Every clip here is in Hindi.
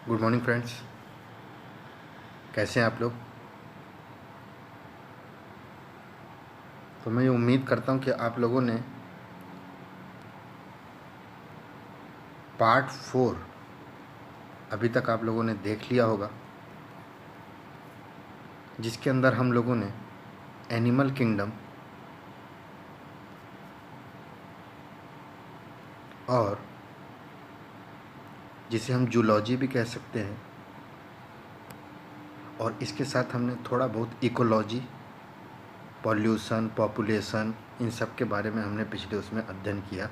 Good morning friends. कैसे हैं आप लोग? तो मैं ये उम्मीद करता हूँ कि आप लोगों ने पार्ट 4 अभी तक आप लोगों ने देख लिया होगा, जिसके अंदर हम लोगों ने एनिमल किंगडम और जिसे हम जूलॉजी भी कह सकते हैं, और इसके साथ हमने थोड़ा बहुत इकोलॉजी, पॉल्यूशन, पॉपुलेशन, इन सब के बारे में हमने पिछले उसमें अध्ययन किया।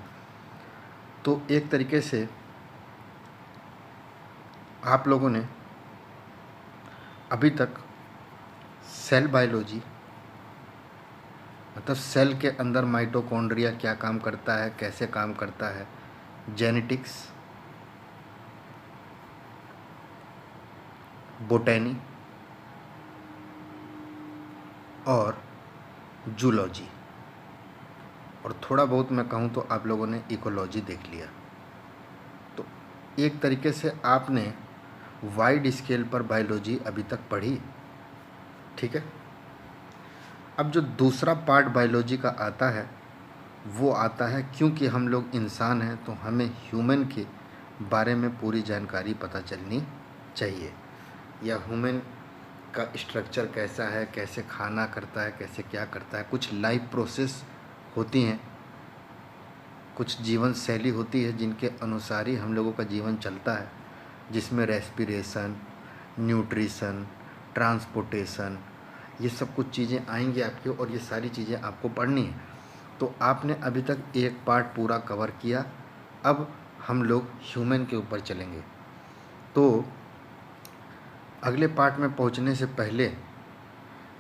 तो एक तरीके से आप लोगों ने अभी तक सेल बायोलॉजी, मतलब सेल के अंदर माइटोकॉन्ड्रिया क्या काम करता है, कैसे काम करता है, जेनेटिक्स, बोटैनी और जूलॉजी, और थोड़ा बहुत मैं कहूँ तो आप लोगों ने इकोलॉजी देख लिया। तो एक तरीके से आपने वाइड स्केल पर बायोलॉजी अभी तक पढ़ी, ठीक है। अब जो दूसरा पार्ट बायोलॉजी का आता है वो आता है, क्योंकि हम लोग इंसान हैं तो हमें ह्यूमन के बारे में पूरी जानकारी पता चलनी चाहिए, या ह्यूमन का स्ट्रक्चर कैसा है, कैसे खाना करता है, कैसे क्या करता है। कुछ लाइफ प्रोसेस होती हैं, कुछ जीवन शैली होती है जिनके अनुसार ही हम लोगों का जीवन चलता है, जिसमें रेस्पिरेशन, न्यूट्रिशन, ट्रांसपोर्टेशन, ये सब कुछ चीज़ें आएंगी आपकी, और ये सारी चीज़ें आपको पढ़नी है। तो आपने अभी तक एक पार्ट पूरा कवर किया, अब हम लोग ह्यूमन के ऊपर चलेंगे। तो अगले पार्ट में पहुंचने से पहले,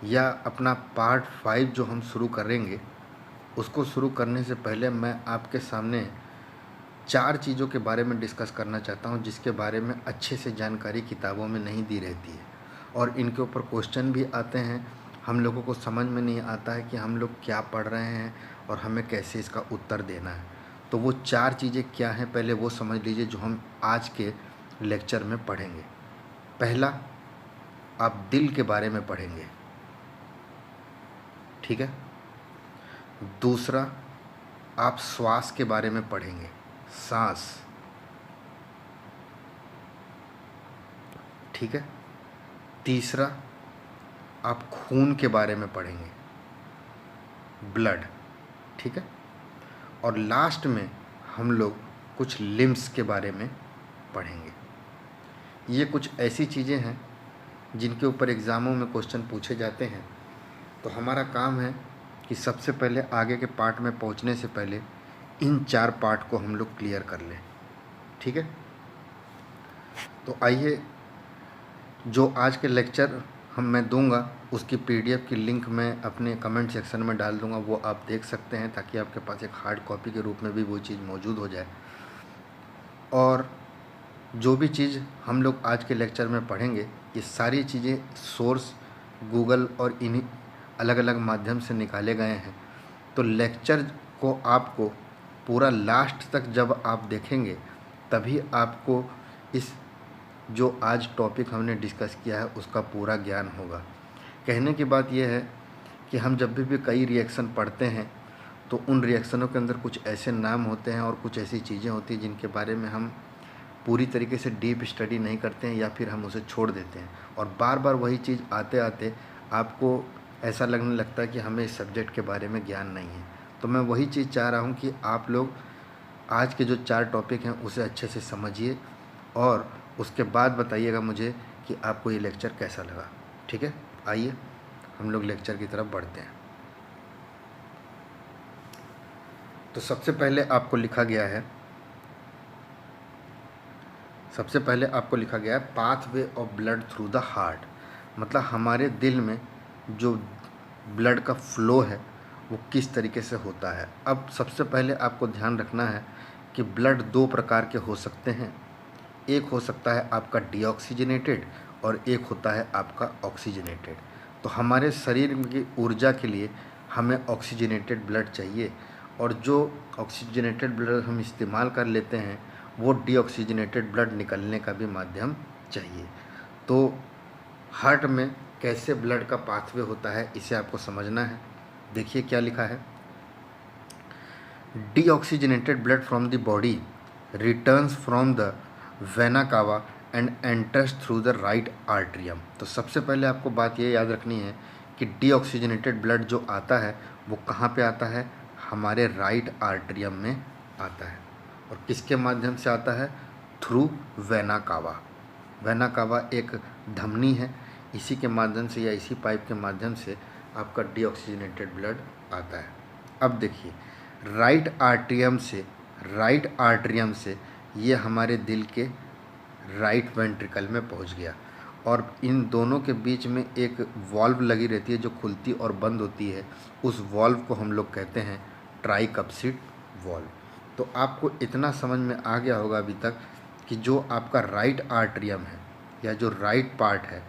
या अपना पार्ट 5 जो हम शुरू करेंगे, उसको शुरू करने से पहले मैं आपके सामने 4 चीज़ों के बारे में डिस्कस करना चाहता हूं, जिसके बारे में अच्छे से जानकारी किताबों में नहीं दी रहती है, और इनके ऊपर क्वेश्चन भी आते हैं। हम लोगों को समझ में नहीं आता है कि हम लोग क्या पढ़ रहे हैं और हमें कैसे इसका उत्तर देना है। तो वो 4 चीज़ें क्या हैं, पहले वो समझ लीजिए जो हम आज के लेक्चर में पढ़ेंगे। पहला, आप दिल के बारे में पढ़ेंगे, ठीक है। दूसरा, आप श्वास के बारे में पढ़ेंगे, सांस, ठीक है। तीसरा, आप खून के बारे में पढ़ेंगे, ब्लड, ठीक है। और लास्ट में हम लोग कुछ लिम्स के बारे में पढ़ेंगे। ये कुछ ऐसी चीज़ें हैं जिनके ऊपर एग्ज़ामों में क्वेश्चन पूछे जाते हैं। तो हमारा काम है कि सबसे पहले आगे के पार्ट में पहुंचने से पहले इन 4 पार्ट को हम लोग क्लियर कर लें, ठीक है। तो आइए, जो आज के लेक्चर मैं दूंगा उसकी पीडीएफ की लिंक मैं अपने कमेंट सेक्शन में डाल दूंगा, वो आप देख सकते हैं, ताकि आपके पास एक हार्ड कॉपी के रूप में भी वो चीज़ मौजूद हो जाए। और जो भी चीज़ हम लोग आज के लेक्चर में पढ़ेंगे, ये सारी चीज़ें सोर्स गूगल और इन्हीं अलग अलग माध्यम से निकाले गए हैं। तो लेक्चर को आपको पूरा लास्ट तक जब आप देखेंगे, तभी आपको इस जो आज टॉपिक हमने डिस्कस किया है उसका पूरा ज्ञान होगा। कहने की बात यह है कि हम जब भी कई रिएक्शन पढ़ते हैं तो उन रिएक्शनों के अंदर कुछ ऐसे नाम होते हैं और कुछ ऐसी चीज़ें होती हैं जिनके बारे में हम पूरी तरीके से डीप स्टडी नहीं करते हैं, या फिर हम उसे छोड़ देते हैं, और बार बार वही चीज़ आते आते आपको ऐसा लगने लगता है कि हमें इस सब्जेक्ट के बारे में ज्ञान नहीं है। तो मैं वही चीज़ चाह रहा हूँ कि आप लोग आज के जो 4 टॉपिक हैं उसे अच्छे से समझिए, और उसके बाद बताइएगा मुझे कि आपको ये लेक्चर कैसा लगा, ठीक है। आइए हम लोग लेक्चर की तरफ बढ़ते हैं। तो सबसे पहले आपको लिखा गया है pathway of blood through the heart, मतलब हमारे दिल में जो ब्लड का फ्लो है वो किस तरीके से होता है। अब सबसे पहले आपको ध्यान रखना है कि ब्लड 2 प्रकार के हो सकते हैं। एक हो सकता है आपका डीऑक्सीजनेटेड और एक होता है आपका ऑक्सीजनेटेड। तो हमारे शरीर की ऊर्जा के लिए हमें ऑक्सीजनेटेड ब्लड चाहिए, और जो ऑक्सीजनेटेड ब्लड हम इस्तेमाल कर लेते हैं वो डीऑक्सीजनेटेड ब्लड निकलने का भी माध्यम चाहिए। तो हार्ट में कैसे ब्लड का पाथवे होता है इसे आपको समझना है। देखिए क्या लिखा है, deoxygenated blood from the body returns from the vena cava and enters through the right atrium. तो सबसे पहले आपको बात ये याद रखनी है कि डीऑक्सीजनेटेड ब्लड जो आता है वो कहाँ पे आता है, हमारे राइट आर्ट्रियम में आता है। और किसके माध्यम से आता है, through vena cava. Vena cava एक धमनी है, इसी के माध्यम से या इसी पाइप के माध्यम से आपका डीऑक्सीजनेटेड ब्लड आता है। अब देखिए, राइट आर्ट्रियम से ये हमारे दिल के राइट वेंट्रिकल में पहुंच गया, और इन दोनों के बीच में एक वॉल्व लगी रहती है जो खुलती और बंद होती है। उस वॉल्व को हम लोग कहते हैं ट्राइकप्सिड वॉल्व। तो आपको इतना समझ में आ गया होगा अभी तक कि जो आपका राइट आर्ट्रियम है या जो राइट पार्ट है,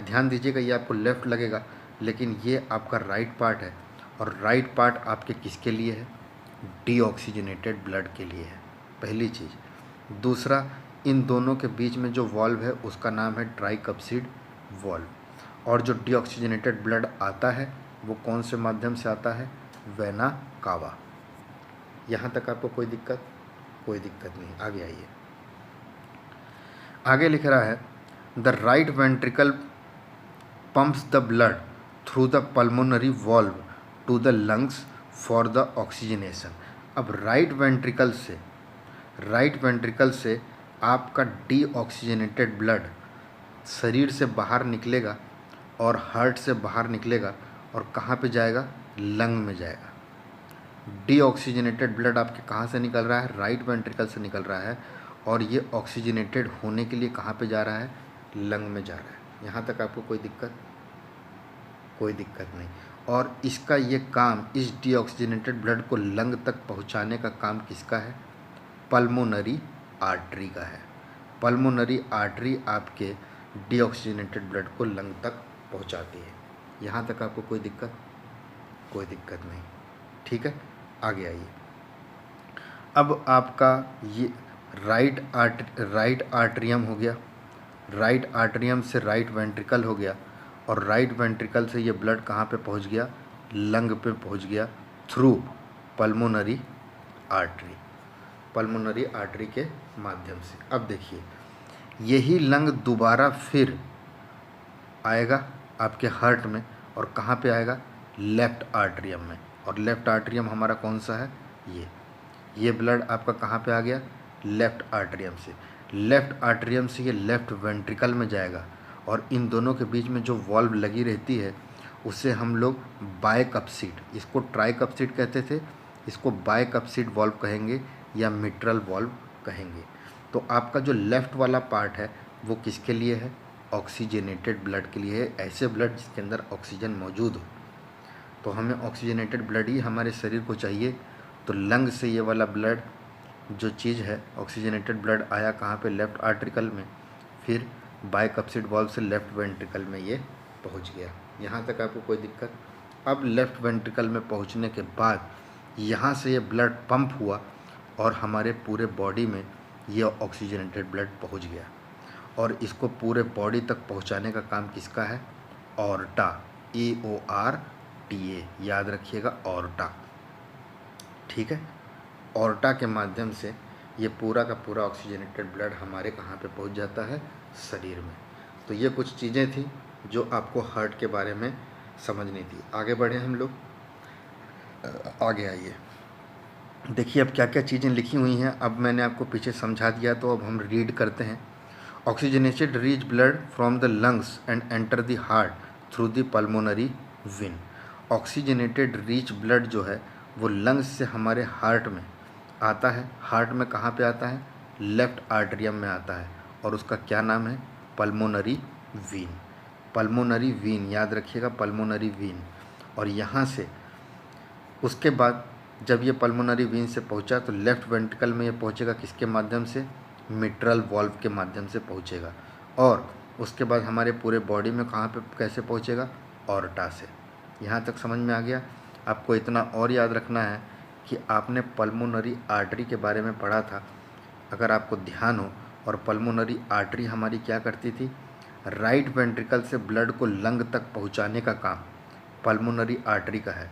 ध्यान दीजिएगा ये आपको लेफ़्ट लगेगा लेकिन ये आपका राइट पार्ट है। और राइट पार्ट आपके किसके लिए है, डीऑक्सीजनेटेड ब्लड के लिए है, पहली चीज़। दूसरा, इन दोनों के बीच में जो वॉल्व है उसका नाम है ट्राइकप्सिड वॉल्व। और जो डीऑक्सीजनेटेड ब्लड आता है वो कौन से माध्यम से आता है, वेना कावा। यहाँ तक आपको कोई दिक्कत नहीं। आगे आइए, आगे लिख रहा है the right ventricle pumps the blood through the pulmonary valve to the lungs for the oxygenation. अब राइट वेंट्रिकल से आपका डीऑक्सीजनेटेड ब्लड शरीर से बाहर निकलेगा और हार्ट से बाहर निकलेगा और कहाँ पे जाएगा, लंग में जाएगा। डीऑक्सीजनेटेड ब्लड आपके कहाँ से निकल रहा है, राइट वेंट्रिकल से निकल रहा है, और ये ऑक्सीजनेटेड होने के लिए कहाँ पे जा रहा है, लंग में जा रहा है। यहाँ तक आपको कोई दिक्कत नहीं। और इसका ये काम, इस डीऑक्सीजनेटेड ब्लड को लंग तक पहुँचाने का काम किसका है, पल्मोनरी आर्टरी का है। पल्मोनरी आर्टरी आपके डीऑक्सीजनेटेड ब्लड को लंग तक पहुँचाती है। यहाँ तक आपको कोई दिक्कत नहीं, ठीक है। आगे आइए, अब आपका ये राइट आर्ट्रियम हो गया, राइट आर्ट्रियम से राइट वेंट्रिकल हो गया, और राइट वेंट्रिकल से ये ब्लड कहाँ पे पहुँच गया, लंग पे पहुँच गया थ्रू पल्मोनरी आर्टरी के माध्यम से। अब देखिए, यही लंग दोबारा फिर आएगा आपके हार्ट में, और कहाँ पे आएगा, लेफ़्ट आर्ट्रियम में। और लेफ़्ट आर्ट्रियम हमारा कौन सा है, ये ब्लड आपका कहाँ पे आ गया, लेफ़्ट आर्ट्रियम से ये लेफ़्ट वेंट्रिकल में जाएगा, और इन दोनों के बीच में जो वॉल्व लगी रहती है उसे हम लोग बायकप्सिड, इसको ट्राइकप्सिड कहते थे, इसको बायकप्सिड वॉल्व कहेंगे या मिट्रल वॉल्व कहेंगे। तो आपका जो लेफ़्ट वाला पार्ट है वो किसके लिए है, ऑक्सीजनेटेड ब्लड के लिए है, ऐसे ब्लड जिसके अंदर ऑक्सीजन मौजूद हो। तो हमें ऑक्सीजनेटेड ब्लड ही हमारे शरीर को चाहिए। तो लंग से ये वाला ब्लड जो चीज़ है, ऑक्सीजनेटेड ब्लड आया कहाँ पे, लेफ़्ट आर्ट्रिकल में, फिर बायकप्सिड वॉल्व से लेफ़्ट वेंट्रिकल में ये पहुँच गया। यहाँ तक आपको कोई दिक्कत। अब लेफ़्ट वेंट्रिकल में पहुँचने के बाद यहाँ से ये ब्लड पंप हुआ और हमारे पूरे बॉडी में ये ऑक्सीजनेटेड ब्लड पहुँच गया, और इसको पूरे बॉडी तक पहुँचाने का काम किसका है, ऑर्टा, AORTA, याद रखिएगा, ऑर्टा, ठीक है। ऑर्टा के माध्यम से ये पूरा का पूरा ऑक्सीजनेटेड ब्लड हमारे कहाँ पे पहुँच जाता है, शरीर में। तो ये कुछ चीज़ें थी जो आपको हार्ट के बारे में समझनी थी। आगे बढ़े हम लोग, आगे आइए, देखिए अब क्या क्या चीज़ें लिखी हुई हैं। अब मैंने आपको पीछे समझा दिया, तो अब हम रीड करते हैं। Oxygenated rich blood from the lungs and enter the heart through the pulmonary vein. Oxygenated rich blood जो है वो लंग्स से हमारे हार्ट में आता है। हार्ट में कहाँ पे आता है, लेफ़्ट आर्ट्रियम में आता है, और उसका क्या नाम है, पल्मोनरी वेन। पल्मोनरी वेन, याद रखिएगा, पल्मोनरी वेन। और यहाँ से उसके बाद जब ये पल्मोनरी वेन से पहुँचा तो लेफ़्ट वेंट्रिकल में ये पहुँचेगा किसके माध्यम से, मिट्रल वॉल्व के माध्यम से पहुँचेगा, और उसके बाद हमारे पूरे बॉडी में कहाँ पे कैसे पहुँचेगा, ऑर्टा से। यहाँ तक समझ में आ गया। आपको इतना और याद रखना है कि आपने पल्मोनरी आर्टरी के बारे में पढ़ा था, अगर आपको ध्यान हो और पल्मोनरी आर्टरी हमारी क्या करती थी, राइट वेंट्रिकल से ब्लड को लंग तक पहुंचाने का काम पल्मोनरी आर्टरी का है,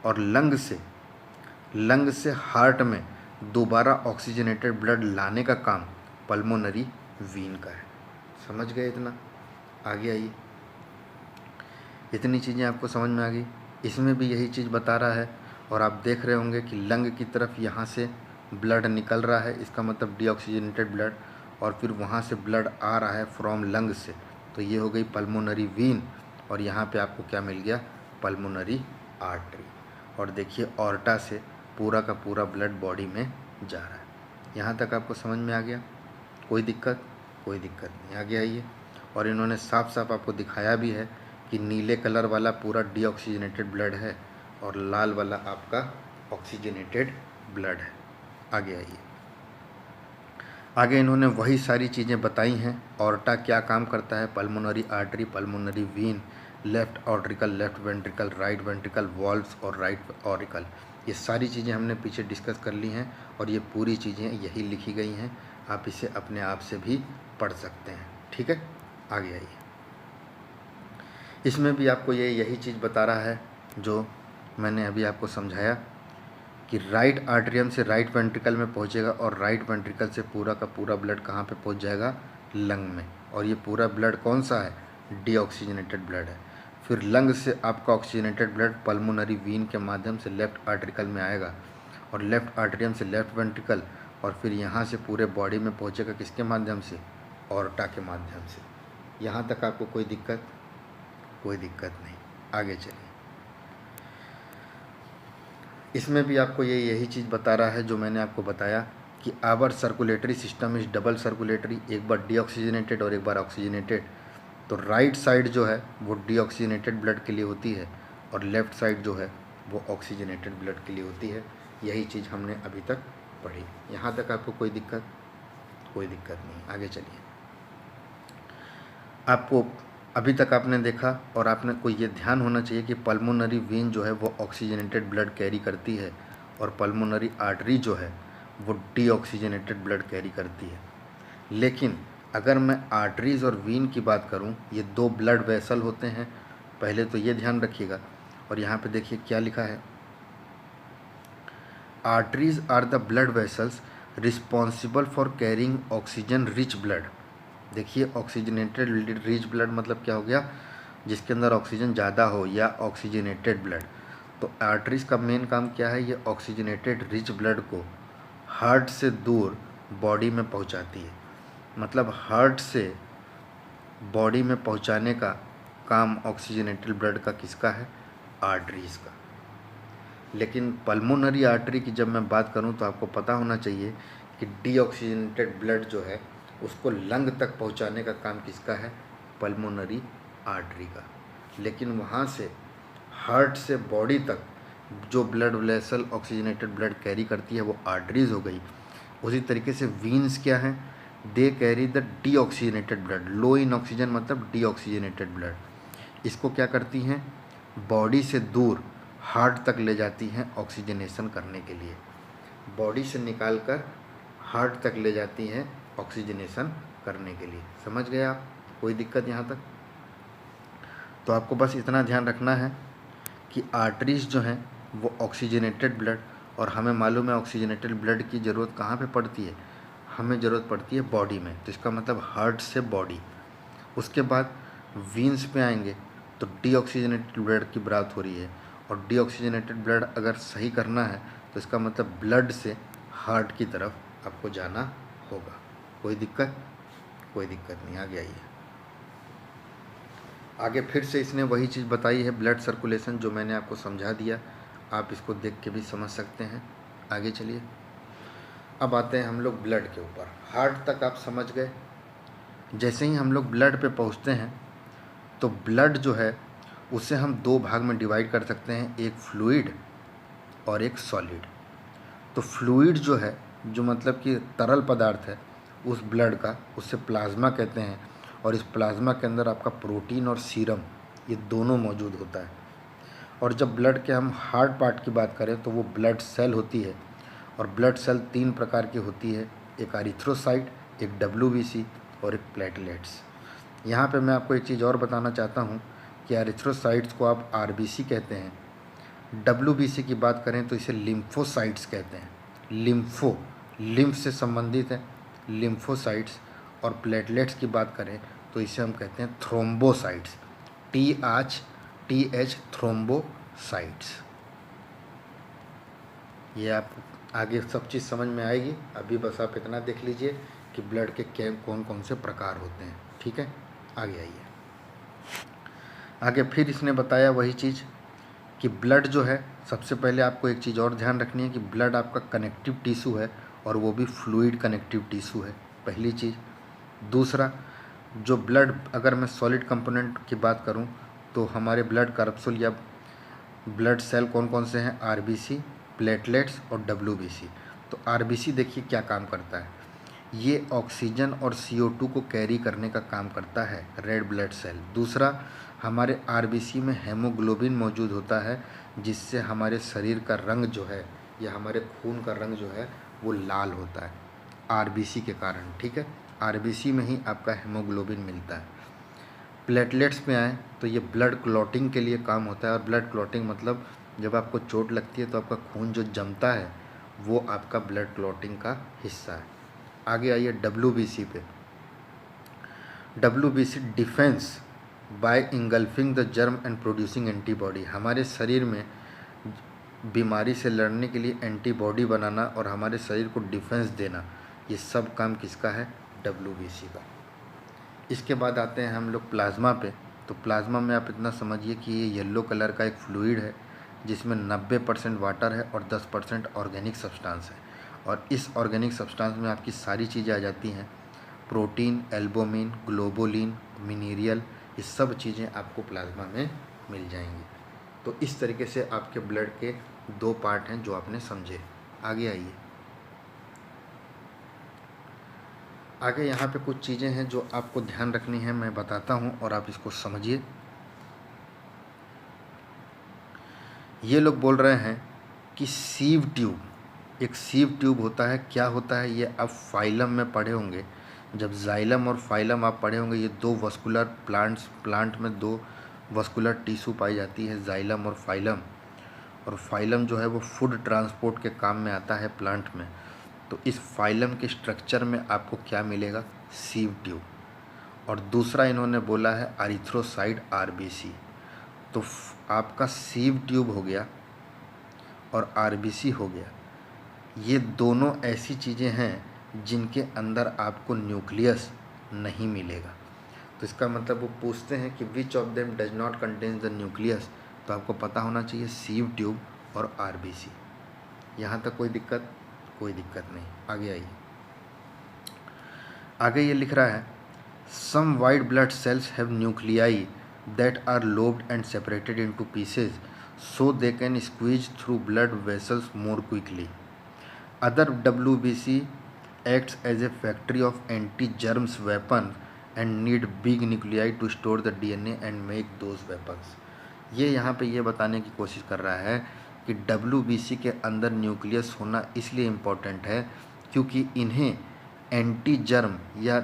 और लंग से हार्ट में दोबारा ऑक्सीजनेटेड ब्लड लाने का काम पल्मोनरी वीन का है। समझ गए इतना? आगे आइए, इतनी चीज़ें आपको समझ में आ गई। इसमें भी यही चीज़ बता रहा है, और आप देख रहे होंगे कि लंग की तरफ यहाँ से ब्लड निकल रहा है, इसका मतलब डीऑक्सीजनेटेड ब्लड, और फिर वहाँ से ब्लड आ रहा है फ्रॉम लंग से, तो ये हो गई पल्मोनरी वीन, और यहाँ पे आपको क्या मिल गया, पल्मोनरी आर्टरी। और देखिए ऑर्टा से पूरा का पूरा ब्लड बॉडी में जा रहा है। यहाँ तक आपको समझ में आ गया? कोई दिक्कत? कोई दिक्कत नहीं। आगे आइए, और इन्होंने साफ साफ आपको दिखाया भी है कि नीले कलर वाला पूरा डीऑक्सीजनेटेड ब्लड है और लाल वाला आपका ऑक्सीजनेटेड ब्लड है। आगे आइए, आगे इन्होंने वही सारी चीज़ें बताई हैं। ऑर्टा क्या काम करता है, pulmonary artery, pulmonary vein, left auricle, left ventricle, right ventricle, valves और राइट ऑरिकल, ये सारी चीज़ें हमने पीछे डिस्कस कर ली हैं, और ये पूरी चीज़ें यही लिखी गई हैं। आप इसे अपने आप से भी पढ़ सकते हैं। ठीक है, आगे आइए। इसमें भी आपको यही चीज़ बता रहा है जो मैंने अभी आपको समझाया कि राइट आर्टरियम से राइट वेंट्रिकल में पहुंचेगा, और राइट वेंट्रिकल से पूरा का पूरा ब्लड कहाँ पे पहुंच जाएगा, लंग में, और ये पूरा ब्लड कौन सा है, डीऑक्सीजनेटेड ब्लड है। फिर लंग से आपका ऑक्सीजनेटेड ब्लड पल्मोनरी वीन के माध्यम से लेफ्ट आर्टरिकल में आएगा, और लेफ्ट आर्टरियम से लेफ्ट वेंट्रिकल, और फिर यहाँ से पूरे बॉडी में पहुँचेगा किसके माध्यम से, ऑर्टा के माध्यम से। यहाँ तक आपको कोई दिक्कत? कोई दिक्कत नहीं। आगे चलिए, इसमें भी आपको यही चीज़ बता रहा है जो मैंने आपको बताया कि our circulatory system is double circulatory, एक बार डीऑक्सीजनेटेड और एक बार ऑक्सीजनेटेड। तो राइट साइड जो है वो डीऑक्सीजनेटेड ब्लड के लिए होती है, और लेफ़्ट साइड जो है वो ऑक्सीजनेटेड ब्लड के लिए होती है। यही चीज़ हमने अभी तक पढ़ी। यहाँ तक आपको कोई दिक्कत? कोई दिक्कत नहीं। आगे चलिए, आपको अभी तक आपने देखा, और आपने को ये ध्यान होना चाहिए कि पल्मोनरी वेन जो है वो ऑक्सीजनेटेड ब्लड कैरी करती है, और पल्मोनरी आर्टरी जो है वो डीऑक्सीजनेटेड ब्लड कैरी करती है। लेकिन अगर मैं आर्टरीज़ और वेन की बात करूं, ये दो ब्लड वेसल होते हैं, पहले तो ये ध्यान रखिएगा। और यहाँ पे देखिए क्या लिखा है, arteries are the blood vessels responsible for carrying oxygen rich blood. देखिए ऑक्सीजनेटेड रिच ब्लड मतलब क्या हो गया, जिसके अंदर ऑक्सीजन ज़्यादा हो, या ऑक्सीजनेटेड ब्लड। तो आर्टरीज का मेन काम क्या है, ये ऑक्सीजनेटेड रिच ब्लड को हार्ट से दूर बॉडी में पहुंचाती है। मतलब हार्ट से बॉडी में पहुंचाने का काम ऑक्सीजनेटेड ब्लड का किसका है, आर्टरीज का। लेकिन पल्मोनरी आर्टरी की जब मैं बात करूं तो आपको पता होना चाहिए कि डीऑक्सीजनेटेड ब्लड जो है उसको लंग तक पहुंचाने का काम किसका है, पल्मोनरी आर्टरी का। लेकिन वहाँ से हार्ट से बॉडी तक जो blood vessel oxygenated blood carry करती है वो आर्टरीज हो गई। उसी तरीके से वीन्स क्या हैं, they carry the deoxygenated blood, low in oxygen मतलब डीऑक्सीजनेटेड ब्लड। इसको क्या करती हैं, बॉडी से दूर हार्ट तक ले जाती हैं ऑक्सीजनेशन करने के लिए। बॉडी से निकाल कर हार्ट तक ले जाती हैं ऑक्सीजनेशन करने के लिए। समझ गए आप? कोई दिक्कत यहाँ तक? तो आपको बस इतना ध्यान रखना है कि आर्टरीज जो हैं वो ऑक्सीजनेटेड ब्लड, और हमें मालूम है ऑक्सीजनेटेड ब्लड की ज़रूरत कहाँ पे पड़ती है, हमें ज़रूरत पड़ती है बॉडी में। तो इसका मतलब हार्ट से बॉडी। उसके बाद वीन्स पे आएंगे तो डीऑक्सीजनेटेड ब्लड की बात हो रही है, और डीऑक्सीजनेटेड ब्लड अगर सही करना है तो इसका मतलब ब्लड से हार्ट की तरफ आपको जाना होगा। कोई दिक्कत? कोई दिक्कत नहीं। आगे आइए, आगे फिर से इसने वही चीज़ बताई है, ब्लड सर्कुलेशन, जो मैंने आपको समझा दिया। आप इसको देख के भी समझ सकते हैं। आगे चलिए, अब आते हैं हम लोग ब्लड के ऊपर। हार्ट तक आप समझ गए। जैसे ही हम लोग ब्लड पे पहुंचते हैं तो ब्लड जो है उसे हम दो भाग में डिवाइड कर सकते हैं, एक फ्लूइड और एक सॉलिड। तो फ्लूइड जो है, जो मतलब कि तरल पदार्थ है उस ब्लड का, उससे प्लाज्मा कहते हैं, और इस प्लाज्मा के अंदर आपका प्रोटीन और सीरम ये दोनों मौजूद होता है। और जब ब्लड के हम हार्ड पार्ट की बात करें तो वो ब्लड सेल होती है, और ब्लड सेल तीन प्रकार की होती है, एक एरिथ्रोसाइट, एक WBC और एक प्लेटलेट्स। यहाँ पे मैं आपको एक चीज़ और बताना चाहता हूँ कि एरिथ्रोसाइट्स को आप RBC कहते हैं, WBC की बात करें तो इसे लिम्फोसाइट्स कहते हैं। लिम्फ से संबंधित है लिम्फोसाइट्स, और प्लेटलेट्स की बात करें तो इसे हम कहते हैं थ्रोम्बोसाइट्स, TH थ्रोम्बोसाइट्स। ये आप आगे सब चीज़ समझ में आएगी, अभी बस आप इतना देख लीजिए कि ब्लड के कौन कौन से प्रकार होते हैं। ठीक है, आगे आइए। आगे फिर इसने बताया वही चीज़ कि ब्लड जो है, सबसे पहले आपको एक चीज़ और ध्यान रखनी है कि ब्लड आपका कनेक्टिव टिश्यू है, और वो भी फ्लूइड कनेक्टिव टिश्यू है, पहली चीज़। दूसरा, जो ब्लड, अगर मैं सॉलिड कंपोनेंट की बात करूं तो हमारे ब्लड कर्पसूल या ब्लड सेल कौन कौन से हैं? RBC, प्लेटलेट्स और WBC। तो RBC देखिए क्या काम करता है, ये ऑक्सीजन और CO2 को कैरी करने का काम करता है, रेड ब्लड सेल। दूसरा, हमारे RBC में हेमोग्लोबिन मौजूद होता है, जिससे हमारे शरीर का रंग जो है या हमारे खून का रंग जो है वो लाल होता है RBC के कारण। ठीक है, RBC में ही आपका हेमोग्लोबिन मिलता है। प्लेटलेट्स में आए तो ये ब्लड क्लॉटिंग के लिए काम होता है, और ब्लड क्लॉटिंग मतलब जब आपको चोट लगती है तो आपका खून जो जमता है वो आपका ब्लड क्लॉटिंग का हिस्सा है। आगे आइए WBC पे। WBC defence bye engulfing the germ and producing antibody. हमारे शरीर में बीमारी से लड़ने के लिए एंटीबॉडी बनाना और हमारे शरीर को डिफेंस देना, ये सब काम किसका है? WBC का। इसके बाद आते हैं हम लोग प्लाज्मा पे। तो प्लाज्मा में आप इतना समझिए कि ये येलो कलर का एक फ्लूइड है, जिसमें 90% वाटर है और 10% ऑर्गेनिक सब्सटेंस है। और इस ऑर्गेनिक सब्सटेंस में आपकी सारी चीज़ें आ जाती हैं, प्रोटीन, एल्बुमिन, ग्लोबुलिन, मिनरल, ये सब चीज़ें आपको प्लाज्मा में मिल जाएंगी। तो इस तरीके से आपके ब्लड के 2 पार्ट हैं जो आपने समझे। आगे आइए। आगे यहाँ पे कुछ चीज़ें हैं जो आपको ध्यान रखनी है, मैं बताता हूँ और आप इसको समझिए। ये लोग बोल रहे हैं कि सीव ट्यूब, एक सीव ट्यूब होता है। क्या होता है ये आप फाइलम में पढ़े होंगे, जब जाइलम और फाइलम आप पढ़े होंगे। ये 2 वस्कुलर प्लांट में 2 वस्कुलर टिश्यू पाई जाती है, जाइलम और फाइलम। और फाइलम जो है वो फूड ट्रांसपोर्ट के काम में आता है प्लांट में। तो इस फाइलम के स्ट्रक्चर में आपको क्या मिलेगा? Sieve tube. और दूसरा इन्होंने बोला है एरिथ्रोसाइट RBC। तो आपका सीव ट्यूब हो गया और RBC हो गया, ये दोनों ऐसी चीज़ें हैं जिनके अंदर आपको न्यूक्लियस नहीं मिलेगा। तो इसका मतलब वो पूछते हैं कि which of them does not contain the nucleus, तो आपको पता होना चाहिए सीव ट्यूब और RBC। यहाँ तक कोई दिक्कत? कोई दिक्कत नहीं। आगे आइए। आगे ये लिख रहा है, some white blood cells have nuclei that are lobed and separated into pieces so they can squeeze through blood vessels more quickly. Other WBC acts as a factory of anti-germs weapons and need big nuclei to store the DNA and make those weapons। ये यहाँ पे ये बताने की कोशिश कर रहा है कि WBC के अंदर न्यूक्लियस होना इसलिए इम्पोर्टेंट है क्योंकि इन्हें एंटी जर्म या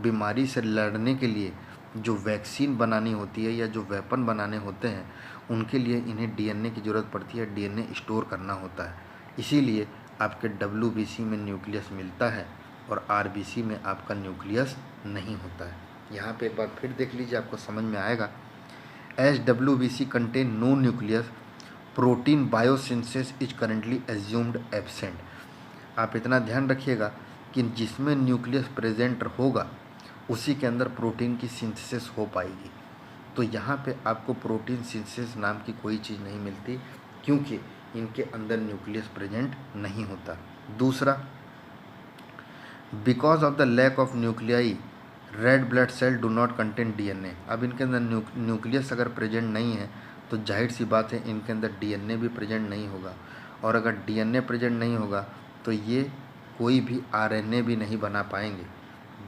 बीमारी से लड़ने के लिए जो वैक्सीन बनानी होती है या जो वेपन बनाने होते हैं, उनके लिए इन्हें DNA की ज़रूरत पड़ती है, DNA स्टोर करना होता है। इसीलिए आपके WBC में न्यूक्लियस मिलता है और RBC में आपका न्यूक्लियस नहीं होता है। यहाँ पे एक बार फिर देख लीजिए, आपको समझ में आएगा। As WBC contain no nucleus, protein biosynthesis is currently assumed absent. आप इतना ध्यान रखिएगा कि जिसमें न्यूक्लियस प्रेजेंट होगा उसी के अंदर प्रोटीन की सिंथेसिस हो पाएगी। तो यहाँ पे आपको प्रोटीन सिंथेसिस नाम की कोई चीज़ नहीं मिलती, क्योंकि इनके अंदर न्यूक्लियस प्रेजेंट नहीं होता। दूसरा, because of the lack of nuclei red blood cell do not contain DNA। अब इनके अंदर न्यूक्लियस अगर प्रेजेंट नहीं है तो जाहिर सी बात है इनके अंदर DNA भी प्रेजेंट नहीं होगा, और अगर DNA प्रेजेंट नहीं होगा तो ये कोई भी RNA भी नहीं बना पाएंगे।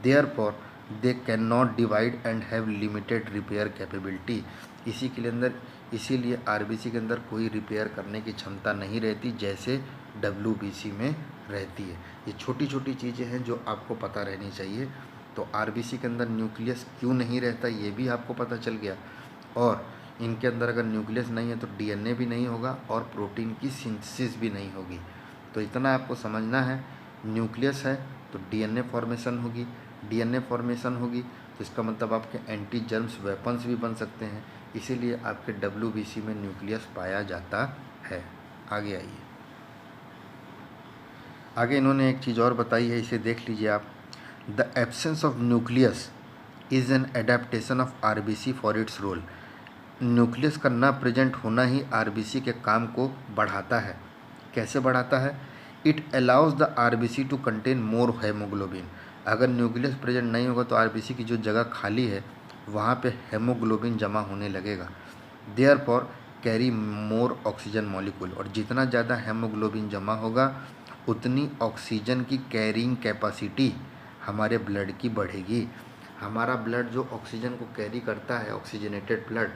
Therefore they can not divide and have limited repair capability. इसीलिए RBC के अंदर कोई रिपेयर करने की क्षमता नहीं रहती, जैसे WBC में रहती है। ये छोटी छोटी चीज़ें हैं जो आपको पता रहनी चाहिए। तो आरबीसी के अंदर न्यूक्लियस क्यों नहीं रहता ये भी आपको पता चल गया, और इनके अंदर अगर न्यूक्लियस नहीं है तो डीएनए भी नहीं होगा और प्रोटीन की सिंथेसिस भी नहीं होगी। तो इतना आपको समझना है, न्यूक्लियस है तो डीएनए फॉर्मेशन होगी, डीएनए फॉर्मेशन होगी तो इसका मतलब आपके एंटी जर्म्स वेपन्स भी बन सकते हैं, इसीलिए आपके डब्ल्यूबीसी में न्यूक्लियस पाया जाता है। आगे आइए, आगे इन्होंने एक चीज़ और बताई है, इसे देख लीजिए आप। The absence of nucleus is an adaptation of RBC for its role. Nucleus का ना प्रेजेंट होना ही आरबीसी के काम को बढ़ाता है। कैसे बढ़ाता है? It allows the RBC to contain more haemoglobin. अगर न्यूक्लियस प्रेजेंट नहीं होगा तो आरबीसी की जो जगह खाली है वहाँ पे हेमोग्लोबिन जमा होने लगेगा। देयरफॉर कैरी मोर ऑक्सीजन मॉलिक्यूल, और जितना ज़्यादा हेमोग्लोबिन जमा होगा उतनी ऑक्सीजन की कैरिंग कैपेसिटी हमारे ब्लड की बढ़ेगी। हमारा ब्लड जो ऑक्सीजन को कैरी करता है, ऑक्सीजनेटेड ब्लड,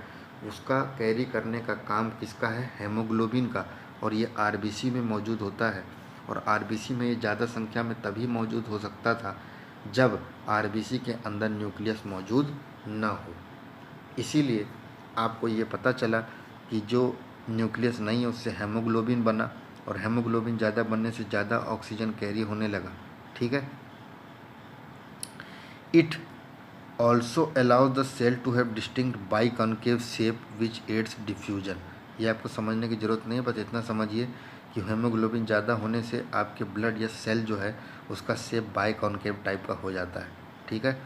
उसका कैरी करने का काम किसका है? हेमोग्लोबिन का। और ये आरबीसी में मौजूद होता है, और आरबीसी में ये ज़्यादा संख्या में तभी मौजूद हो सकता था जब आरबीसी के अंदर न्यूक्लियस मौजूद न हो। इसीलिए आपको ये पता चला कि जो न्यूक्लियस नहीं है उससे हेमोग्लोबिन बना, और हेमोग्लोबिन ज़्यादा बनने से ज़्यादा ऑक्सीजन कैरी होने लगा। ठीक है। It also allows the cell to have distinct biconcave shape which aids diffusion. ये आपको समझने की ज़रूरत नहीं है, बस इतना समझिए कि हेमोग्लोबिन ज़्यादा होने से आपके ब्लड या सेल जो है उसका शेप बाइकॉन्केव टाइप का हो जाता है। ठीक है।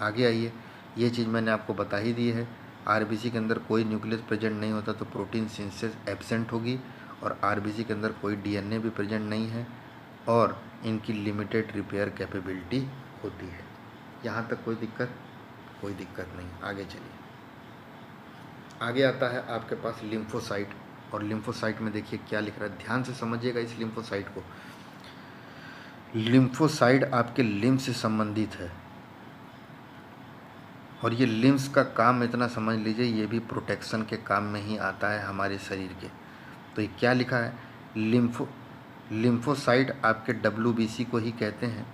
आगे आइए, ये चीज़ मैंने आपको बता ही दी है। आरबीसी के अंदर कोई न्यूक्लियस प्रेजेंट नहीं होता तो प्रोटीन सिंथेसिस एब्सेंट होगी, और आरबीसी के अंदर कोई डीएनए भी प्रेजेंट नहीं है, और इनकी लिमिटेड रिपेयर कैपेबिलिटी होती है। यहाँ तक कोई दिक्कत? कोई दिक्कत नहीं। आगे चलिए, आगे आता है आपके पास लिम्फोसाइट, और लिम्फोसाइट में देखिए क्या लिख रहा है, ध्यान से समझिएगा इस लिम्फोसाइट को। लिम्फोसाइट आपके लिम्फ से संबंधित है, और ये लिम्फ्स का काम इतना समझ लीजिए, ये भी प्रोटेक्शन के काम में ही आता है हमारे शरीर के। तो ये क्या लिखा है, लिम्फोसाइट आपके डब्ल्यूबीसी को ही कहते हैं।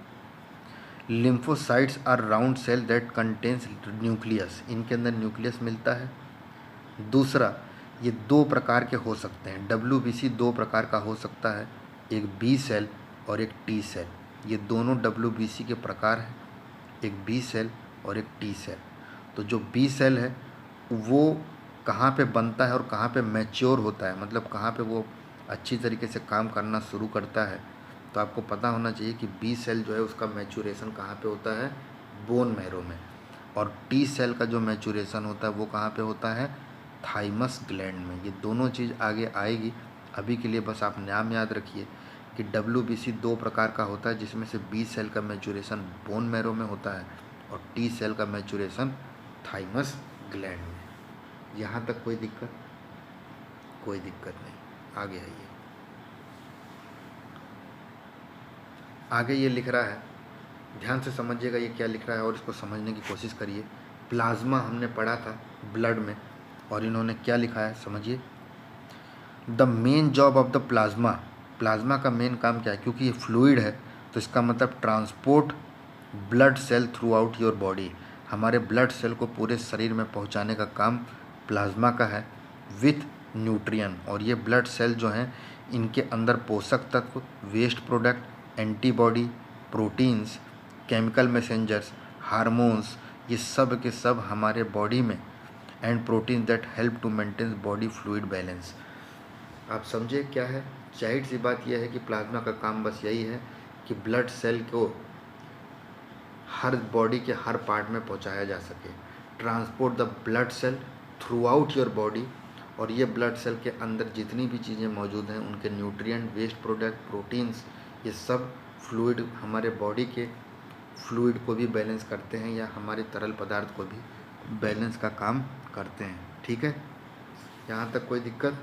Lymphocytes are round cell that contains nucleus, इनके अंदर न्यूक्लियस मिलता है। दूसरा, ये दो प्रकार के हो सकते हैं, डब्ल्यूबीसी दो प्रकार का हो सकता है, एक बी सेल और एक टी सेल। ये दोनों डब्ल्यूबीसी के प्रकार हैं, एक बी सेल और एक टी सेल। तो जो बी सेल है वो कहाँ पे बनता है और कहाँ पे मैच्योर होता है, मतलब कहाँ पे वो अच्छी तरीके से काम करना शुरू करता है, तो आपको पता होना चाहिए कि बी सेल जो है उसका मैच्योरेशन कहाँ पे होता है? बोन मैरो में। और टी सेल का जो मैच्योरेशन होता है वो कहाँ पे होता है? थाइमस ग्लैंड में। ये दोनों चीज़ आगे आएगी, अभी के लिए बस आप नाम याद रखिए कि डब्ल्यूबीसी दो प्रकार का होता है, जिसमें से बी सेल का मैच्योरेशन बोन मैरो में होता है और टी सेल का मैच्योरेशन थाइमस ग्लैंड में। यहाँ तक कोई दिक्कत? कोई दिक्कत नहीं। आगे आइए, आगे ये लिख रहा है, ध्यान से समझिएगा ये क्या लिख रहा है और इसको समझने की कोशिश करिए। प्लाज्मा हमने पढ़ा था ब्लड में, और इन्होंने क्या लिखा है समझिए। The main job of the plasma, plasma का मेन काम क्या है? क्योंकि ये फ्लूइड है तो इसका मतलब transport blood cell throughout your body, हमारे ब्लड सेल को पूरे शरीर में पहुंचाने का काम प्लाज्मा का है, विथ न्यूट्रिएंट। और ये ब्लड सेल जो हैं इनके अंदर पोषक तत्व, waste product, antibody, proteins, chemical messengers, hormones, ये सब के सब हमारे बॉडी में, and protein that help to maintain body fluid balance. आप समझे क्या है? जाहिर सी बात यह है कि प्लाज्मा का काम बस यही है कि ब्लड सेल को हर बॉडी के हर पार्ट में पहुंचाया जा सके, transport the blood cell throughout your body. और ये ब्लड सेल के अंदर जितनी भी चीज़ें मौजूद हैं उनके न्यूट्रिएंट, वेस्ट प्रोडक्ट, प्रोटीन्स, ये सब फ्लूइड हमारे बॉडी के फ्लूइड को भी बैलेंस करते हैं, या हमारे तरल पदार्थ को भी बैलेंस का काम करते हैं। ठीक है, यहाँ तक कोई दिक्कत?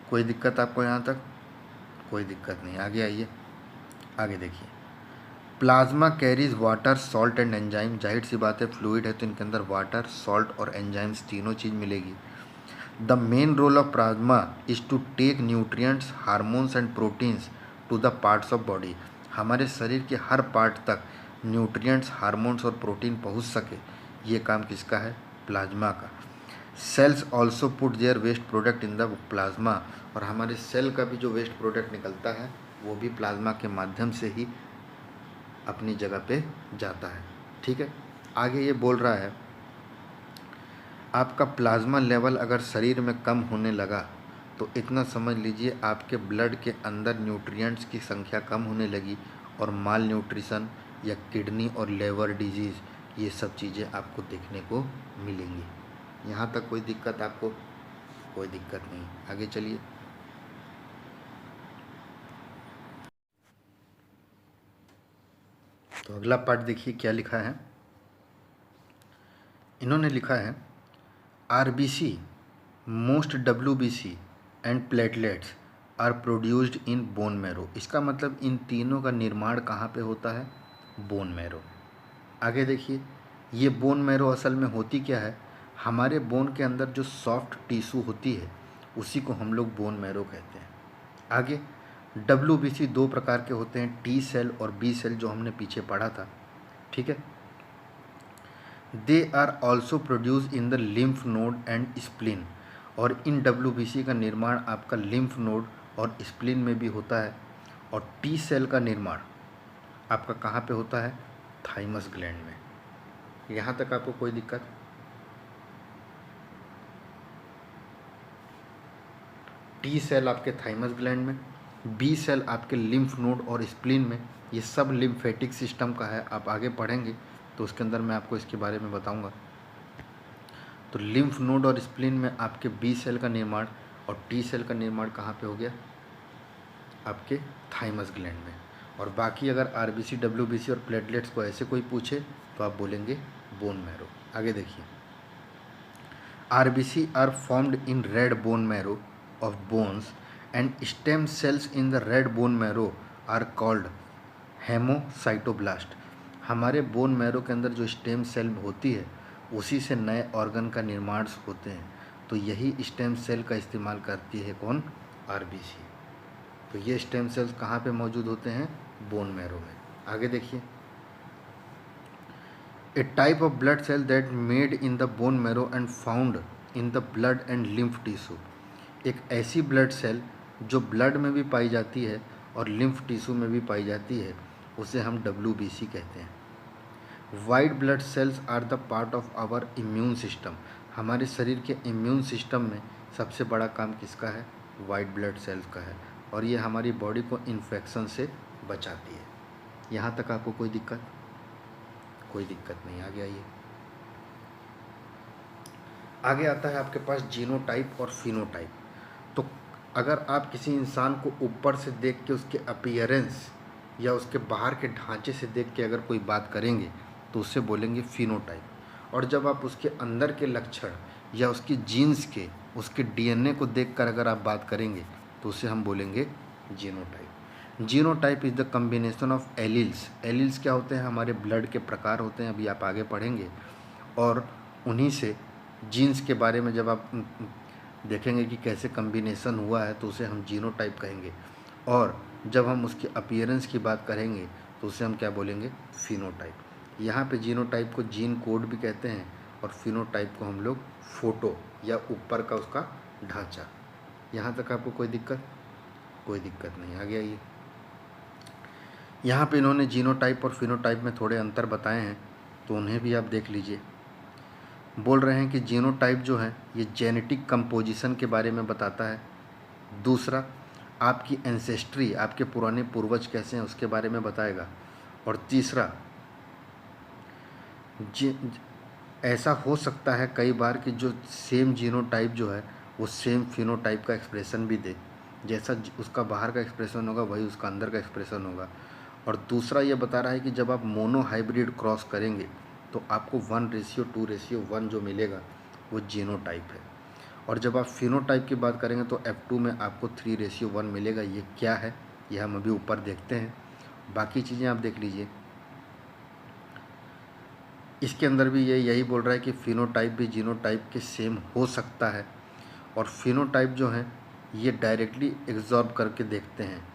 कोई दिक्कत आपको यहाँ तक? कोई दिक्कत नहीं। आगे आइए, आगे देखिए। Plasma carries water, salt and enzyme, जाहिर सी बात है फ्लूइड है तो इनके अंदर वाटर, सॉल्ट और एंजाइम्स तीनों चीज़ मिलेगी। The main role of plasma is to take nutrients, hormones and proteins to the parts of body. हमारे शरीर के हर पार्ट तक न्यूट्रिएंट्स, हार्मोन्स और प्रोटीन पहुंच सके, ये काम किसका है? प्लाज्मा का। Cells also put their waste product in the plasma, और हमारे सेल का भी जो वेस्ट प्रोडक्ट निकलता है वो भी प्लाज्मा के माध्यम से ही अपनी जगह पे जाता है। ठीक है, आगे ये बोल रहा है आपका प्लाज्मा लेवल अगर शरीर में कम होने लगा तो इतना समझ लीजिए आपके ब्लड के अंदर न्यूट्रिएंट्स की संख्या कम होने लगी, और माल न्यूट्रिशन या किडनी और लेवर डिजीज़, ये सब चीज़ें आपको देखने को मिलेंगी। यहाँ तक कोई दिक्कत आपको? कोई दिक्कत नहीं। आगे चलिए। तो अगला पार्ट देखिए क्या लिखा है। इन्होंने लिखा है RBC, most WBC and platelets are produced in bone marrow. इसका मतलब इन तीनों का निर्माण कहाँ पे होता है? Bone marrow. आगे देखिए, ये बोन मैरो असल में होती क्या है? हमारे बोन के अंदर जो सॉफ्ट टिश्यू होती है उसी को हम लोग बोन मैरो कहते हैं। आगे डब्ल्यूबीसी दो प्रकार के होते हैं, टी सेल और बी सेल, जो हमने पीछे पढ़ा था। ठीक है, they are also produce in the lymph node and spleen, और इन डब्ल्यूबीसी का निर्माण आपका लिम्फ नोड और स्प्लीन में भी होता है। और टी सेल का निर्माण आपका कहाँ पे होता है? थाइमस ग्लैंड में। यहाँ तक आपको कोई दिक्कत? टी सेल आपके थाइमस ग्लैंड में, बी सेल आपके लिम्फ नोड और स्प्लीन में। ये सब लिम्फेटिक सिस्टम का है, आप आगे पढ़ेंगे तो उसके अंदर मैं आपको इसके बारे में बताऊंगा। तो लिम्फ नोड और स्प्लीन में आपके बी सेल का निर्माण, और टी सेल का निर्माण कहाँ पे हो गया? आपके थाइमस ग्लैंड में। और बाकी अगर आरबीसी, डब्ल्यूबीसी और प्लेटलेट्स को ऐसे कोई पूछे तो आप बोलेंगे बोन मैरो। आगे देखिए, RBC are formed in red bone marrow of bones and stem cells in the red bone marrow are called हेमोसाइटोब्लास्ट। हमारे बोन मैरो के अंदर जो स्टेम सेल होती है उसी से नए ऑर्गन का निर्माण होते हैं, तो यही स्टेम सेल का इस्तेमाल करती है कौन? आरबीसी। तो ये स्टेम सेल्स कहाँ पे मौजूद होते हैं? बोन मैरो में। आगे देखिए, a type of blood cell that made in the bone marrow and found in the blood and lymph tissue. एक ऐसी ब्लड सेल जो ब्लड में भी पाई जाती है और लिम्फ टिश्यू में भी पाई जाती है, उसे हम डब्ल्यूबीसी कहते हैं। White blood cells are the part of our immune system. हमारे शरीर के इम्यून सिस्टम में सबसे बड़ा काम किसका है? वाइट ब्लड सेल्स का है, और ये हमारी बॉडी को इन्फेक्शन से बचाती है। यहाँ तक आपको कोई दिक्कत? कोई दिक्कत नहीं। आगे आइए। आगे आता है आपके पास जीनोटाइप और फिनोटाइप। तो अगर आप किसी इंसान को ऊपर से देख के उसके अपीयरेंस या उसके बाहर के ढांचे से देख के अगर कोई बात करेंगे तो उससे बोलेंगे फिनोटाइप। और जब आप उसके अंदर के लक्षण या उसकी जीन्स के, उसके डीएनए को देखकर अगर आप बात करेंगे तो उसे हम बोलेंगे genotype. Genotype is the combination of alleles. Alleles क्या होते हैं? हमारे ब्लड के प्रकार होते हैं, अभी आप आगे पढ़ेंगे। और उन्हीं से जीन्स के बारे में जब आप देखेंगे कि कैसे कम्बिनेशन हुआ है तो उसे हम जीनोटाइप कहेंगे। और जब हम उसके अपीयरेंस की बात करेंगे तो उसे हम क्या बोलेंगे? फिनोटाइप। यहाँ पे जीनोटाइप को जीन कोड भी कहते हैं, और फिनोटाइप को हम लोग फोटो या ऊपर का उसका ढांचा। यहाँ तक आपको कोई दिक्कत? कोई दिक्कत नहीं। आगे आइए। यहाँ पे इन्होंने जीनोटाइप और फिनोटाइप में थोड़े अंतर बताए हैं, तो उन्हें भी आप देख लीजिए। बोल रहे हैं कि जीनोटाइप जो है ये जेनेटिक कंपोजिशन के बारे में बताता है। दूसरा, आपकी एंसेस्ट्री, आपके पुराने पूर्वज कैसे हैं उसके बारे में बताएगा। और तीसरा, ऐसा हो सकता है कई बार कि जो सेम जीनोटाइप जो है वो सेम फिनोटाइप का एक्सप्रेशन भी दे। जैसा उसका बाहर का एक्सप्रेशन होगा वही उसका अंदर का एक्सप्रेशन होगा। और दूसरा ये बता रहा है कि जब आप मोनो हाइब्रिड क्रॉस करेंगे तो आपको 1:2:1 जो मिलेगा वो जीनोटाइप है। और जब आप फिनोटाइप की बात करेंगे तो F2 में आपको 3:1 मिलेगा। ये क्या है ये हम अभी ऊपर देखते हैं, बाकी चीज़ें आप देख लीजिए। इसके अंदर भी यही बोल रहा है कि फिनोटाइप भी जीनोटाइप के सेम हो सकता है। और फिनोटाइप जो हैं ये डायरेक्टली एब्जॉर्ब करके देखते हैं।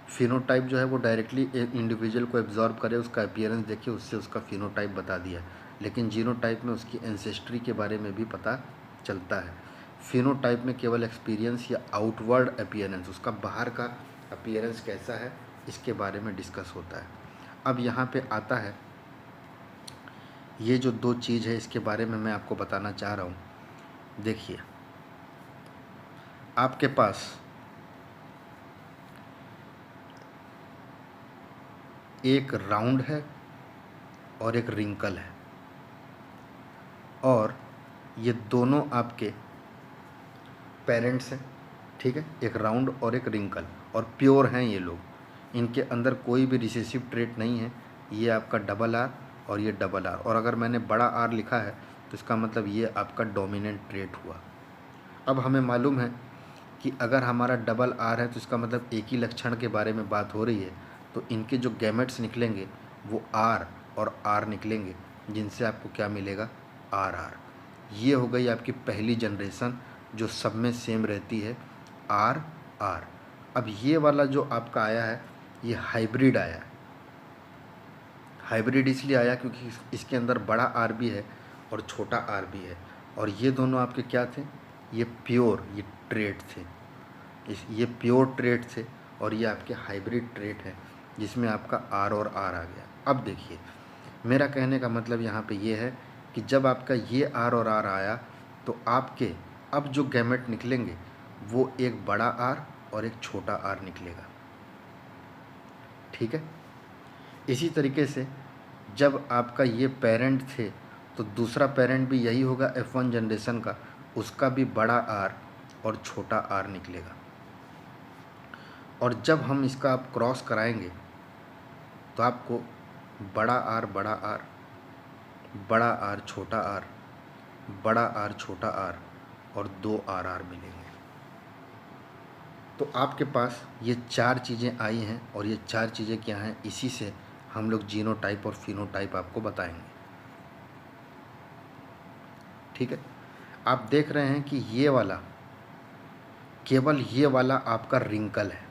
फिनोटाइप जो है वो डायरेक्टली एक इंडिविजुअल को एब्जॉर्ब करे, उसका अपीयरेंस देखे, उससे उसका फिनोटाइप बता दिया। लेकिन जीनोटाइप में उसकी एंसेस्ट्री के बारे में भी पता चलता है। फिनोटाइप में केवल एक्सपीरियंस या आउटवर्ड अपीयरेंस, उसका बाहर का अपीयरेंस कैसा है, इसके बारे में डिस्कस होता है। अब यहाँ पे आता है ये जो दो चीज़ है इसके बारे में मैं आपको बताना चाह रहा हूँ। देखिए, आपके पास एक राउंड है और एक रिंकल है, और ये दोनों आपके पेरेंट्स हैं, ठीक है, एक राउंड और एक रिंकल, और प्योर हैं ये लोग। इनके अंदर कोई भी रिसेसिव ट्रेट नहीं है। ये आपका डबल आर और ये डबल आर, और अगर मैंने बड़ा आर लिखा है तो इसका मतलब ये आपका डोमिनेंट ट्रेट हुआ। अब हमें मालूम है कि अगर हमारा डबल आर है तो इसका मतलब एक ही लक्षण के बारे में बात हो रही है, तो इनके जो गैमेट्स निकलेंगे वो आर और आर निकलेंगे, जिनसे आपको क्या मिलेगा, आर आर। ये हो गई आपकी पहली जनरेशन जो सब में सेम रहती है, आर आर। अब ये वाला जो आपका आया है ये हाइब्रिड आया है। हाइब्रिड इसलिए आया क्योंकि इसके अंदर बड़ा आर भी है और छोटा आर भी है, और ये दोनों आपके क्या थे, ये प्योर, ये ट्रेट थे, ये प्योर ट्रेट थे, और ये आपके हाइब्रिड ट्रेट है जिसमें आपका आर और आर आ गया। अब देखिए, मेरा कहने का मतलब यहाँ पे ये है कि जब आपका ये आर और आर आया तो आपके अब जो गैमेट निकलेंगे वो एक बड़ा आर और एक छोटा आर निकलेगा, ठीक है। इसी तरीके से जब आपका ये पेरेंट थे तो दूसरा पेरेंट भी यही होगा F1 जनरेशन का, उसका भी बड़ा आर और छोटा आर निकलेगा। और जब हम इसका आप क्रॉस कराएंगे तो आपको बड़ा आर, बड़ा आर छोटा आर, बड़ा आर छोटा आर और दो आर आर मिलेंगे। तो आपके पास ये चार चीज़ें आई हैं, और ये चार चीज़ें क्या हैं, इसी से हम लोग जीनोटाइप और फिनोटाइप आपको बताएंगे, ठीक है। आप देख रहे हैं कि ये वाला, केवल ये वाला आपका रिंकल है,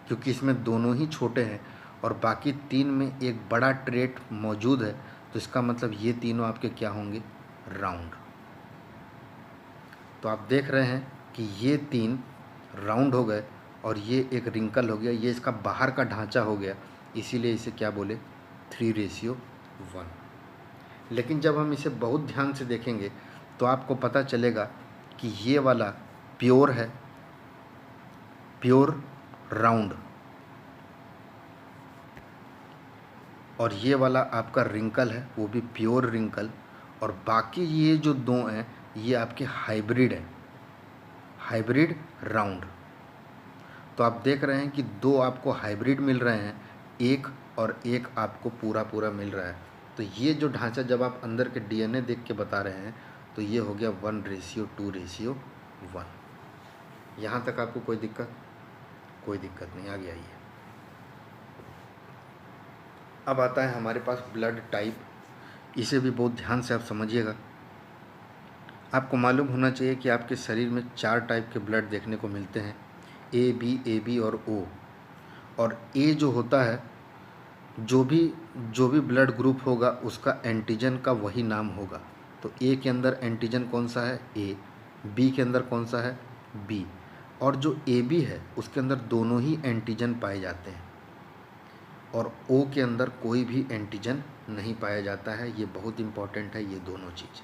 क्योंकि इसमें दोनों ही छोटे हैं और बाकी तीन में एक बड़ा ट्रेट मौजूद है, तो इसका मतलब ये तीनों आपके क्या होंगे, राउंड। तो आप देख रहे हैं कि ये तीन राउंड हो गए और ये एक रिंकल हो गया, ये इसका बाहर का ढांचा हो गया, इसीलिए इसे क्या बोले, 3:1। लेकिन जब हम इसे बहुत ध्यान से देखेंगे तो आपको पता चलेगा कि ये वाला प्योर है, प्योर राउंड, और ये वाला आपका रिंकल है वो भी प्योर रिंकल, और बाकी ये जो दो हैं ये आपके हाइब्रिड हैं, हाइब्रिड राउंड। तो आप देख रहे हैं कि दो आपको हाइब्रिड मिल रहे हैं, एक और एक आपको पूरा पूरा मिल रहा है। तो ये जो ढांचा जब आप अंदर के DNA देख के बता रहे हैं तो ये हो गया 1:2:1। यहाँ तक आपको कोई दिक्कत नहीं, आ गया ये। अब आता है हमारे पास ब्लड टाइप, इसे भी बहुत ध्यान से आप समझिएगा। आपको मालूम होना चाहिए कि आपके शरीर में 4 टाइप के ब्लड देखने को मिलते हैं, AB और O। और A जो होता है, जो भी ब्लड ग्रुप होगा उसका एंटीजन का वही नाम होगा। तो A के अंदर एंटीजन कौन सा है, A, B के अंदर कौन सा है, B, और जो AB है उसके अंदर दोनों ही एंटीजन पाए जाते हैं, और O के अंदर कोई भी एंटीजन नहीं पाया जाता है। ये बहुत इंपॉर्टेंट है, ये दोनों चीज़।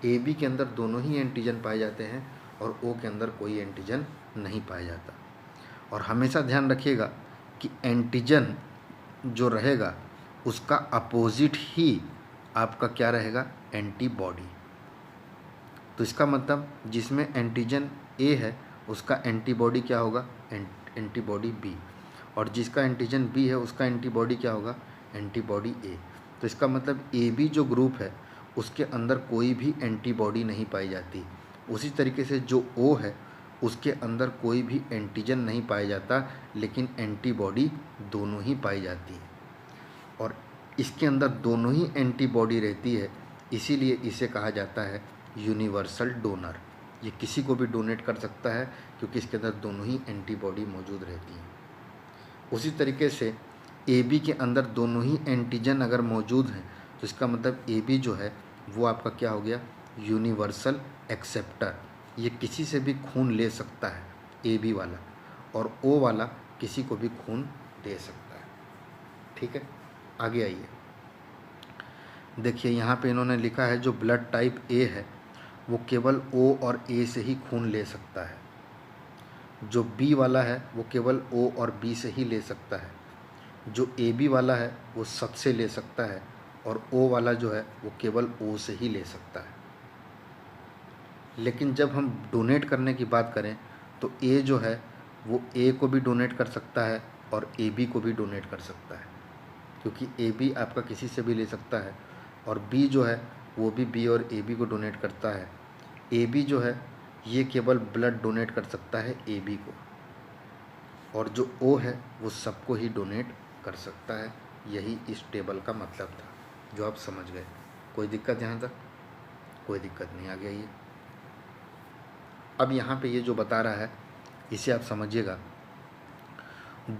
AB के अंदर दोनों ही एंटीजन पाए जाते हैं और O के अंदर कोई एंटीजन नहीं पाया जाता। और हमेशा ध्यान रखिएगा कि एंटीजन जो रहेगा उसका अपोजिट ही आपका क्या रहेगा, एंटीबॉडी। तो इसका मतलब जिसमें एंटीजन A है उसका एंटीबॉडी क्या होगा, एंटीबॉडी B, और जिसका एंटीजन B है उसका एंटीबॉडी क्या होगा, एंटीबॉडी A। तो इसका मतलब AB जो ग्रुप है उसके अंदर कोई भी एंटीबॉडी नहीं पाई जाती। उसी तरीके से जो O है उसके अंदर कोई भी एंटीजन नहीं पाया जाता, लेकिन एंटीबॉडी दोनों ही पाई जाती है, और इसके अंदर दोनों ही एंटीबॉडी रहती है, इसीलिए इसे कहा जाता है यूनिवर्सल डोनर। ये किसी को भी डोनेट कर सकता है क्योंकि इसके अंदर दोनों ही एंटीबॉडी मौजूद रहती हैं। उसी तरीके से ए बी के अंदर दोनों ही एंटीजन अगर मौजूद हैं तो इसका मतलब ए बी जो है वो आपका क्या हो गया, यूनिवर्सल एक्सेप्टर। ये किसी से भी खून ले सकता है ए बी वाला, और ओ वाला किसी को भी खून दे सकता है। ठीक है, आगे आइए। देखिए यहाँ पे इन्होंने लिखा है जो ब्लड टाइप ए है वो केवल ओ और ए से ही खून ले सकता है। जो बी वाला है वो केवल ओ और बी से ही ले सकता है। जो ए बी वाला है वो सबसे ले सकता है, और ओ वाला जो है वो केवल ओ से ही ले सकता है। लेकिन जब हम डोनेट करने की बात करें तो ए जो है वो ए को भी डोनेट कर सकता है और ए बी को भी डोनेट कर सकता है, क्योंकि ए बी आपका किसी से भी ले सकता है, और बी जो है वो भी बी और ए बी को डोनेट करता है। ए बी जो है ये केवल ब्लड डोनेट कर सकता है ए बी को, और जो ओ है वो सबको ही डोनेट कर सकता है। यही इस टेबल का मतलब था, जो आप समझ गए। कोई दिक्कत यहाँ तक? कोई दिक्कत नहीं, आगे आइए। अब यहाँ पे ये जो बता रहा है इसे आप समझिएगा।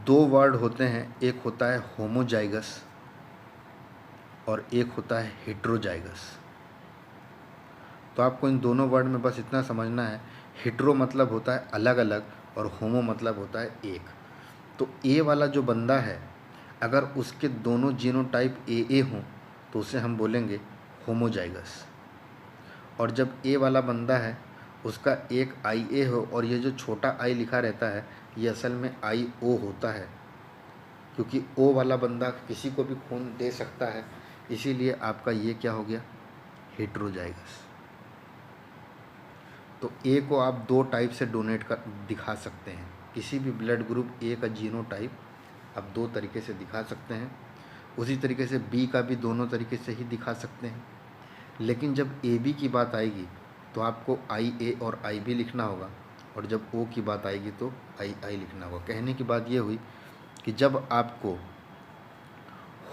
दो वर्ड होते हैं, एक होता है होमोजाइगस और एक होता है हेट्रोजाइगस। तो आपको इन दोनों वर्ड में बस इतना समझना है, हेट्रो मतलब होता है अलग अलग और होमो मतलब होता है एक। तो ए वाला जो बंदा है अगर उसके दोनों जीनोटाइप ए हों तो उसे हम बोलेंगे होमोजाइगस, और जब ए वाला बंदा है उसका एक आई ए हो और ये जो छोटा आई लिखा रहता है ये असल में आई ओ होता है, क्योंकि ओ वाला बंदा किसी को भी खून दे सकता है, इसीलिए आपका ये क्या हो गया, हेट्रोजाइगस। तो ए को आप दो टाइप से डोनेट कर दिखा सकते हैं। किसी भी ब्लड ग्रुप ए का जीनोटाइप आप दो तरीके से दिखा सकते हैं। उसी तरीके से बी का भी दोनों तरीके से ही दिखा सकते हैं। लेकिन जब ए बी की बात आएगी तो आपको आई ए और आई बी लिखना होगा, और जब ओ की बात आएगी तो आई आई लिखना होगा। कहने की बात ये हुई कि जब आपको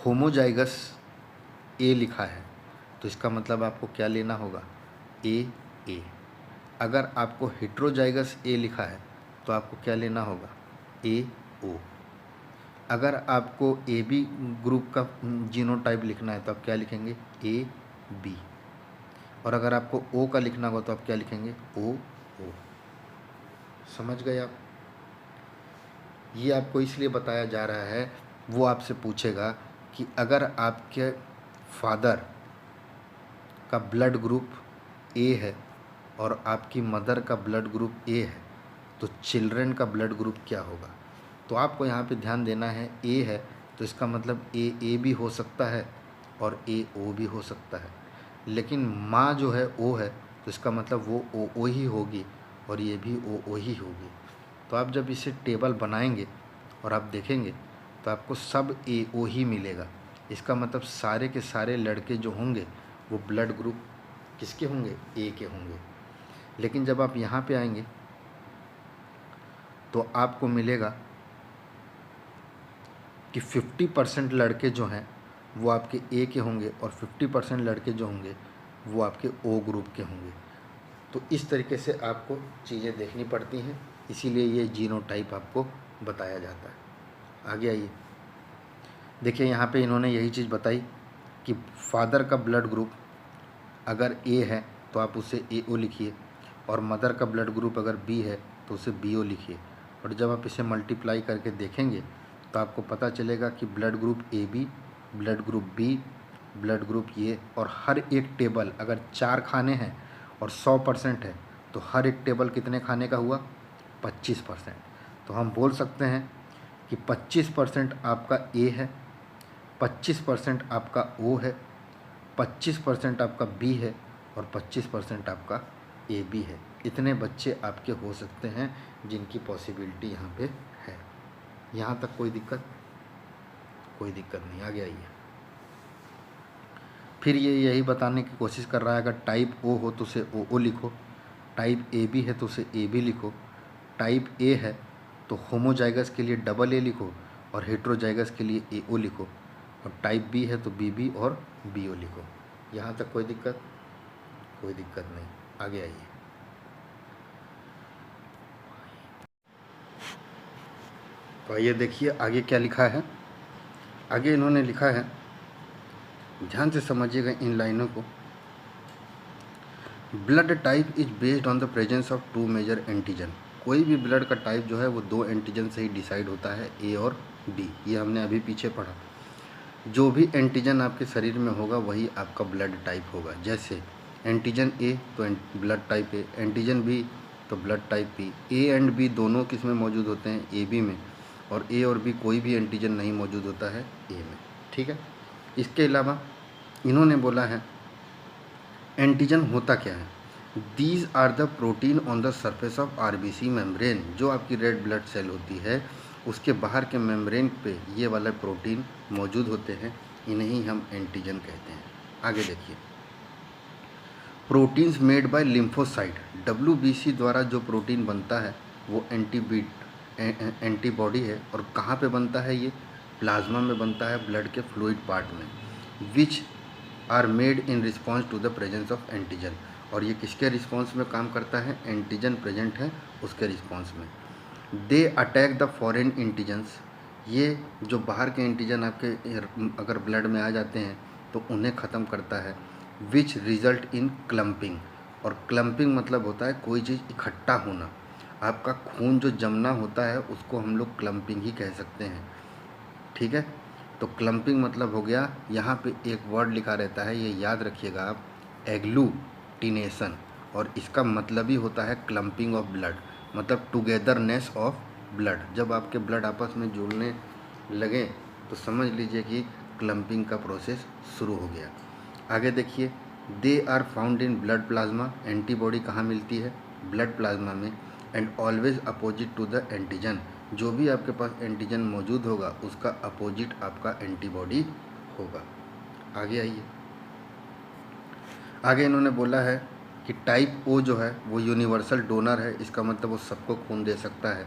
होमोजाइगस ए लिखा है तो इसका मतलब आपको क्या लेना होगा, ए ए। अगर आपको हेट्रोजाइगस ए लिखा है तो आपको क्या लेना होगा, ए ओ। अगर आपको ए बी ग्रुप का जीनोटाइप लिखना है तो आप क्या लिखेंगे, ए बी। और अगर आपको ओ का लिखना होगा तो आप क्या लिखेंगे, ओ ओ। समझ गए आप? ये आपको इसलिए बताया जा रहा है, वो आपसे पूछेगा कि अगर आपके फादर का ब्लड ग्रुप ए है और आपकी मदर का ब्लड ग्रुप ए है तो चिल्ड्रन का ब्लड ग्रुप क्या होगा। तो आपको यहाँ पे ध्यान देना है, ए है तो इसका मतलब ए भी हो सकता है और ए ओ भी हो सकता है, लेकिन माँ जो है ओ है तो इसका मतलब वो ओ ही होगी और ये भी ओ ही होगी। तो आप जब इसे टेबल बनाएंगे और आप देखेंगे तो आपको सब ए ओ ही मिलेगा। इसका मतलब सारे के सारे लड़के जो होंगे वो ब्लड ग्रुप किसके होंगे, ए के होंगे। लेकिन जब आप यहाँ पे आएंगे तो आपको मिलेगा कि 50% लड़के जो हैं वो आपके ए के होंगे और 50% लड़के जो होंगे वो आपके ओ ग्रुप के होंगे। तो इस तरीके से आपको चीज़ें देखनी पड़ती हैं, इसीलिए ये जीनोटाइप आपको बताया जाता है। आगे आइए। देखिए यहाँ पे इन्होंने यही चीज़ बताई कि फादर का ब्लड ग्रुप अगर ए है तो आप उसे ए ओ लिखिए, और मदर का ब्लड ग्रुप अगर बी है तो उसे बी ओ लिखिए। और जब आप इसे मल्टीप्लाई करके देखेंगे तो आपको पता चलेगा कि blood group A B, blood group B, blood group ये, और हर एक टेबल अगर 4 खाने हैं और 100% है तो हर एक टेबल कितने खाने का हुआ, 25%। तो हम बोल सकते हैं कि 25% आपका ए है, 25% आपका ओ है, 25% आपका बी है और 25% आपका ए बी है। इतने बच्चे आपके हो सकते हैं जिनकी पॉसिबिलिटी यहाँ पे है। यहाँ तक कोई दिक्कत? कोई दिक्कत नहीं, आगे आइए। फिर ये यही बताने की कोशिश कर रहा है अगर टाइप ओ हो तो उसे ओ लिखो, टाइप ए बी है तो उसे ए बी लिखो, टाइप ए है तो होमोजाइगस के लिए डबल ए लिखो और हेट्रोजाइगस के लिए ए ओ लिखो, और टाइप बी है तो बी बी और बी ओ लिखो। यहाँ तक कोई दिक्कत? कोई दिक्कत नहीं, आगे आइए। तो आइए देखिए आगे क्या लिखा है। आगे इन्होंने लिखा है, ध्यान से समझिएगा इन लाइनों को। Blood type is based on the presence of two major antigen. कोई भी ब्लड का टाइप जो है वो दो एंटीजन से ही डिसाइड होता है, ए और बी। ये हमने अभी पीछे पढ़ा। जो भी एंटीजन आपके शरीर में होगा वही आपका ब्लड टाइप होगा। जैसे एंटीजन ए तो blood type A, antigen B तो blood type B. A and B दोनों किस में मौजूद होते हैं, ए बी में, और ए और बी कोई भी एंटीजन नहीं मौजूद होता है ए में। ठीक है। इसके अलावा इन्होंने बोला है एंटीजन होता क्या है। These are the protein on the surface of RBC membrane. जो आपकी रेड ब्लड सेल होती है उसके बाहर के मेम्ब्रेन पे ये वाला प्रोटीन मौजूद होते हैं, इन्हें हम एंटीजन कहते हैं। आगे देखिए, proteins made by lymphocyte. WBC द्वारा जो प्रोटीन बनता है वो एंटीबॉडी है। और कहाँ पे बनता है ये, प्लाज्मा में बनता है, ब्लड के फ्लूइड पार्ट में। Which are made in response to the presence of antigen. और ये किसके रिस्पॉन्स में काम करता है, एंटीजन प्रेजेंट है उसके रिस्पॉन्स में। They attack the foreign antigens. ये जो बाहर के एंटीजन आपके अगर ब्लड में आ जाते हैं तो उन्हें ख़त्म करता है। Which result in clumping. और क्लम्पिंग मतलब होता है कोई चीज़ इकट्ठा होना। आपका खून जो जमना होता है उसको हम लोग क्लम्पिंग ही कह सकते हैं। ठीक है। तो क्लम्पिंग मतलब हो गया, यहाँ पे एक वर्ड लिखा रहता है, ये याद रखिएगा आप, एग्लूटिनेशन। और इसका मतलब ही होता है क्लम्पिंग ऑफ ब्लड, मतलब टुगेदरनेस ऑफ ब्लड। जब आपके ब्लड आपस में जुड़ने लगे तो समझ लीजिए कि क्लम्पिंग का प्रोसेस शुरू हो गया। आगे देखिए, they are found in blood plasma. Antibody कहाँ मिलती है, ब्लड प्लाज्मा में। And always opposite to the antigen. जो भी आपके पास एंटीजन मौजूद होगा उसका अपोजिट आपका एंटीबॉडी होगा। आगे आइए, आगे इन्होंने बोला है कि टाइप ओ जो है वो यूनिवर्सल डोनर है, इसका मतलब वो सबको खून दे सकता है।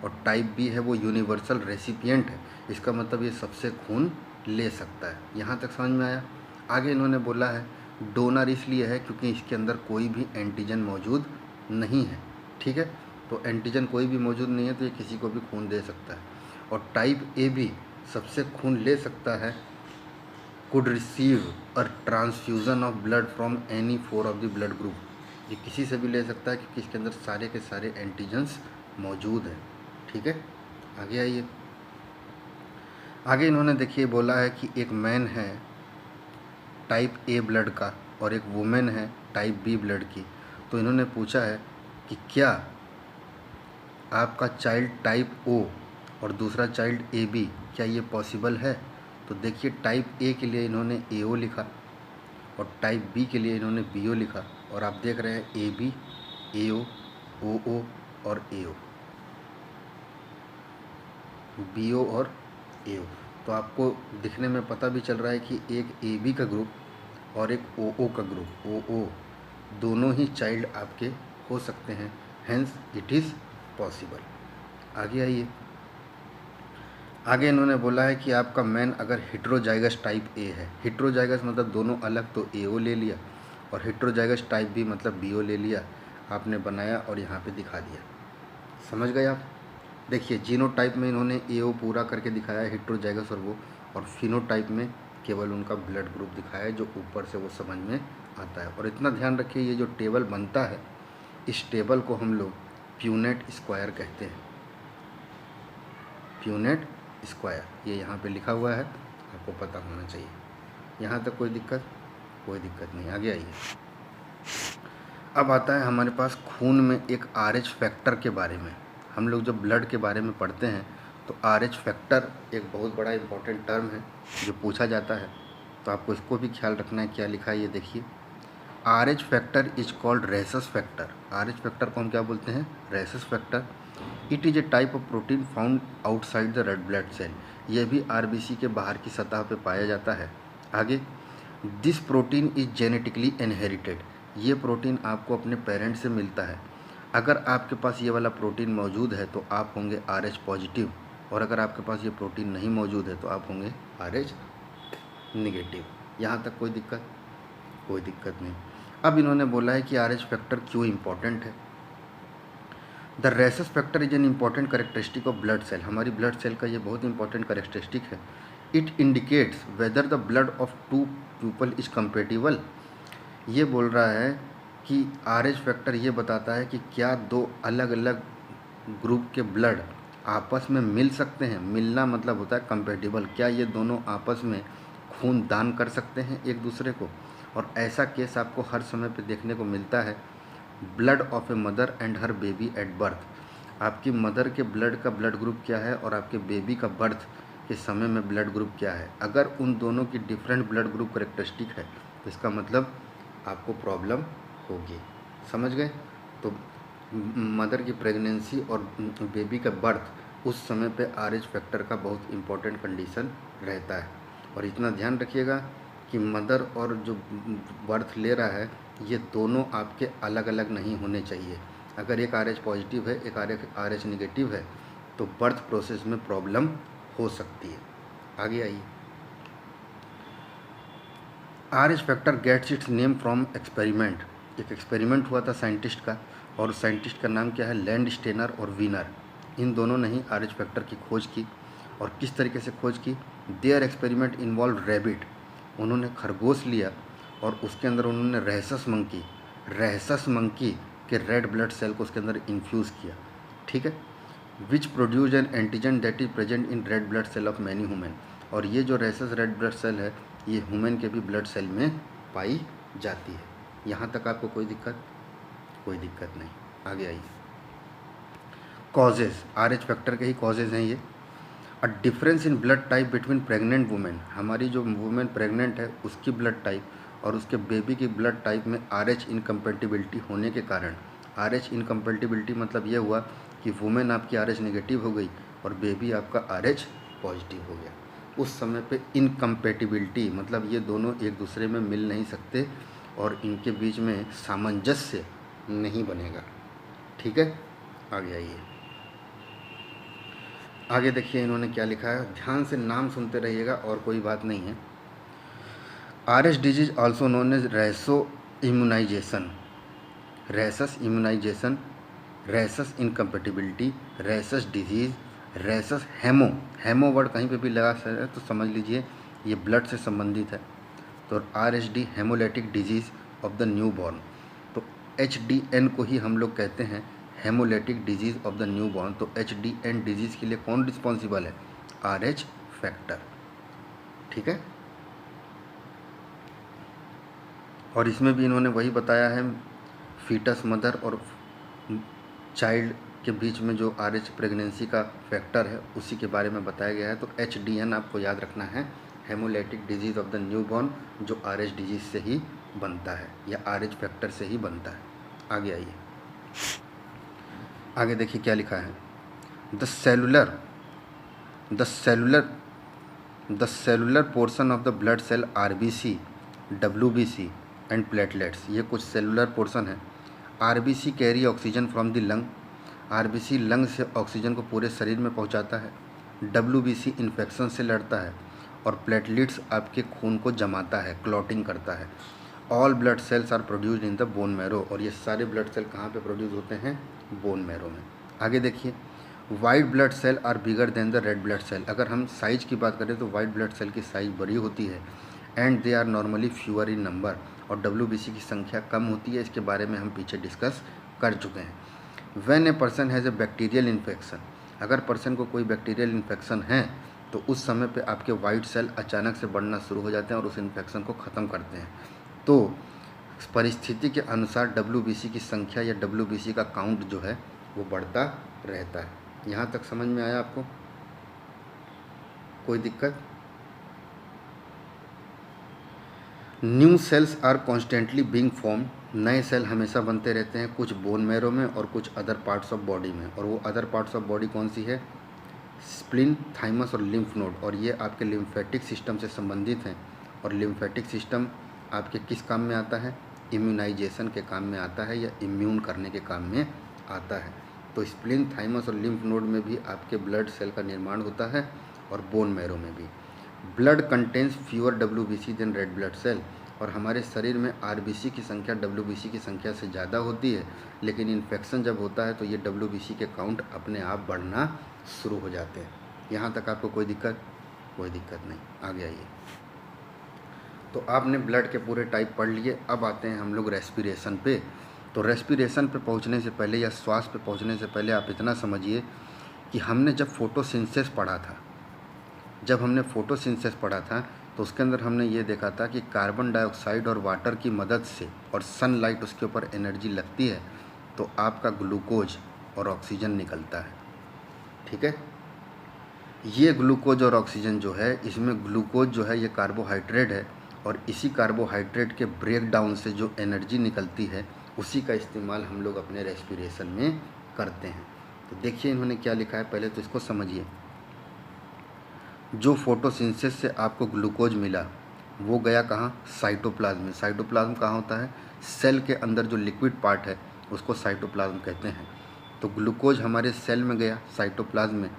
और टाइप बी है वो यूनिवर्सल रेसिपिएंट है, इसका मतलब ये सबसे खून ले सकता है। यहाँ तक समझ में आया। आगे इन्होंने बोला है डोनर इसलिए है क्योंकि इसके अंदर कोई भी एंटीजन मौजूद नहीं है। ठीक है। तो एंटीजन कोई भी मौजूद नहीं है तो ये किसी को भी खून दे सकता है। और टाइप ए भी सबसे खून ले सकता है। Could receive a transfusion of blood from any four of the blood group. ये किसी से भी ले सकता है क्योंकि इसके अंदर सारे के सारे एंटीजन्स मौजूद हैं। ठीक है। आगे आइए, आगे इन्होंने देखिए बोला है कि एक मैन है टाइप ए ब्लड का और एक वुमेन है टाइप बी ब्लड की। तो इन्होंने पूछा है कि क्या आपका चाइल्ड टाइप ओ और दूसरा चाइल्ड ए बी, क्या ये पॉसिबल है। तो देखिए टाइप ए के लिए इन्होंने ए ओ लिखा और टाइप बी के लिए इन्होंने बी ओ लिखा। और आप देख रहे हैं ए बी, ए ओ और ए ओ, बी ओ और ए ओ। तो आपको दिखने में पता भी चल रहा है कि एक ए बी का ग्रुप और एक ओ ओ का ग्रुप, ओ ओ दोनों ही चाइल्ड आपके हो सकते हैं, हेंस इट इज़ पॉसिबल। आगे आइए, आगे इन्होंने बोला है कि आपका मैन अगर हेट्रोजाइगस टाइप ए है, हेट्रोजाइगस मतलब दोनों अलग, तो ए ओ ले लिया, और हेट्रोजाइगस टाइप बी मतलब बी ओ ले लिया। आपने बनाया और यहाँ पे दिखा दिया। समझ गए आप। देखिए जीनोटाइप में इन्होंने ए ओ पूरा करके दिखाया है, हेट्रोजाइगस और फिनोटाइप में केवल उनका ब्लड ग्रुप दिखाया है जो ऊपर से वो समझ में आता है। और इतना ध्यान रखिए ये जो टेबल बनता है इस टेबल को हम लोग प्यूनेट स्क्वायर कहते हैं। प्यूनेट स्क्वायर ये यहाँ पे लिखा हुआ है, आपको पता होना चाहिए। यहाँ तक कोई दिक्कत नहीं। आगे आइए, अब आता है हमारे पास खून में एक RH फैक्टर के बारे में। हम लोग जब ब्लड के बारे में पढ़ते हैं तो RH फैक्टर एक बहुत बड़ा इम्पोर्टेंट टर्म है जो पूछा जाता है, तो आपको इसको भी ख्याल रखना है। क्या लिखा है ये देखिए, RH factor is called rhesus factor. RH factor को हम क्या बोलते हैं, rhesus factor. It is a type of protein found outside the red blood cell. यह भी RBC के बाहर की सतह पर पाया जाता है। आगे, this protein is genetically inherited. ये प्रोटीन आपको अपने पेरेंट से मिलता है। अगर आपके पास ये वाला प्रोटीन मौजूद है तो आप होंगे RH पॉजिटिव, और अगर आपके पास ये प्रोटीन नहीं मौजूद है तो आप होंगे RH निगेटिव। यहाँ तक कोई दिक्कत नहीं। अब इन्होंने बोला है कि RH फैक्टर क्यों इम्पोर्टेंट है। The rhesus factor is an important characteristic of blood cell. हमारी ब्लड सेल का ये बहुत इंपॉर्टेंट करेक्टरिस्टिक है। It indicates whether the blood of two people is compatible. ये बोल रहा है कि RH फैक्टर ये बताता है कि क्या दो अलग अलग ग्रुप के ब्लड आपस में मिल सकते हैं। मिलना मतलब होता है कंपेटिबल, क्या ये दोनों आपस में खून दान कर सकते हैं एक दूसरे को। और ऐसा केस आपको हर समय पे देखने को मिलता है। Blood of a mother and her baby at birth. आपकी मदर के ब्लड का ब्लड ग्रुप क्या है और आपके बेबी का बर्थ के समय में ब्लड ग्रुप क्या है। अगर उन दोनों की डिफरेंट ब्लड ग्रुप करेक्टरिस्टिक है तो इसका मतलब आपको प्रॉब्लम होगी। समझ गए? तो मदर की प्रेगनेंसी और बेबी का बर्थ उस समय पे RH फैक्टर का बहुत इम्पोर्टेंट कंडीशन रहता है। और इतना ध्यान रखिएगा कि मदर और जो बर्थ ले रहा है ये दोनों आपके अलग अलग नहीं होने चाहिए। अगर एक RH पॉजिटिव है, एक RH नेगेटिव है, तो बर्थ प्रोसेस में प्रॉब्लम हो सकती है। आगे आइए। RH factor gets its name from experiment. एक एक्सपेरिमेंट हुआ था साइंटिस्ट का, और साइंटिस्ट का नाम क्या है, लैंडस्टेनर और वीनर। इन दोनों ने ही RH फैक्टर की खोज की। और किस तरीके से खोज की? Their experiment involve rabbit. उन्होंने खरगोश लिया और उसके अंदर उन्होंने रहसस मंकी के रेड ब्लड सेल को उसके अंदर इन्फ्यूज़ किया। ठीक है। Which produce an antigen that is present in red blood cell of many human. और ये जो रहसस रेड ब्लड सेल है ये ह्यूमन के भी ब्लड सेल में पाई जाती है। यहाँ तक आपको कोई दिक्कत? कोई दिक्कत नहीं। आगे आइए। कॉजेज़, RH फैक्टर के ही कॉजेज़ हैं ये। A difference in blood type between pregnant women. हमारी जो वुमेन प्रेग्नेंट है उसकी ब्लड टाइप और उसके बेबी की ब्लड टाइप में RH इनकम्पेटिबिलिटी होने के कारण, RH इनकम्पेटिबिलिटी मतलब ये हुआ कि वुमेन आपकी RH नेगेटिव हो गई और बेबी आपका RH पॉजिटिव हो गया। उस समय पे इनकम्पेटिबिलिटी मतलब ये दोनों एक दूसरे में मिल नहीं सकते और इनके बीच में सामंजस्य नहीं बनेगा। ठीक है। आगे आइए। आगे देखिए इन्होंने क्या लिखा है, ध्यान से नाम सुनते रहिएगा और कोई बात नहीं है। RH disease also known as rhesus immunization, rhesus immunization, rhesus incompatibility, rhesus disease, rhesus haemo word कहीं पे भी लगा सकते तो समझ लीजिए ये ब्लड से संबंधित है। तो RHD hemolytic disease of the new born. तो HDN को ही हम लोग कहते हैं hemolytic disease of the new born. तो HDN डिजीज़ के लिए कौन रिस्पॉन्सिबल है? RH factor. ठीक है। और इसमें भी इन्होंने वही बताया है, फीटस मदर और चाइल्ड के बीच में जो RH प्रेगनेंसी का फैक्टर है उसी के बारे में बताया गया है। तो HDN आपको याद रखना है, hemolytic disease of the new born, जो RH डिजीज़ से ही बनता है या RH फैक्टर से ही बनता है। आगे आइए। आगे देखिए क्या लिखा है, the cellular portion of the blood cell RBC, WBC and platelets. ये कुछ सेलुलर पोर्शन है। RBC carry oxygen from the lung. RBC lung से ऑक्सीजन को पूरे शरीर में पहुंचाता है। WBC इन्फेक्शन से लड़ता है और प्लेटलेट्स आपके खून को जमाता है, क्लॉटिंग करता है। All blood cells are produced in the bone marrow. और ये सारे ब्लड सेल कहाँ पे प्रोड्यूस होते हैं? बोन मैरो में। आगे देखिए, white blood cell are bigger than the red blood cell. अगर हम साइज की बात करें तो वाइट ब्लड सेल की साइज बड़ी होती है and they are normally fewer in number. और WBC की संख्या कम होती है, इसके बारे में हम पीछे डिस्कस कर चुके हैं। When a person has a bacterial infection, अगर पर्सन को कोई बैक्टीरियल इन्फेक्शन है तो उस समय पे आपके वाइट सेल अचानक से बढ़ना शुरू हो जाते हैं और उस इन्फेक्शन को ख़त्म करते हैं। तो परिस्थिति के अनुसार WBC की संख्या या WBC का काउंट जो है वो बढ़ता रहता है। यहाँ तक समझ में आया आपको? कोई दिक्कत? New cells are constantly being form. नए सेल हमेशा बनते रहते हैं, कुछ बोन मैरो में और कुछ अदर पार्ट्स ऑफ बॉडी में। और वो अदर पार्ट्स ऑफ बॉडी कौन सी है? स्प्लीन, थाइमस और लिम्फ नोड। और ये आपके लिम्फेटिक सिस्टम से संबंधित हैं। और लिम्फेटिक सिस्टम आपके किस काम में आता है? इम्यूनाइजेशन के काम में आता है या इम्यून करने के काम में आता है। तो स्प्लीन, थाइमस और लिम्फ नोड में भी आपके ब्लड सेल का निर्माण होता है और बोन मैरो में भी। Blood contains fewer WBC than red blood cell. और हमारे शरीर में आरबीसी की संख्या डब्ल्यूबीसी की संख्या से ज़्यादा होती है, लेकिन इन्फेक्शन जब होता है तो ये डब्ल्यूबीसी के काउंट अपने आप बढ़ना शुरू हो जाते हैं। यहाँ तक आपको कोई दिक्कत नहीं। आगे आइए। तो आपने ब्लड के पूरे टाइप पढ़ लिए। अब आते हैं हम लोग रेस्पिरेशन पे। तो रेस्पिरेशन पे पहुँचने से पहले या श्वास पे पहुँचने से पहले आप इतना समझिए कि हमने जब फोटोसिंथेसिस पढ़ा था तो उसके अंदर हमने ये देखा था कि कार्बन डाइऑक्साइड और वाटर की मदद से और सनलाइट उसके ऊपर एनर्जी लगती है तो आपका ग्लूकोज और ऑक्सीजन निकलता है। ठीक है, ये ग्लूकोज और ऑक्सीजन जो है, इसमें ग्लूकोज जो है ये कार्बोहाइड्रेट है और इसी कार्बोहाइड्रेट के ब्रेक डाउन से जो एनर्जी निकलती है उसी का इस्तेमाल हम लोग अपने रेस्पिरेशन में करते हैं। तो देखिए इन्होंने क्या लिखा है, पहले तो इसको समझिए। जो फोटोसिंथेसिस से आपको ग्लूकोज मिला वो गया कहाँ? साइटोप्लाज्म में। साइटोप्लाज्म कहाँ होता है? सेल के अंदर जो लिक्विड पार्ट है उसको साइटोप्लाज्म कहते हैं। तो ग्लूकोज हमारे सेल में गया साइटोप्लाज्म में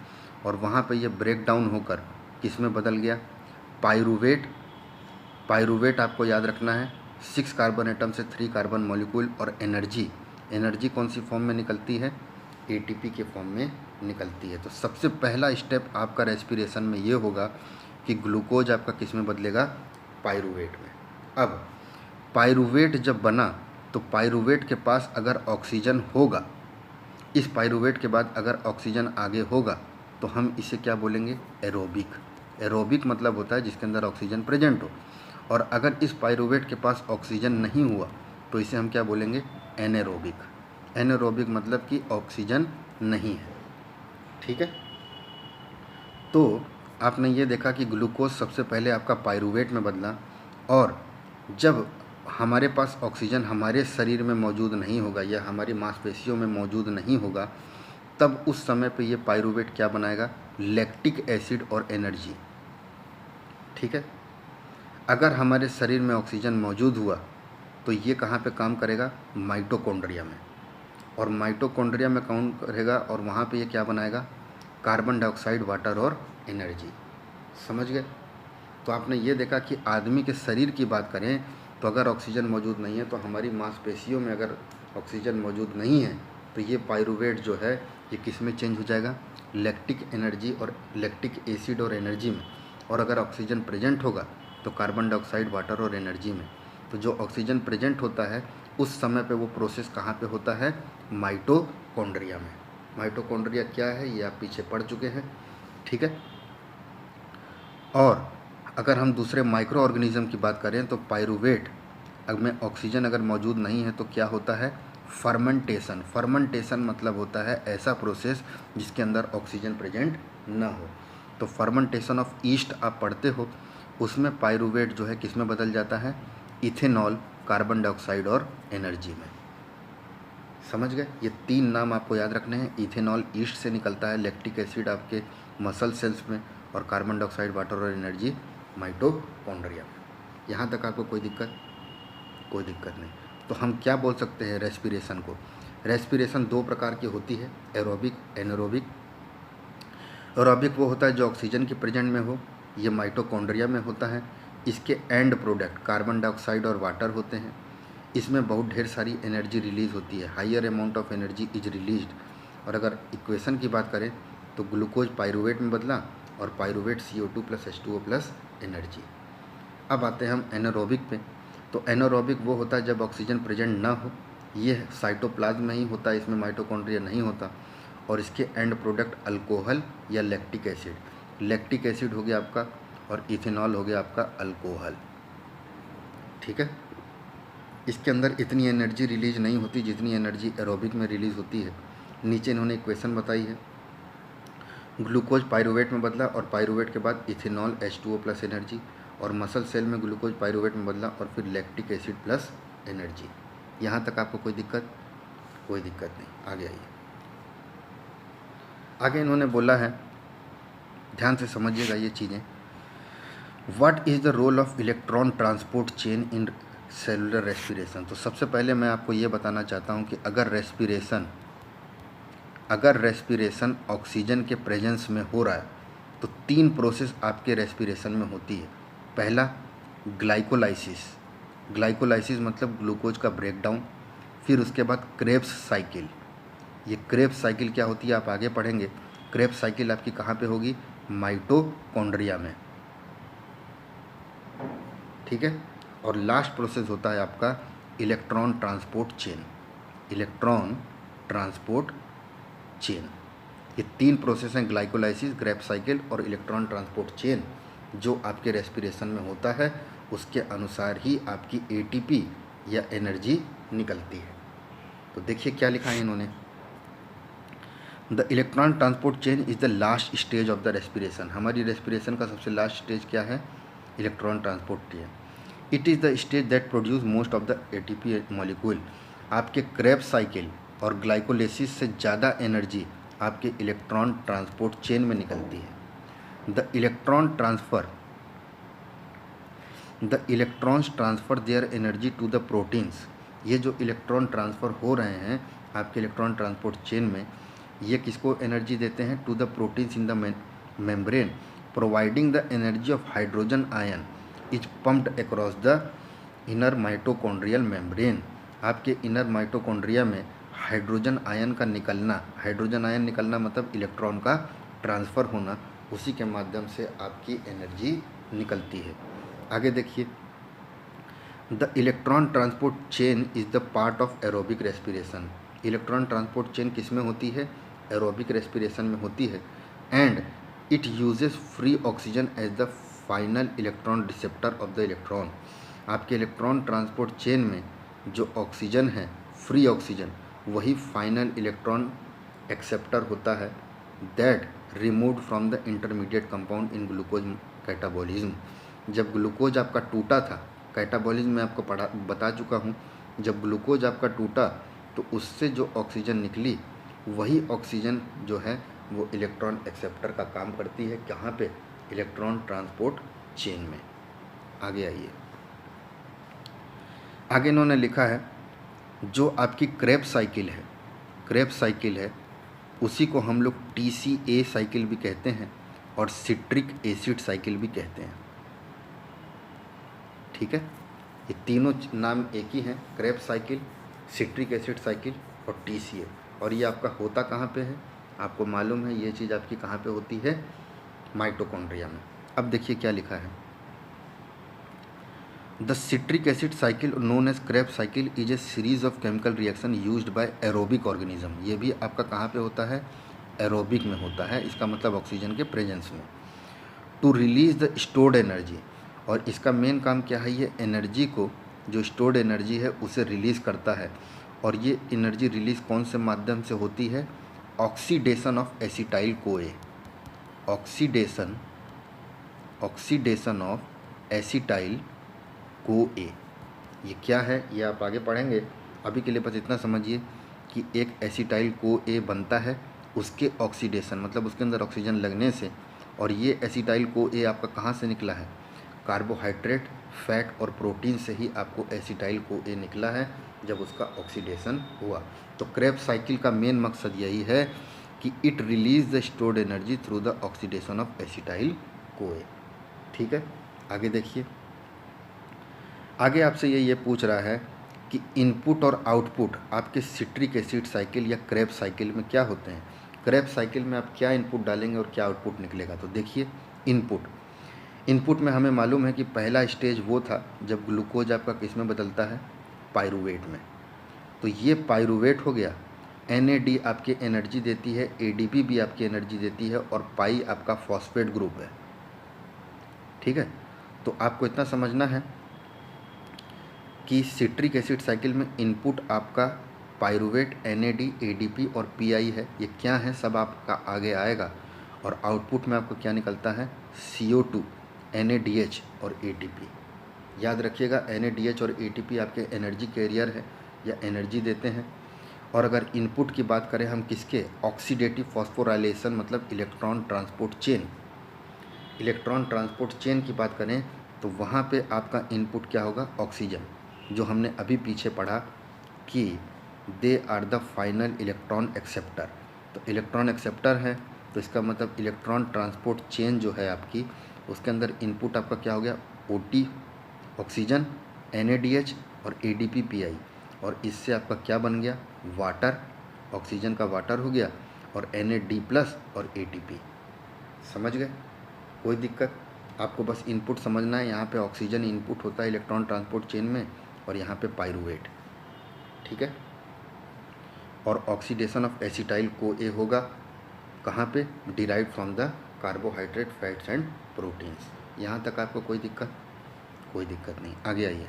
और वहाँ पे ये ब्रेक डाउन होकर किस में बदल गया? पाइरूवेट। पाइरूवेट आपको याद रखना है 6 कार्बन एटम से 3 कार्बन मॉलिक्यूल। और एनर्जी कौन सी फॉर्म में निकलती है? एटीपी के फॉर्म में निकलती है। तो सबसे पहला स्टेप आपका रेस्पिरेशन में ये होगा कि ग्लूकोज आपका किस में बदलेगा? पाइरूवेट में। अब पाइरूवेट जब बना तो पाइरूवेट के पास अगर ऑक्सीजन होगा, इस पाइरूवेट के बाद अगर ऑक्सीजन आगे होगा तो हम इसे क्या बोलेंगे? एरोबिक। एरोबिक मतलब होता है जिसके अंदर ऑक्सीजन प्रेजेंट हो। और अगर इस पाइरूवेट के पास ऑक्सीजन नहीं हुआ तो इसे हम क्या बोलेंगे? एनेरोबिक। एनेरोबिक मतलब कि ऑक्सीजन नहीं है। ठीक है, तो आपने ये देखा कि ग्लूकोज सबसे पहले आपका पाइरूवेट में बदला और जब हमारे पास ऑक्सीजन हमारे शरीर में मौजूद नहीं होगा या हमारी मांसपेशियों में मौजूद नहीं होगा तब उस समय पे ये पाइरूवेट क्या बनाएगा? लैक्टिक एसिड और एनर्जी। ठीक है, अगर हमारे शरीर में ऑक्सीजन मौजूद हुआ तो ये कहाँ पे काम करेगा? माइटोकॉन्ड्रिया में। और माइटोकॉन्ड्रिया में काम करेगा और वहाँ पे ये क्या बनाएगा? कार्बन डाइऑक्साइड, वाटर और एनर्जी। समझ गए? तो आपने ये देखा कि आदमी के शरीर की बात करें तो अगर ऑक्सीजन मौजूद नहीं है तो हमारी मांसपेशियों में अगर ऑक्सीजन मौजूद नहीं है तो ये पाइरूवेट जो है ये किस में चेंज हो जाएगा? लैक्टिक एनर्जी और लैक्टिक एसिड और एनर्जी में। और अगर ऑक्सीजन प्रेजेंट होगा तो कार्बन डाइऑक्साइड, वाटर और एनर्जी में। तो जो ऑक्सीजन प्रेजेंट होता है उस समय पे वो प्रोसेस कहाँ पे होता है? माइटोकॉन्ड्रिया में। माइटोकॉन्ड्रिया क्या है ये आप पीछे पढ़ चुके हैं। ठीक है, और अगर हम दूसरे माइक्रो ऑर्गेनिज्म की बात करें तो पाइरूवेट में ऑक्सीजन अगर मौजूद नहीं है तो क्या होता है? फर्मेंटेशन। फर्मेंटेशन मतलब होता है ऐसा प्रोसेस जिसके अंदर ऑक्सीजन प्रेजेंट ना हो। तो फर्मेंटेशन ऑफ ईस्ट आप पढ़ते हो, उसमें पाइरूवेट जो है किस में बदल जाता है? इथेनॉल, कार्बन डाइऑक्साइड और एनर्जी में। समझ गए? ये 3 नाम आपको याद रखने हैं। इथेनॉल ईस्ट से निकलता है, लैक्टिक एसिड आपके मसल सेल्स में और कार्बन डाइऑक्साइड, वाटर और एनर्जी माइटोकॉन्ड्रिया में। यहाँ तक आपको कोई दिक्कत नहीं। तो हम क्या बोल सकते हैं रेस्पिरेशन को? रेस्पिरेशन 2 प्रकार की होती है, एरोबिक, एनारोबिक। एरोबिक वो होता है जो ऑक्सीजन के प्रेजेंट में हो, ये माइटोकॉन्ड्रिया में होता है। इसके एंड प्रोडक्ट कार्बन डाइऑक्साइड और वाटर होते हैं। इसमें बहुत ढेर सारी एनर्जी रिलीज़ होती है, higher amount of energy is released. और अगर इक्वेशन की बात करें तो ग्लूकोज पाइरूवेट में बदला और पाइरूवेट CO2 + H2O + एनर्जी। अब आते हैं हम एनारोबिक पे। तो एनारोबिक वो होता है जब ऑक्सीजन प्रेजेंट ना हो, ये साइटोप्लाज्म में ही होता है, इसमें माइटोकॉन्ड्रिया नहीं होता। और इसके एंड प्रोडक्ट अल्कोहल या लैक्टिक एसिड। लैक्टिक एसिड हो गया आपका और इथेनॉल हो गया आपका अल्कोहल। ठीक है, इसके अंदर इतनी एनर्जी रिलीज नहीं होती जितनी एनर्जी एरोबिक में रिलीज़ होती है। नीचे इन्होंने इक्वेशन बताई है। ग्लूकोज पाइरूवेट में बदला और पाइरूवेट के बाद इथेनॉल H2O + एनर्जी। और मसल सेल में ग्लूकोज पाइरूवेट में बदला और फिर लैक्टिक एसिड + एनर्जी। यहाँ तक आपको कोई दिक्कत नहीं। आगे आइए। आगे इन्होंने बोला है, ध्यान से समझिएगा ये चीज़ें। What is the role of electron transport chain in cellular respiration? तो सबसे पहले मैं आपको ये बताना चाहता हूँ कि अगर रेस्पिरेशन ऑक्सीजन के प्रेजेंस में हो रहा है तो 3 प्रोसेस आपके रेस्पिरेशन में होती है। पहला ग्लाइकोलाइसिस, ग्लाइकोलाइसिस मतलब ग्लूकोज का ब्रेकडाउन। फिर उसके बाद क्रेब्स साइकिल। ये क्रेब्स साइकिल क्या होती है आप आगे पढ़ेंगे। क्रेब्स साइकिल आपकी कहाँ पे होगी? माइटोकॉन्ड्रिया में, ठीक है। और लास्ट प्रोसेस होता है आपका electron transport chain. Electron transport chain, ये 3 प्रोसेस हैं, ग्लाइकोलाइसिस, क्रेब्स साइकिल और इलेक्ट्रॉन ट्रांसपोर्ट चेन, जो आपके रेस्पिरेशन में होता है। उसके अनुसार ही आपकी एटीपी या एनर्जी निकलती है। तो देखिए क्या लिखा है इन्होंने, the electron transport chain is the last stage of the respiration. हमारी रेस्पिरेशन का सबसे लास्ट स्टेज क्या है? Electron transport chain. It is the stage that produce most of the ATP molecule. आपके क्रेब्स साइकिल और ग्लाइकोलाइसिस से ज़्यादा एनर्जी आपके इलेक्ट्रॉन ट्रांसपोर्ट चेन में निकलती है। The electrons transfer their energy to the proteins. ये जो इलेक्ट्रॉन ट्रांसफ़र हो रहे हैं आपके इलेक्ट्रॉन ट्रांसपोर्ट चेन में, ये किसको एनर्जी देते हैं? To the proteins in the membrane, providing the energy of hydrogen ion is pumped across the inner mitochondrial membrane. आपके इनर माइटोकॉन्ड्रिया में हाइड्रोजन आयन का निकलना, हाइड्रोजन आयन निकलना मतलब इलेक्ट्रॉन का ट्रांसफ़र होना, उसी के माध्यम से आपकी एनर्जी निकलती है। आगे देखिए, the electron transport chain is the part of aerobic respiration. Electron transport chain किस में होती है? एरोबिक रेस्पिरेशन में होती है। And it uses free oxygen as the final electron receptor of the electron. आपके इलेक्ट्रॉन ट्रांसपोर्ट चेन में जो ऑक्सीजन है, फ्री ऑक्सीजन, वही फाइनल इलेक्ट्रॉन एक्सेप्टर होता है, that removed from the intermediate compound in glucose catabolism. जब ग्लूकोज आपका टूटा था, कैटाबॉलिज्म में आपको बता चुका हूँ, जब ग्लूकोज आपका टूटा तो उससे जो ऑक्सीजन निकली, वही ऑक्सीजन जो है वो इलेक्ट्रॉन एक्सेप्टर का काम करती है। कहाँ पे? इलेक्ट्रॉन ट्रांसपोर्ट चेन में। आगे आइए, आगे इन्होंने लिखा है जो आपकी क्रेब्स साइकिल है उसी को हम लोग TCA साइकिल भी कहते हैं और सिट्रिक एसिड साइकिल भी कहते हैं, ठीक है। ये तीनों नाम एक ही हैं, Krebs cycle, citric acid cycle और TCA। और ये आपका होता कहाँ पे है? आपको मालूम है ये चीज़ आपकी कहाँ पे होती है? माइटोकॉन्ड्रिया में। अब देखिए क्या लिखा है, the citric acid cycle known as Krebs cycle is a series of chemical reaction used by aerobic organism. ये भी आपका कहाँ पे होता है? एरोबिक में होता है, इसका मतलब ऑक्सीजन के प्रेजेंस में। To release the stored energy, और इसका मेन काम क्या है? ये एनर्जी को, जो स्टोर्ड एनर्जी है उसे रिलीज़ करता है। और ये एनर्जी रिलीज़ कौन से माध्यम से होती है? Oxidation of acetyl CoA. Oxidation of acetyl CoA, ये क्या है ये आप आगे पढ़ेंगे। अभी के लिए बस इतना समझिए कि एक एसिटाइल कोए बनता है, उसके ऑक्सीडेशन मतलब उसके अंदर ऑक्सीजन लगने से, और ये एसिटाइल कोए आपका कहाँ से निकला है? कार्बोहाइड्रेट, फैट और प्रोटीन से ही आपको एसिटाइल कोए निकला है जब उसका ऑक्सीडेशन हुआ। तो क्रेब्स साइकिल का मेन मकसद यही है कि it release the stored energy through the oxidation of acetyl CoA, ठीक है। आगे देखिए, आगे आपसे ये पूछ रहा है कि इनपुट और आउटपुट आपके सिट्रिक एसिड साइकिल या क्रेब्स साइकिल में क्या होते हैं। क्रेब्स साइकिल में आप क्या इनपुट डालेंगे और क्या आउटपुट निकलेगा? तो देखिए, इनपुट में हमें मालूम है कि पहला स्टेज वो था जब ग्लूकोज आपका किस में बदलता है? पाइरूवेट में। तो ये पाइरूवेट हो गया। NAD आपकी एनर्जी देती है, ADP भी आपकी एनर्जी देती है, और पाई आपका फॉस्फेट ग्रुप है, ठीक है। तो आपको इतना समझना है कि सिट्रिक एसिड साइकिल में इनपुट आपका पाइरूवेट, NAD, ADP और PI है। ये क्या है सब आपका आगे आएगा। और आउटपुट में आपको क्या निकलता है? CO2, NADH और ATP। याद रखिएगा, NADH और ATP आपके एनर्जी कैरियर है या एनर्जी देते हैं। और अगर इनपुट की बात करें हम किसके? ऑक्सीडेटिव फॉस्फोराइलेशन मतलब इलेक्ट्रॉन ट्रांसपोर्ट चेन की बात करें तो वहाँ पे आपका इनपुट क्या होगा? ऑक्सीजन, जो हमने अभी पीछे पढ़ा कि they are the final electron acceptor. तो इलेक्ट्रॉन एक्सेप्टर है तो इसका मतलब इलेक्ट्रॉन ट्रांसपोर्ट चेन जो है आपकी, उसके अंदर इनपुट आपका क्या हो गया? OT ऑक्सीजन, NADH और ADP-PI, और इससे आपका क्या बन गया, वाटर, ऑक्सीजन का वाटर हो गया, और NAD+ और ATP। समझ गए? कोई दिक्कत? आपको बस इनपुट समझना है। यहाँ पे ऑक्सीजन इनपुट होता है इलेक्ट्रॉन ट्रांसपोर्ट चेन में, और यहाँ पे पाइरूवेट, ठीक है। और ऑक्सीडेशन ऑफ एसिटाइल CoA होगा कहाँ पे, derive from the carbohydrate, fats and proteins. यहाँ तक आपको कोई दिक्कत? कोई दिक्कत नहीं। आगे आइए।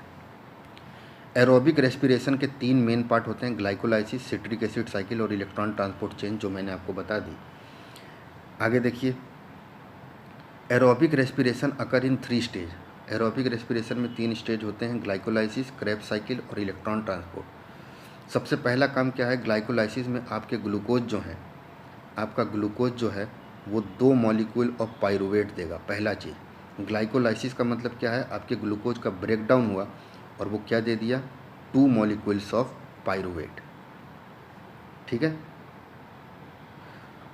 एरोबिक रेस्पिरेशन के 3 मेन पार्ट होते हैं, ग्लाइकोलाइसिस, सिट्रिक एसिड साइकिल और इलेक्ट्रॉन ट्रांसपोर्ट चेन, जो मैंने आपको बता दी। आगे देखिए, एरोबिक रेस्पिरेशन अकर इन 3 स्टेज। एरोबिक रेस्पिरेशन में 3 स्टेज होते हैं, ग्लाइकोलाइसिस, क्रेब्स साइकिल और इलेक्ट्रॉन ट्रांसपोर्ट। सबसे पहला काम क्या है, ग्लाइकोलाइसिस में आपके ग्लूकोज जो है, आपका ग्लूकोज जो है वो 2 मॉलिक्यूल ऑफ पाइरूवेट देगा। पहला चीज़, ग्लाइकोलाइसिस का मतलब क्या है, आपके ग्लूकोज का ब्रेकडाउन हुआ और वो क्या दे दिया, 2 मॉलिक्यूल्स ऑफ पाइरूवेट, ठीक है।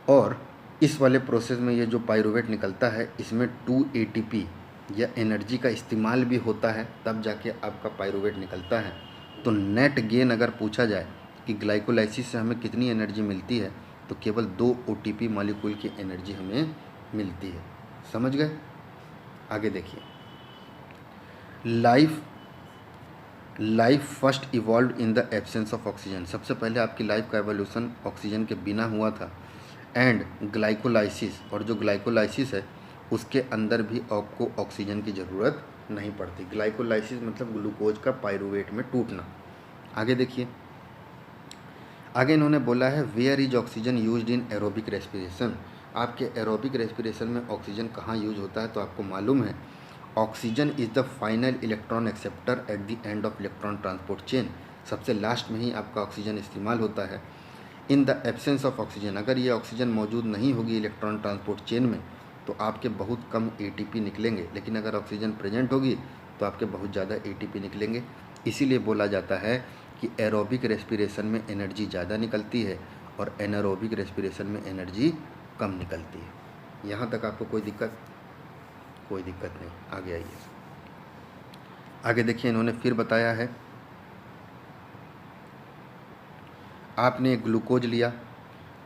और इस वाले प्रोसेस में ये जो पाइरूवेट निकलता है, इसमें 2 ATP या एनर्जी का इस्तेमाल भी होता है, तब जाके आपका पाइरूवेट निकलता है। तो नेट गेन अगर पूछा जाए कि ग्लाइकोलाइसिस से हमें कितनी एनर्जी मिलती है, तो केवल 2 OTP मॉलिक्यूल की एनर्जी हमें मिलती है। समझ गए? आगे देखिए, life first evolve in the absence of oxygen. सबसे पहले आपकी लाइफ का एवोल्यूशन ऑक्सीजन के बिना हुआ था। एंड ग्लाइकोलाइसिस, और जो ग्लाइकोलाइसिस है उसके अंदर भी आपको ऑक्सीजन की ज़रूरत नहीं पड़ती। ग्लाइकोलाइसिस मतलब ग्लूकोज का पाइरूवेट में टूटना। आगे देखिए, आगे इन्होंने बोला है where is oxygen used in aerobic respiration. आपके एरोबिक रेस्पिरेशन में ऑक्सीजन कहाँ यूज होता है, तो आपको मालूम है oxygen is the final electron acceptor at the end of electron transport chain. सबसे लास्ट में ही आपका ऑक्सीजन इस्तेमाल होता है। In the absence of oxygen, अगर ये ऑक्सीजन मौजूद नहीं होगी इलेक्ट्रॉन ट्रांसपोर्ट चेन में, तो आपके बहुत कम ATP निकलेंगे, लेकिन अगर ऑक्सीजन प्रेजेंट होगी तो आपके बहुत ज़्यादा ATP निकलेंगे। इसीलिए बोला जाता है कि एरोबिक रेस्पिरेशन में एनर्जी ज़्यादा निकलती है और एनारोबिक रेस्पिरेशन में एनर्जी कम निकलती है। यहाँ तक आपको कोई दिक्कत? कोई दिक्कत नहीं। आगे आइए। आगे देखिए, इन्होंने फिर बताया है, आपने ग्लूकोज लिया,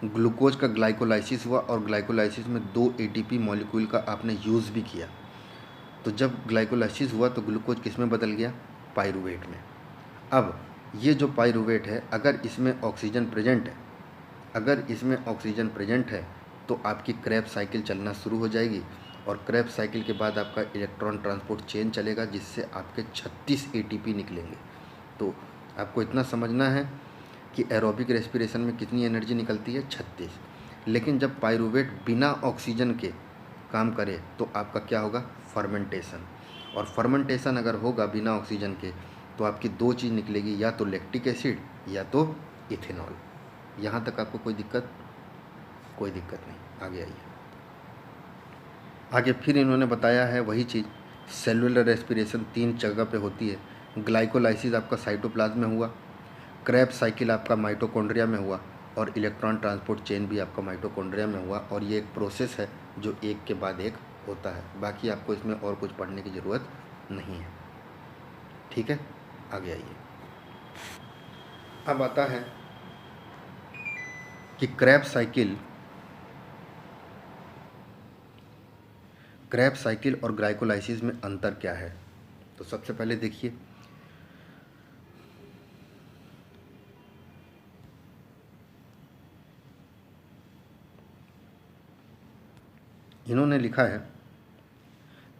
ग्लूकोज का ग्लाइकोलाइसिस हुआ और ग्लाइकोलाइसिस में 2 ATP मॉलिक्यूल का आपने यूज़ भी किया। तो जब ग्लाइकोलाइसिस हुआ तो ग्लूकोज किस में बदल गया, पाइरूवेट में। अब ये जो पाइरूवेट है, अगर इसमें ऑक्सीजन प्रेजेंट है, अगर इसमें ऑक्सीजन प्रेजेंट है तो आपकी क्रेब्स साइकिल चलना शुरू हो जाएगी, और क्रेब्स साइकिल के बाद आपका इलेक्ट्रॉन ट्रांसपोर्ट चेन चलेगा, जिससे आपके 36 ATP निकलेंगे। तो आपको इतना समझना है कि एरोबिक रेस्पिरेशन में कितनी एनर्जी निकलती है, 36। लेकिन जब पाइरूवेट बिना ऑक्सीजन के काम करे तो आपका क्या होगा, फर्मेंटेशन। और फर्मेंटेशन अगर होगा बिना ऑक्सीजन के तो आपकी 2 चीज़ निकलेगी, या तो लैक्टिक एसिड या तो इथेनॉल। यहाँ तक आपको कोई दिक्कत? कोई दिक्कत नहीं। आगे आइए। आगे फिर इन्होंने बताया है वही चीज़, सेलुलर रेस्पिरेशन 3 जगह पे होती है। ग्लाइकोलाइसिस आपका साइटोप्लाज्म में हुआ, क्रेब्स साइकिल आपका माइटोकॉन्ड्रिया में हुआ, और इलेक्ट्रॉन ट्रांसपोर्ट चेन भी आपका माइटोकॉन्ड्रिया में हुआ। और ये एक प्रोसेस है जो एक के बाद एक होता है। बाकी आपको इसमें और कुछ पढ़ने की ज़रूरत नहीं है, ठीक है। आगे आइए। अब आता है कि क्रेब्स साइकिल और ग्लाइकोलाइसिस में अंतर क्या है। तो सबसे पहले देखिए, इन्होंने लिखा है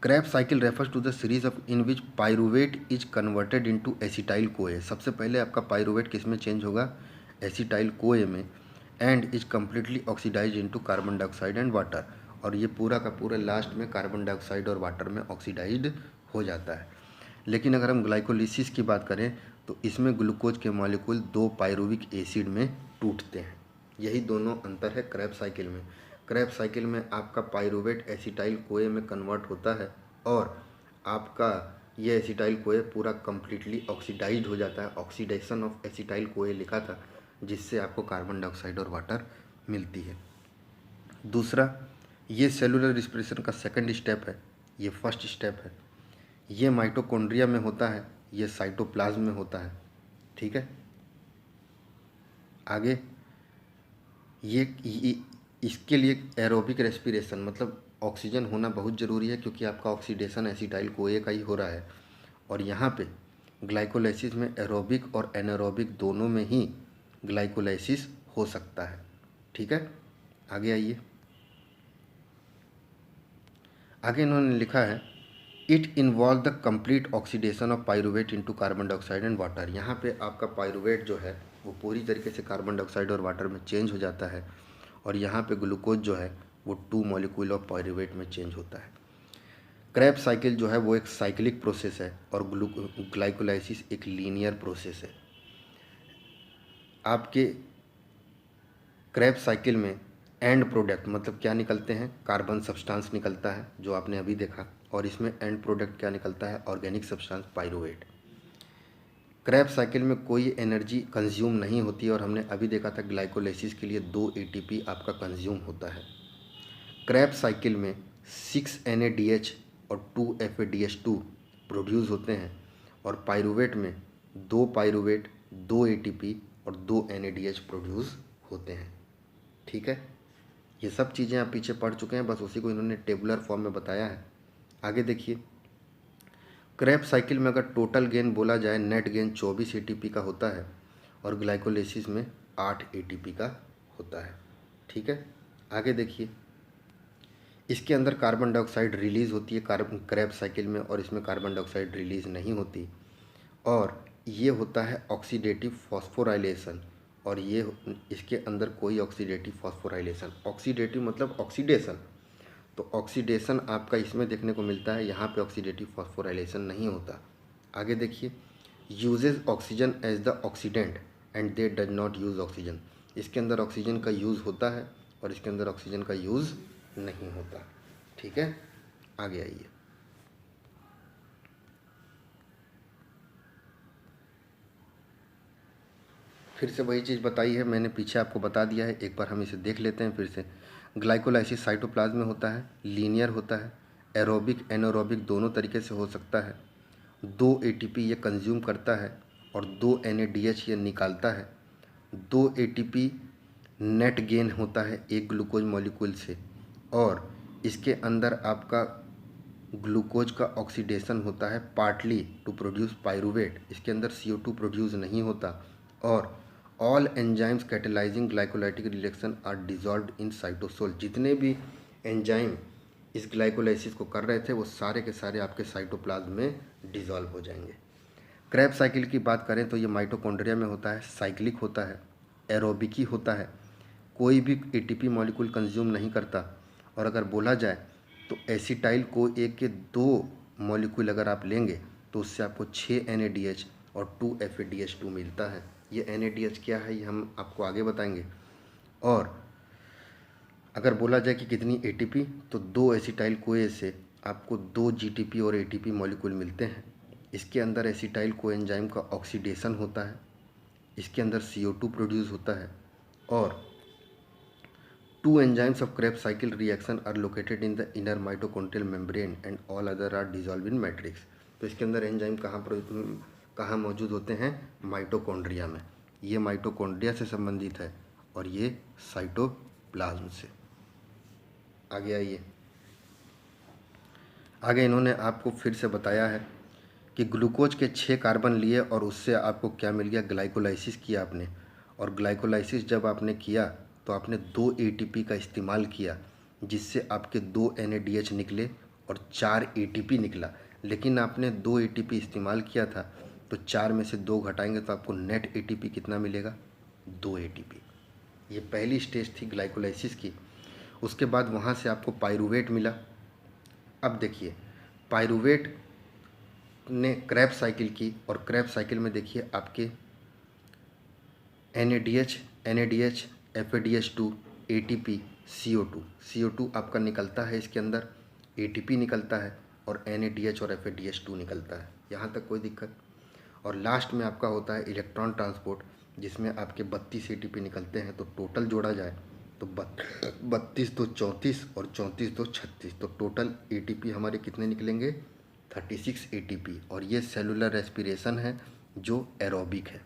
Krebs cycle refers to the series of in which pyruvate is converted into acetyl CoA. सबसे पहले आपका पाइरूवेट किस में चेंज होगा, एसिटाइल कोए में, and is completely oxidise into carbon dioxide and water. और ये पूरा का पूरा लास्ट में कार्बन डाइऑक्साइड और वाटर में ऑक्सीडाइज्ड हो जाता है। लेकिन अगर हम ग्लाइकोलिसिस की बात करें तो इसमें ग्लूकोज के मॉलिक्यूल 2 पाइरूविक एसिड में टूटते हैं। यही दोनों अंतर है क्रेब्स साइकिल में। क्रेब्स साइकिल में आपका पाइरूवेट एसिटाइल कोए में कन्वर्ट होता है, और आपका ये एसिटाइल कोए पूरा कम्प्लीटली ऑक्सीडाइज्ड हो जाता है। ऑक्सीडेशन ऑफ एसिटाइल कोए लिखा था, जिससे आपको कार्बन डाइऑक्साइड और वाटर मिलती है। दूसरा, ये सेलुलर रिस्पिरेशन का सेकंड स्टेप है, ये फर्स्ट स्टेप है। ये माइटोकॉन्ड्रिया में होता है, ये साइटोप्लाज्म में होता है, ठीक है। आगे ये इसके लिए एरोबिक रेस्पिरेशन मतलब ऑक्सीजन होना बहुत ज़रूरी है, क्योंकि आपका ऑक्सीडेशन एसिटाइल कोए का ही हो रहा है। और यहाँ पे ग्लाइकोलाइसिस में एरोबिक और एनारोबिक दोनों में ही ग्लाइकोलाइसिस हो सकता है, ठीक है। आगे आइए, आगे इन्होंने लिखा है it involve the complete oxidation of pyruvate into carbon dioxide and water. यहाँ पे आपका पायरुवेट जो है वो पूरी तरीके से कार्बन डाइऑक्साइड और वाटर में चेंज हो जाता है, और यहाँ पे ग्लूकोज जो है वो 2 मॉलिक्यूल ऑफ पायरुवेट में चेंज होता है। क्रेब्स साइकिल जो है वो एक साइक्लिक प्रोसेस है और ग्लाइकोलाइसिस एक लीनियर प्रोसेस है। आपके क्रेब्स साइकिल में एंड प्रोडक्ट मतलब क्या निकलते हैं, कार्बन सब्सटेंस निकलता है जो आपने अभी देखा, और इसमें एंड प्रोडक्ट क्या निकलता है, organic substance pyruvate. Krebs cycle में कोई एनर्जी कंज्यूम नहीं होती, और हमने अभी देखा था ग्लाइकोलाइसिस के लिए 2 ATP आपका कंज्यूम होता है। क्रेब्स साइकिल में 6 NADH और 2 FADH2 प्रोड्यूस होते हैं, और पायरुवेट में 2 पायरुवेट, 2 ATP और 2 NADH प्रोड्यूस होते हैं, ठीक है। ये सब चीज़ें आप पीछे पढ़ चुके हैं, बस उसी को इन्होंने टेबुलर फॉर्म में बताया है। आगे देखिए, क्रेब्स साइकिल में अगर टोटल गेन बोला जाए, नेट गेन 24 ATP का होता है, और ग्लाइकोलाइसिस में 8 ATP का होता है, ठीक है। आगे देखिए, इसके अंदर कार्बन डाइऑक्साइड रिलीज़ होती है क्रेब्स साइकिल में, और इसमें कार्बन डाइऑक्साइड रिलीज़ नहीं होती, और ये होता है ऑक्सीडेटिव फॉस्फोराइलेशन, और ये इसके अंदर कोई ऑक्सीडेटिव फॉस्फोराइलेशन, ऑक्सीडेटिव मतलब ऑक्सीडेशन, तो ऑक्सीडेशन आपका इसमें देखने को मिलता है, यहाँ पे ऑक्सीडेटिव फॉस्फोराइलेशन नहीं होता। आगे देखिए, uses oxygen as the oxidant and they does not use oxygen. इसके अंदर ऑक्सीजन का यूज़ होता है और इसके अंदर ऑक्सीजन का यूज़ नहीं होता, ठीक है। आगे आइए, फिर से वही चीज़ बताई है मैंने, पीछे आपको बता दिया है, एक बार हम इसे देख लेते हैं फिर से। ग्लाइकोलाइसिस साइटोप्लाज्म में होता है, लीनियर होता है, एरोबिक एनारोबिक दोनों तरीके से हो सकता है। 2 ATP ये कंज्यूम करता है और 2 NADH ये निकालता है। 2 ATP नेट गेन होता है एक ग्लूकोज मॉलिक्यूल से, और इसके अंदर आपका ग्लूकोज का ऑक्सीडेशन होता है पार्टली टू प्रोड्यूस पायरुवेट, इसके अंदर CO2 प्रोड्यूस नहीं होता, और all enzymes catalysing glycolytic reaction are dissolved in cytosol. जितने भी एंजाइम इस ग्लाइकोलाइसिस को कर रहे थे वो सारे के सारे आपके साइटोप्लाज्म में डिजॉल्व हो जाएंगे। क्रेब्स साइकिल की बात करें तो ये माइटोकॉन्ड्रिया में होता है, साइक्लिक होता है, एरोबिकी होता है, कोई भी ATP मॉलिक्यूल कंज्यूम नहीं करता, और अगर बोला जाए तो एसिटाइल को एक के 2 मॉलिक्यूल अगर आप लेंगे तो उससे आपको 6 NADH और 2 FADH2 मिलता है। ये NADH क्या है ये हम आपको आगे बताएंगे। और अगर बोला जाए कि कितनी ATP, तो 2 एसिटाइल कोए से आपको 2 GTP और ATP मॉलिक्यूल मिलते हैं। इसके अंदर एसिटाइल कोएंजाइम का ऑक्सीडेशन होता है, इसके अंदर CO2 प्रोड्यूस होता है, और 2 enzymes of Krebs cycle reaction are located in the inner mitochondrial membrane and all other are dissolved in matrix। तो इसके अंदर एंजाइम कहाँ मौजूद होते हैं, माइटोकॉन्ड्रिया में। ये माइटोकॉन्ड्रिया से संबंधित है और ये साइटोप्लाज्म से। आगे आइए, आगे इन्होंने आपको फिर से बताया है कि ग्लूकोज के 6 कार्बन लिए और उससे आपको क्या मिल गया, ग्लाइकोलाइसिस किया आपने, और ग्लाइकोलाइसिस जब आपने किया तो आपने 2 ATP का इस्तेमाल किया, जिससे आपके 2 NADH निकले और 4 ATP निकला। लेकिन आपने 2 ATP इस्तेमाल किया था, तो 4 में से 2 घटाएंगे तो आपको नेट ATP कितना मिलेगा, 2 ATP। ये पहली स्टेज थी ग्लाइकोलाइसिस की। उसके बाद वहाँ से आपको पायरुवेट मिला। अब देखिए, पायरुवेट ने क्रेब्स साइकिल की, और क्रेब्स साइकिल में देखिए आपके NADH, FADH2, ATP, CO2 आपका निकलता है, इसके अंदर ATP निकलता है और NADH और FADH2 निकलता है। यहाँ तक कोई दिक्कत। और लास्ट में आपका होता है इलेक्ट्रॉन ट्रांसपोर्ट, जिसमें आपके 32 ATP निकलते हैं। तो टोटल जोड़ा जाए तो 32 तो 34 और 34 तो 36, तो टोटल ATP हमारे कितने निकलेंगे, 36 एटीपी। और ये सेलुलर रेस्पिरेशन है जो एरोबिक है।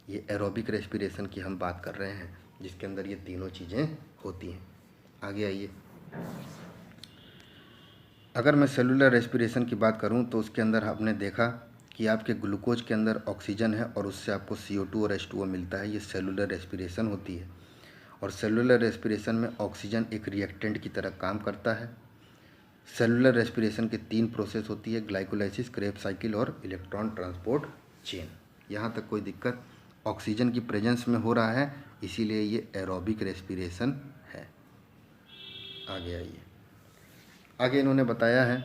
ये एरोबिक रेस्पिरेशन की हम बात कर रहे हैं, जिसके अंदर ये तीनों चीज़ें होती हैं। आगे आइए। अगर मैं सेलुलर रेस्पिरेशन की बात करूं तो उसके अंदर आपने देखा कि आपके ग्लूकोज के अंदर ऑक्सीजन है और उससे आपको CO2 और H2O मिलता है। ये सेलुलर रेस्पिरेशन होती है। और सेलुलर रेस्पिरेशन में ऑक्सीजन एक रिएक्टेंट की तरह काम करता है। सेलुलर रेस्पिरेशन के 3 प्रोसेस होती है, ग्लाइकोलाइसिस, क्रेब्स साइकिल और इलेक्ट्रॉन ट्रांसपोर्ट चेन। यहाँ तक कोई दिक्कत? ऑक्सीजन की प्रेजेंस में हो रहा है, इसीलिए ये एरोबिक रेस्पिरेशन है। आगे आइए। आगे इन्होंने बताया है,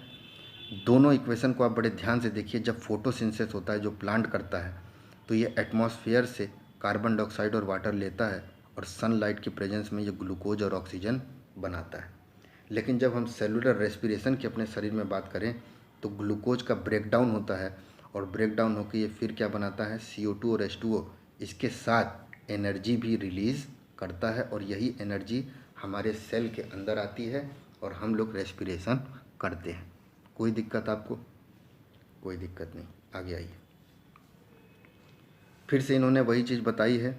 दोनों इक्वेशन को आप बड़े ध्यान से देखिए। जब फोटोसिंथेसिस होता है, जो प्लांट करता है, तो ये एटमॉस्फेयर से कार्बन डाइऑक्साइड और वाटर लेता है और सनलाइट की प्रेजेंस में ये ग्लूकोज और ऑक्सीजन बनाता है। लेकिन जब हम सेलुलर रेस्पिरेशन की अपने शरीर में बात करें तो ग्लूकोज का ब्रेकडाउन होता है और ब्रेकडाउन होकर ये फिर क्या बनाता है, CO2 और H2O। इसके साथ एनर्जी भी रिलीज़ करता है और यही एनर्जी हमारे सेल के अंदर आती है और हम लोग रेस्पिरेशन करते हैं। कोई दिक्कत आपको? कोई दिक्कत नहीं। आगे आइए। फिर से इन्होंने वही चीज़ बताई है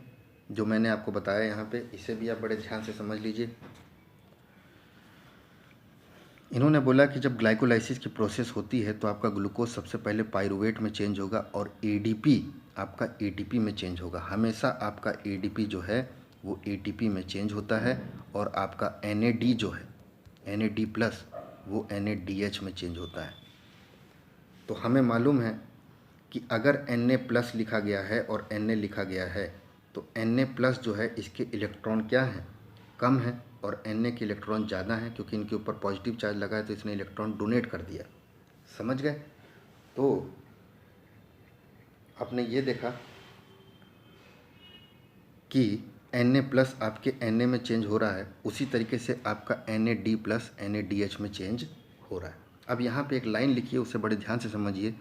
जो मैंने आपको बताया यहाँ पे, इसे भी आप बड़े ध्यान से समझ लीजिए। इन्होंने बोला कि जब ग्लाइकोलाइसिस की प्रोसेस होती है तो आपका ग्लूकोज सबसे पहले पाइरुवेट में चेंज होगा और ADP आपका ATP में चेंज होगा। हमेशा आपका ADP जो है वो ATP में चेंज होता है और आपका NAD जो है, NAD+ वो NADH में चेंज होता है। तो हमें मालूम है कि अगर Na+ लिखा गया है और Na लिखा गया है तो Na+ जो है इसके इलेक्ट्रॉन क्या हैं, कम है, और Na के इलेक्ट्रॉन ज़्यादा हैं, क्योंकि इनके ऊपर पॉजिटिव चार्ज लगा है तो इसने इलेक्ट्रॉन डोनेट कर दिया। समझ गए? तो आपने ये देखा कि Na+ आपके Na में चेंज हो रहा है, उसी तरीके से आपका NAD+ NADH में चेंज हो रहा है। अब यहाँ पे एक लाइन लिखिए, उसे बड़े ध्यान से समझिए।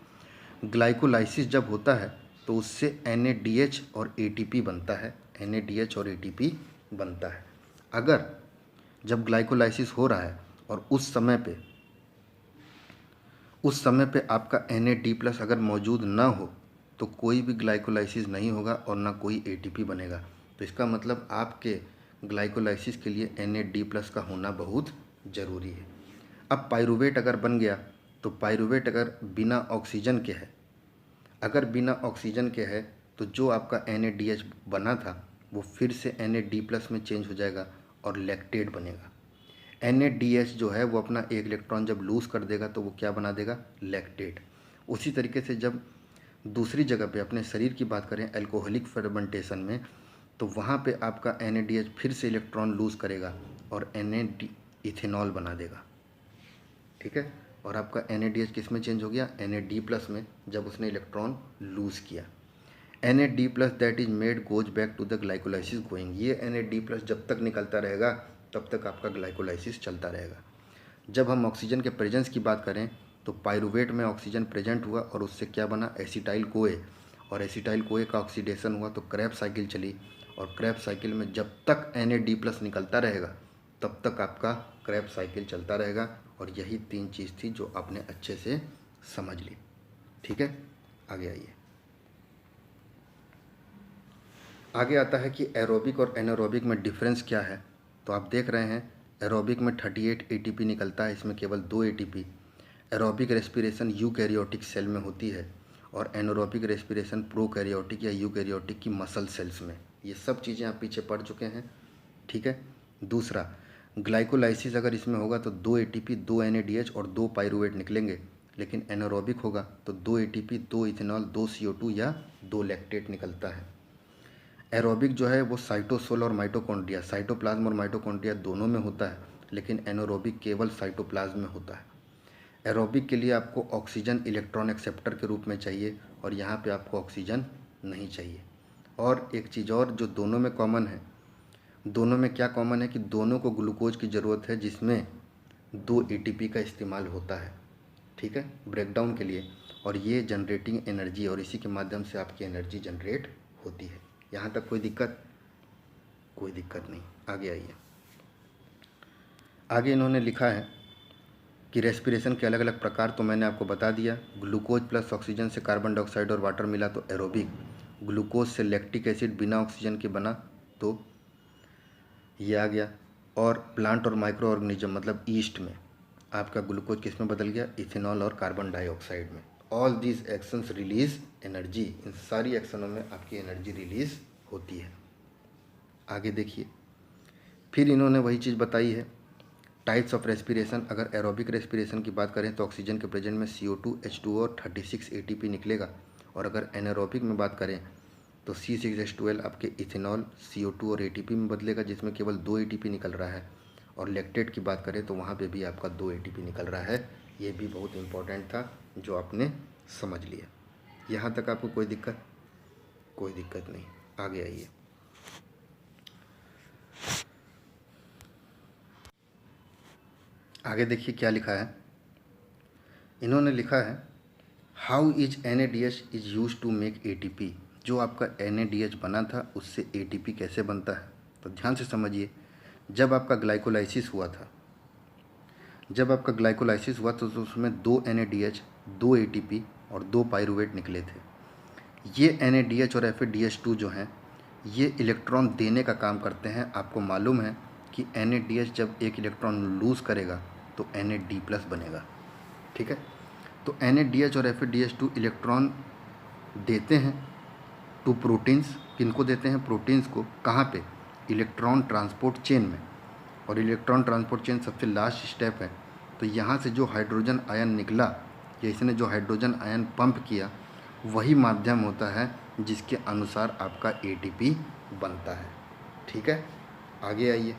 ग्लाइकोलाइसिस जब होता है तो उससे NADH और ATP बनता है, NADH और ATP बनता है। अगर जब ग्लाइकोलाइसिस हो रहा है और उस समय पे आपका NAD+ अगर मौजूद ना हो तो कोई भी ग्लाइकोलाइसिस नहीं होगा और ना कोई ATP बनेगा। तो इसका मतलब आपके ग्लाइकोलाइसिस के लिए NAD+ का होना बहुत ज़रूरी है। अब पाइरुवेट अगर बन गया तो पाइरुवेट अगर बिना ऑक्सीजन के है, तो जो आपका NADH बना था वो फिर से NAD+ में चेंज हो जाएगा और लैक्टेट बनेगा। NADH जो है वो अपना एक इलेक्ट्रॉन जब लूज़ कर देगा तो वो क्या बना देगा, लैक्टेट। उसी तरीके से जब दूसरी जगह पे अपने शरीर की बात करें अल्कोहलिक फर्मेंटेशन में, तो वहाँ पे आपका NADH फिर से इलेक्ट्रॉन लूज़ करेगा और इथेनॉल बना देगा। ठीक है? और आपका NADH किस में चेंज हो गया, NAD+ में, जब उसने इलेक्ट्रॉन लूज़ किया। NAD+ that is made goes back to the glycolysis going. ये NAD+ जब तक निकलता रहेगा तब तक आपका ग्लाइकोलाइसिस चलता रहेगा। जब हम ऑक्सीजन के प्रेजेंस की बात करें तो पाइरुवेट में ऑक्सीजन प्रेजेंट हुआ और उससे क्या बना, एसिटाइल कोए, और एसिटाइल कोए का ऑक्सीडेशन हुआ तो क्रेब्स साइकिल चली, और क्रेब्स साइकिल में जब तक NAD+ निकलता रहेगा तब तक आपका क्रेब्स साइकिल चलता रहेगा। और यही 3 चीज़ थी जो आपने अच्छे से समझ ली। ठीक है? आगे आइए। आगे आता है कि एरोबिक और एनारोबिक में डिफरेंस क्या है। तो आप देख रहे हैं एरोबिक में 38 ATP निकलता है, इसमें केवल 2 ATP। Aerobic respiration eukaryotic cell में होती है और एनारोबिक रेस्पिरेशन प्रोकैरियोटिक या यूकैरियोटिक की मसल सेल्स में। ये सब चीज़ें आप पीछे पढ़ चुके हैं। ठीक है? दूसरा, ग्लाइकोलाइसिस अगर इसमें होगा तो 2 ATP, 2 NADH और 2 पाइरुवेट निकलेंगे, लेकिन एनारोबिक होगा तो 2 ATP, 2 इथेनॉल, 2 CO2 या 2 लैक्टेट निकलता है। एरोबिक जो है वो साइटोसोल और माइटोकॉन्ड्रिया, साइटोप्लाज्म और माइटोकॉन्ड्रिया दोनों में होता है, लेकिन एनारोबिक केवल साइटोप्लाज्म में होता है। एरोबिक के लिए आपको ऑक्सीजन इलेक्ट्रॉन एक्सेप्टर के रूप में चाहिए और यहाँ पे आपको ऑक्सीजन नहीं चाहिए। और एक चीज़ और जो दोनों में कॉमन है, दोनों में क्या कॉमन है कि दोनों को ग्लूकोज की ज़रूरत है, जिसमें 2 ATP का इस्तेमाल होता है। ठीक है? ब्रेकडाउन के लिए, और ये जनरेटिंग एनर्जी, और इसी के माध्यम से आपकी एनर्जी जनरेट होती है। यहाँ तक कोई दिक्कत? कोई दिक्कत नहीं। आगे आइए। आगे इन्होंने लिखा है कि रेस्पिरेशन के अलग अलग प्रकार तो मैंने आपको बता दिया। ग्लूकोज प्लस ऑक्सीजन से कार्बन डाइऑक्साइड और वाटर मिला तो एरोबिक, ग्लूकोज से लैक्टिक एसिड बिना ऑक्सीजन के बना तो ये आ गया। और प्लांट और माइक्रो ऑर्गेनिज्म मतलब ईस्ट में आपका ग्लूकोज किस में बदल गया, इथेनॉल और कार्बन डाइऑक्साइड में। All these actions release energy, इन सारी एक्शनों में आपकी एनर्जी रिलीज होती है। आगे देखिए, फिर इन्होंने वही चीज़ बताई है, टाइप्स ऑफ रेस्पिरेशन। अगर एरोबिक रेस्पिरेशन की बात करें तो ऑक्सीजन के प्रेजेंट में CO2 H2O और 36 ATP निकलेगा। और अगर एनारोबिक में बात करें तो C6H12 आपके इथेनॉल CO2 और ATP में बदलेगा, जिसमें केवल 2 ATP निकल रहा है। और लैक्टेट की बात करें तो वहाँ पे भी आपका 2 ATP निकल रहा है। ये भी बहुत इंपॉर्टेंट था जो आपने समझ लिया। यहाँ तक आपको कोई दिक्कत? कोई दिक्कत नहीं। आगे आइए। आगे देखिए क्या लिखा है। इन्होंने लिखा है how is NADH is use to make ATP। जो आपका NADH बना था उससे ATP कैसे बनता है, तो ध्यान से समझिए। जब आपका ग्लाइकोलाइसिस हुआ था, तो उसमें 2 NADH, 2 ATP और 2 पाइरुवेट निकले थे। ये NADH और FADH2 जो हैं ये इलेक्ट्रॉन देने का काम करते हैं। आपको मालूम है कि NADH जब एक इलेक्ट्रॉन लूज़ करेगा तो NAD+ बनेगा, ठीक है। तो NADH और FADH2 इलेक्ट्रॉन देते हैं टू प्रोटीन्स। किनको देते हैं? प्रोटीन्स को। कहाँ पे? इलेक्ट्रॉन ट्रांसपोर्ट चेन में। और इलेक्ट्रॉन ट्रांसपोर्ट चेन सबसे लास्ट स्टेप है। तो यहाँ से जो हाइड्रोजन आयन निकला या इसने जो हाइड्रोजन आयन पंप किया वही माध्यम होता है जिसके अनुसार आपका ATP बनता है, ठीक है। आगे आइए।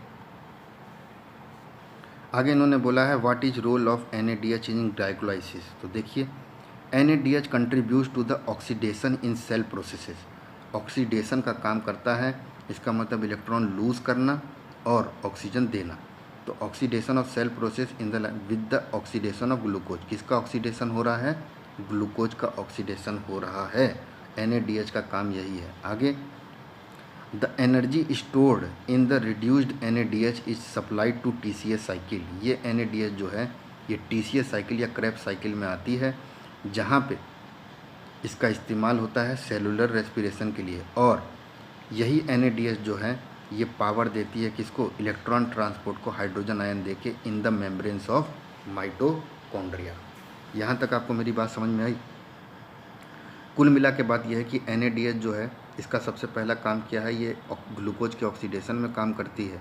आगे इन्होंने बोला है what is role of NADH in glycolysis. तो देखिए, NADH contribute to the oxidation in cell processes. Oxidation का काम करता है, इसका मतलब इलेक्ट्रॉन लूज करना और ऑक्सीजन देना। तो oxidation of cell process in the with the oxidation of glucose. किसका ऑक्सीडेशन हो रहा है? ग्लूकोज का ऑक्सीडेशन हो रहा है। NADH का काम यही है। आगे, the energy stored in the reduced NADH is supplied to TCA cycle. ये NADH जो है ये TCA साइकिल या क्रेब्स साइकिल में आती है, जहाँ पे इसका इस्तेमाल होता है सेलुलर रेस्पिरेशन के लिए। और यही NADH जो है ये पावर देती है किसको? इलेक्ट्रॉन ट्रांसपोर्ट को हाइड्रोजन आयन देके in the membranes of mitochondria. यहाँ तक आपको मेरी बात समझ में आई? कुल मिला के बात यह है कि NADH जो है इसका सबसे पहला काम क्या है, ये ग्लूकोज के ऑक्सीडेशन में काम करती है।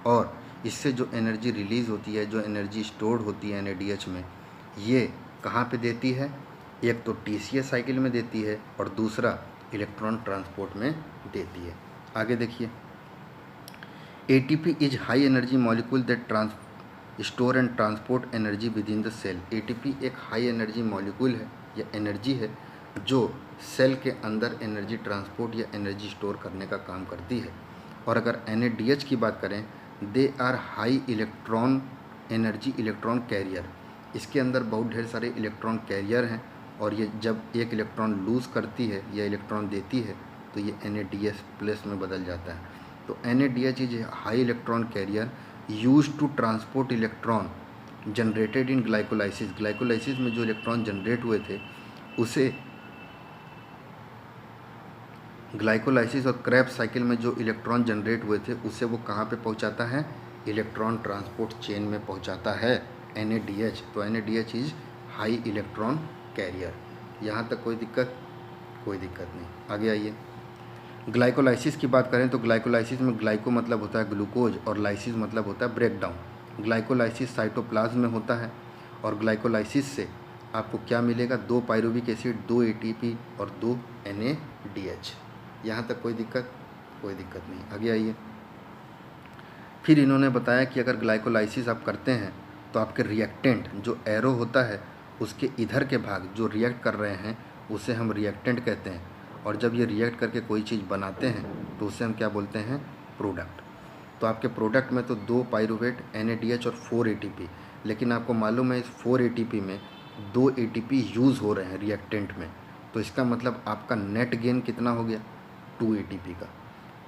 और इससे जो एनर्जी रिलीज़ होती है, जो एनर्जी स्टोर्ड होती है NADH में, ये कहाँ पे देती है? एक तो TCA साइकिल में देती है और दूसरा इलेक्ट्रॉन ट्रांसपोर्ट में देती है। आगे देखिए, ATP is high energy molecule that store and transport energy with in the cell. ATP एक हाई एनर्जी मॉलिक्यूल है या एनर्जी है जो सेल के अंदर एनर्जी ट्रांसपोर्ट या एनर्जी स्टोर करने का काम करती है। और अगर NADH की बात करें, they are high electron energy electron carrier. इसके अंदर बहुत ढेर सारे इलेक्ट्रॉन कैरियर हैं और ये जब एक इलेक्ट्रॉन लूज़ करती है या इलेक्ट्रॉन देती है तो ये NADH+ में बदल जाता है। तो NADH is high electron carrier use to transport electron generated in glycolysis. Glycolysis में जो इलेक्ट्रॉन जनरेट हुए थे उसे ग्लाइकोलाइसिस और क्रेब्स साइकिल में जो इलेक्ट्रॉन जनरेट हुए थे उसे वो कहाँ पे पहुँचाता है? इलेक्ट्रॉन ट्रांसपोर्ट चेन में पहुँचाता है NADH। तो NADH is high electron career. यहाँ तक कोई दिक्कत? कोई दिक्कत नहीं। आगे आइए। ग्लाइकोलाइसिस की बात करें तो ग्लाइकोलाइसिस में ग्लाइको मतलब होता है ग्लूकोज और लाइसिस मतलब होता है ब्रेक डाउन। ग्लाइकोलाइसिस साइटोप्लाज्म में होता है और ग्लाइकोलाइसिस से आपको क्या मिलेगा? 2 पाइरुविक एसिड, 2 ATP और 2 NADH। यहाँ तक कोई दिक्कत? कोई दिक्कत नहीं। आगे आइए। फिर इन्होंने बताया कि अगर ग्लाइकोलाइसिस आप करते हैं तो आपके रिएक्टेंट जो एरो होता है उसके इधर के भाग जो रिएक्ट कर रहे हैं उसे हम रिएक्टेंट कहते हैं। और जब ये रिएक्ट करके कोई चीज़ बनाते हैं तो उसे हम क्या बोलते हैं? प्रोडक्ट। तो आपके प्रोडक्ट में तो 2 पाइरुवेट, NADH और 4 ATP, लेकिन आपको मालूम है इस 4 ATP में 2 ATP यूज़ हो रहे हैं रिएक्टेंट में। तो इसका मतलब आपका नेट गेन कितना हो गया? 2 ATP का।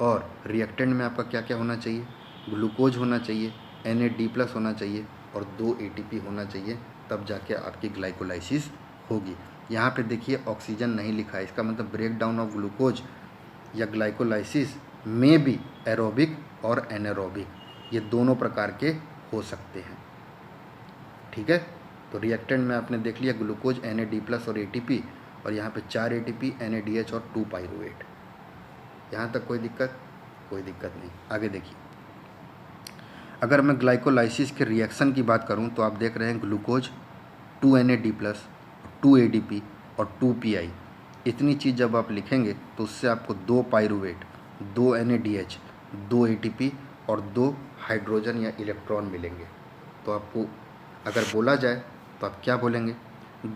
और रिएक्टेंट में आपका क्या क्या होना चाहिए? ग्लूकोज होना चाहिए, NAD+ होना चाहिए और 2 ATP होना चाहिए तब जाके आपकी ग्लाइकोलाइसिस होगी। यहाँ पे देखिए ऑक्सीजन नहीं लिखा है, इसका मतलब ब्रेक डाउन ऑफ ग्लूकोज या ग्लाइकोलाइसिस में भी एरोबिक और एनारोबिक ये दोनों प्रकार के हो सकते हैं। ठीक है, तो रिएक्टेंट में आपने देख लिया ग्लूकोज Na+ और ATP, और यहाँ पे 4 ATP NADH और 2 पाइरुवेट। यहाँ तक कोई दिक्कत? कोई दिक्कत नहीं। आगे देखिए, अगर मैं ग्लाइकोलाइसिस के रिएक्शन की बात करूँ तो आप देख रहे हैं ग्लूकोज 2 NAD+, 2 ADP और 2 PI। इतनी चीज़ जब आप लिखेंगे तो उससे आपको 2 पाइरुवेट, 2 NADH, 2 ATP और 2 हाइड्रोजन या इलेक्ट्रॉन मिलेंगे। तो आपको अगर बोला जाए तो आप क्या बोलेंगे?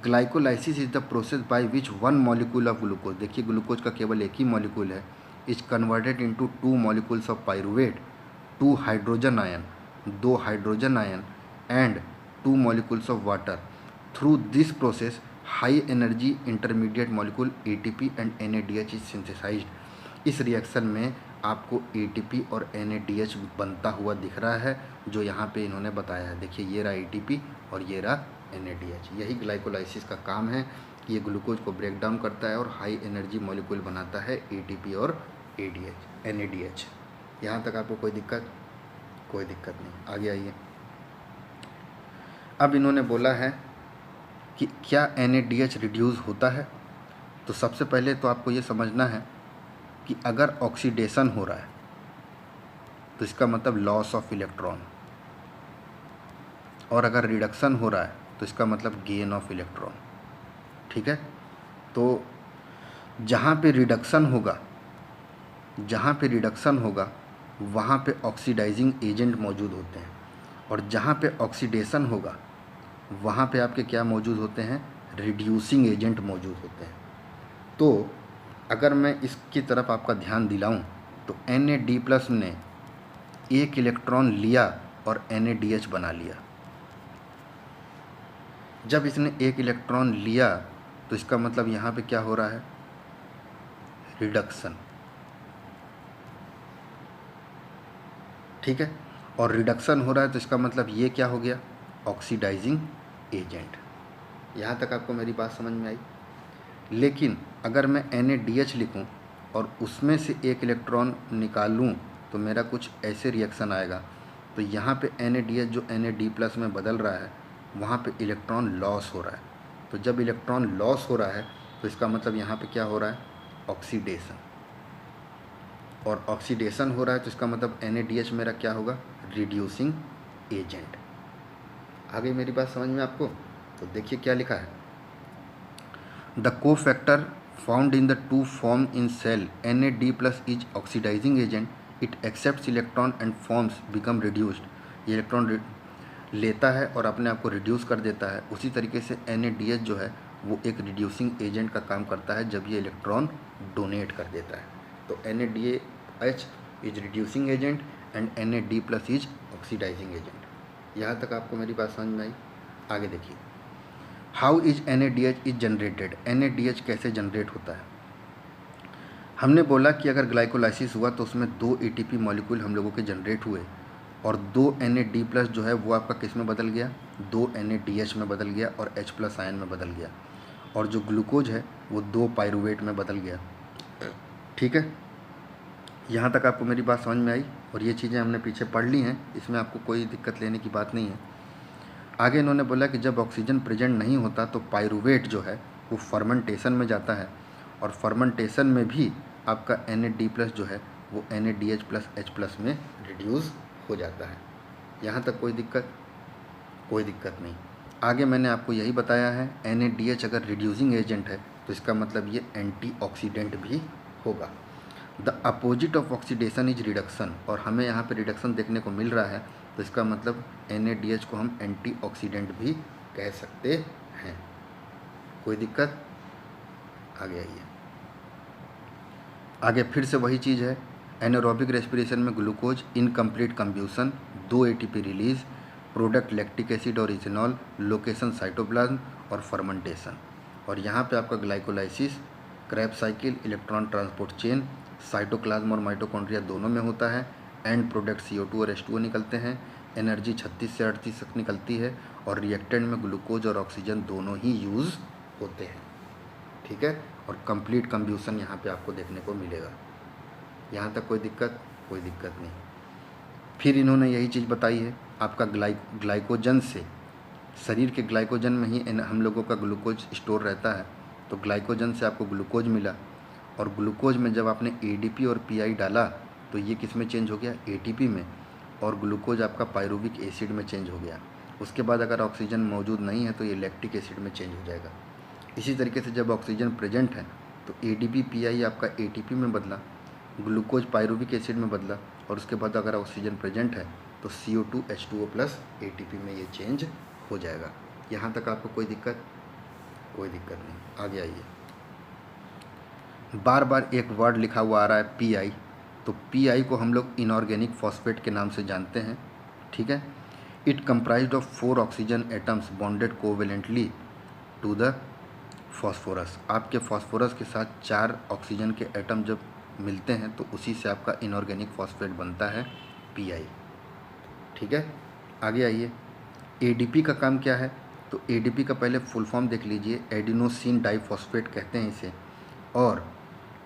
Glycolysis is the process by which one molecule of glucose, देखिए ग्लूकोज का केवल एक ही मॉलिक्यूल है, is converted into 2 molecules of pyruvate, 2 hydrogen ion, 2 hydrogen ion and 2 molecules of water. Through this process high energy intermediate molecule ATP and NADH is synthesised. इस रिएक्शन में आपको ATP और NADH बनता हुआ दिख रहा है, जो यहाँ पे इन्होंने बताया है। देखिए ये रहा ATP और ये रहा NADH। यही ग्लाइकोलाइसिस का काम है कि ये ग्लूकोज को ब्रेक डाउन करता है और हाई एनर्जी मॉलिक्यूल बनाता है ATP और NADH। यहाँ तक आपको कोई दिक्कत? कोई दिक्कत नहीं। आगे आइए, अब इन्होंने बोला है कि क्या NADH रिड्यूस होता है। तो सबसे पहले तो आपको ये समझना है कि अगर ऑक्सीडेशन हो रहा है तो इसका मतलब लॉस ऑफ इलेक्ट्रॉन, और अगर रिडक्शन हो रहा है तो इसका मतलब गेन ऑफ इलेक्ट्रॉन। ठीक है, तो जहाँ पे रिडक्शन होगा वहाँ पे ऑक्सीडाइजिंग एजेंट मौजूद होते हैं, और जहाँ पे ऑक्सीडेशन होगा वहाँ पे आपके क्या मौजूद होते हैं? रिड्यूसिंग एजेंट मौजूद होते हैं। तो अगर मैं इसकी तरफ आपका ध्यान दिलाऊं तो NAD+ ने एक इलेक्ट्रॉन लिया और NADH बना लिया। जब इसने एक इलेक्ट्रॉन लिया तो इसका मतलब यहाँ पे क्या हो रहा है? रिडक्शन। ठीक है, और रिडक्शन हो रहा है तो इसका मतलब ये क्या हो गया? Oxidising agent. यहाँ तक आपको मेरी बात समझ में आई? लेकिन अगर मैं NADH लिखूं और उसमें से एक इलेक्ट्रॉन निकालूं तो मेरा कुछ ऐसे रिएक्शन आएगा। तो यहाँ पे NADH जो NAD+ में बदल रहा है वहाँ पे इलेक्ट्रॉन लॉस हो रहा है। तो जब इलेक्ट्रॉन लॉस हो रहा है तो इसका मतलब यहाँ पे क्या हो रहा है? ऑक्सीडेशन। और ऑक्सीडेशन हो रहा है तो इसका मतलब NADH मेरा क्या होगा? Reducing agent. आगे मेरी बात समझ में आपको? तो देखिए क्या लिखा है, the cofactor found in the two form in cell NAD+ is oxidising agent, it accepts electron and forms become reduced. ये इलेक्ट्रॉन लेता है और अपने आप को रिड्यूस कर देता है। उसी तरीके से NADH जो है वो एक रिड्यूसिंग एजेंट का काम करता है जब ये इलेक्ट्रॉन डोनेट कर देता है। तो NADH is reducing agent and NAD+ is oxidising agent. यहाँ तक आपको मेरी बात समझ में आई? आगे देखिए, how is NADH is generated. NADH कैसे जनरेट होता है? हमने बोला कि अगर ग्लाइकोलाइसिस हुआ तो उसमें 2 ATP मॉलिक्यूल हम लोगों के जनरेट हुए, और 2 NAD+ जो है वो आपका किस में बदल गया? 2 NADH में बदल गया और H+ आयन में बदल गया, और जो ग्लूकोज है वो 2 पाइरुवेट में बदल गया। ठीक है, यहाँ तक आपको मेरी बात समझ में आई? और ये चीज़ें हमने पीछे पढ़ ली हैं, इसमें आपको कोई दिक्कत लेने की बात नहीं है। आगे इन्होंने बोला कि जब ऑक्सीजन प्रेजेंट नहीं होता तो पाइरुवेट जो है वो फर्मेंटेशन में जाता है, और फर्मेंटेशन में भी आपका NAD+ जो है वो NADH+ H+ में रिड्यूस हो जाता है। यहाँ तक कोई दिक्कत? कोई दिक्कत नहीं। आगे मैंने आपको यही बताया है, NADH अगर रिड्यूसिंग एजेंट है तो इसका मतलब ये एंटीऑक्सीडेंट भी होगा। The opposite of oxidation is reduction, और हमें यहाँ पे रिडक्शन देखने को मिल रहा है तो इसका मतलब NADH को हम एंटीऑक्सीडेंट भी कह सकते हैं। कोई दिक्कत? आगे आइए, आगे फिर से वही चीज़ है। एनारोबिक रेस्पिरेशन में glucose incomplete combustion, 2 ATP release, product lactic acid और इथेनॉल, लोकेशन साइटोप्लाज्म और फर्मेंटेशन। और यहाँ पे आपका glycolysis, Krebs cycle, electron transport chain, cytoplasm और माइटोकॉन्ड्रिया दोनों में होता है। एंड प्रोडक्ट CO2 और H2O निकलते हैं। एनर्जी 36 से 38 तक निकलती है और रिएक्टेंट में ग्लूकोज और ऑक्सीजन दोनों ही यूज़ होते हैं, ठीक है। और कंप्लीट कंब्यूशन यहाँ पे आपको देखने को मिलेगा। यहाँ तक कोई दिक्कत नहीं। फिर इन्होंने यही चीज़ बताई है, आपका ग्लाइकोजन से, शरीर के ग्लाइकोजन में ही हम लोगों का ग्लूकोज स्टोर रहता है, तो ग्लाइकोजन से आपको ग्लूकोज मिला और ग्लूकोज में जब आपने ADP और PI डाला तो ये किस में चेंज हो गया, ATP में, और ग्लूकोज आपका पायरुविक एसिड में चेंज हो गया। उसके बाद अगर ऑक्सीजन मौजूद नहीं है तो ये लैक्टिक एसिड में चेंज हो जाएगा। इसी तरीके से जब ऑक्सीजन प्रेजेंट है तो ADP PI आपका ATP में बदला, ग्लूकोज पायरुविक एसिड में बदला, और उसके बाद अगर ऑक्सीजन प्रेजेंट है तो CO2 H2O प्लस ATP में ये चेंज हो जाएगा। यहाँ तक आपको कोई दिक्कत नहीं। आगे आइए, बार बार एक वर्ड लिखा हुआ आ रहा है PI, तो PI को हम लोग इनऑर्गेनिक फॉस्फेट के नाम से जानते हैं, ठीक है। It comprised of 4 oxygen atoms bonded covalently to the phosphorus. आपके फॉस्फोरस के साथ 4 ऑक्सीजन के एटम जब मिलते हैं तो उसी से आपका इनऑर्गेनिक फॉस्फेट बनता है PI, ठीक है। आगे आइए, ADP का काम क्या है, तो ADP का पहले फुल फॉर्म देख लीजिए, एडिनोसिन डाइफॉस्फेट कहते हैं इसे, और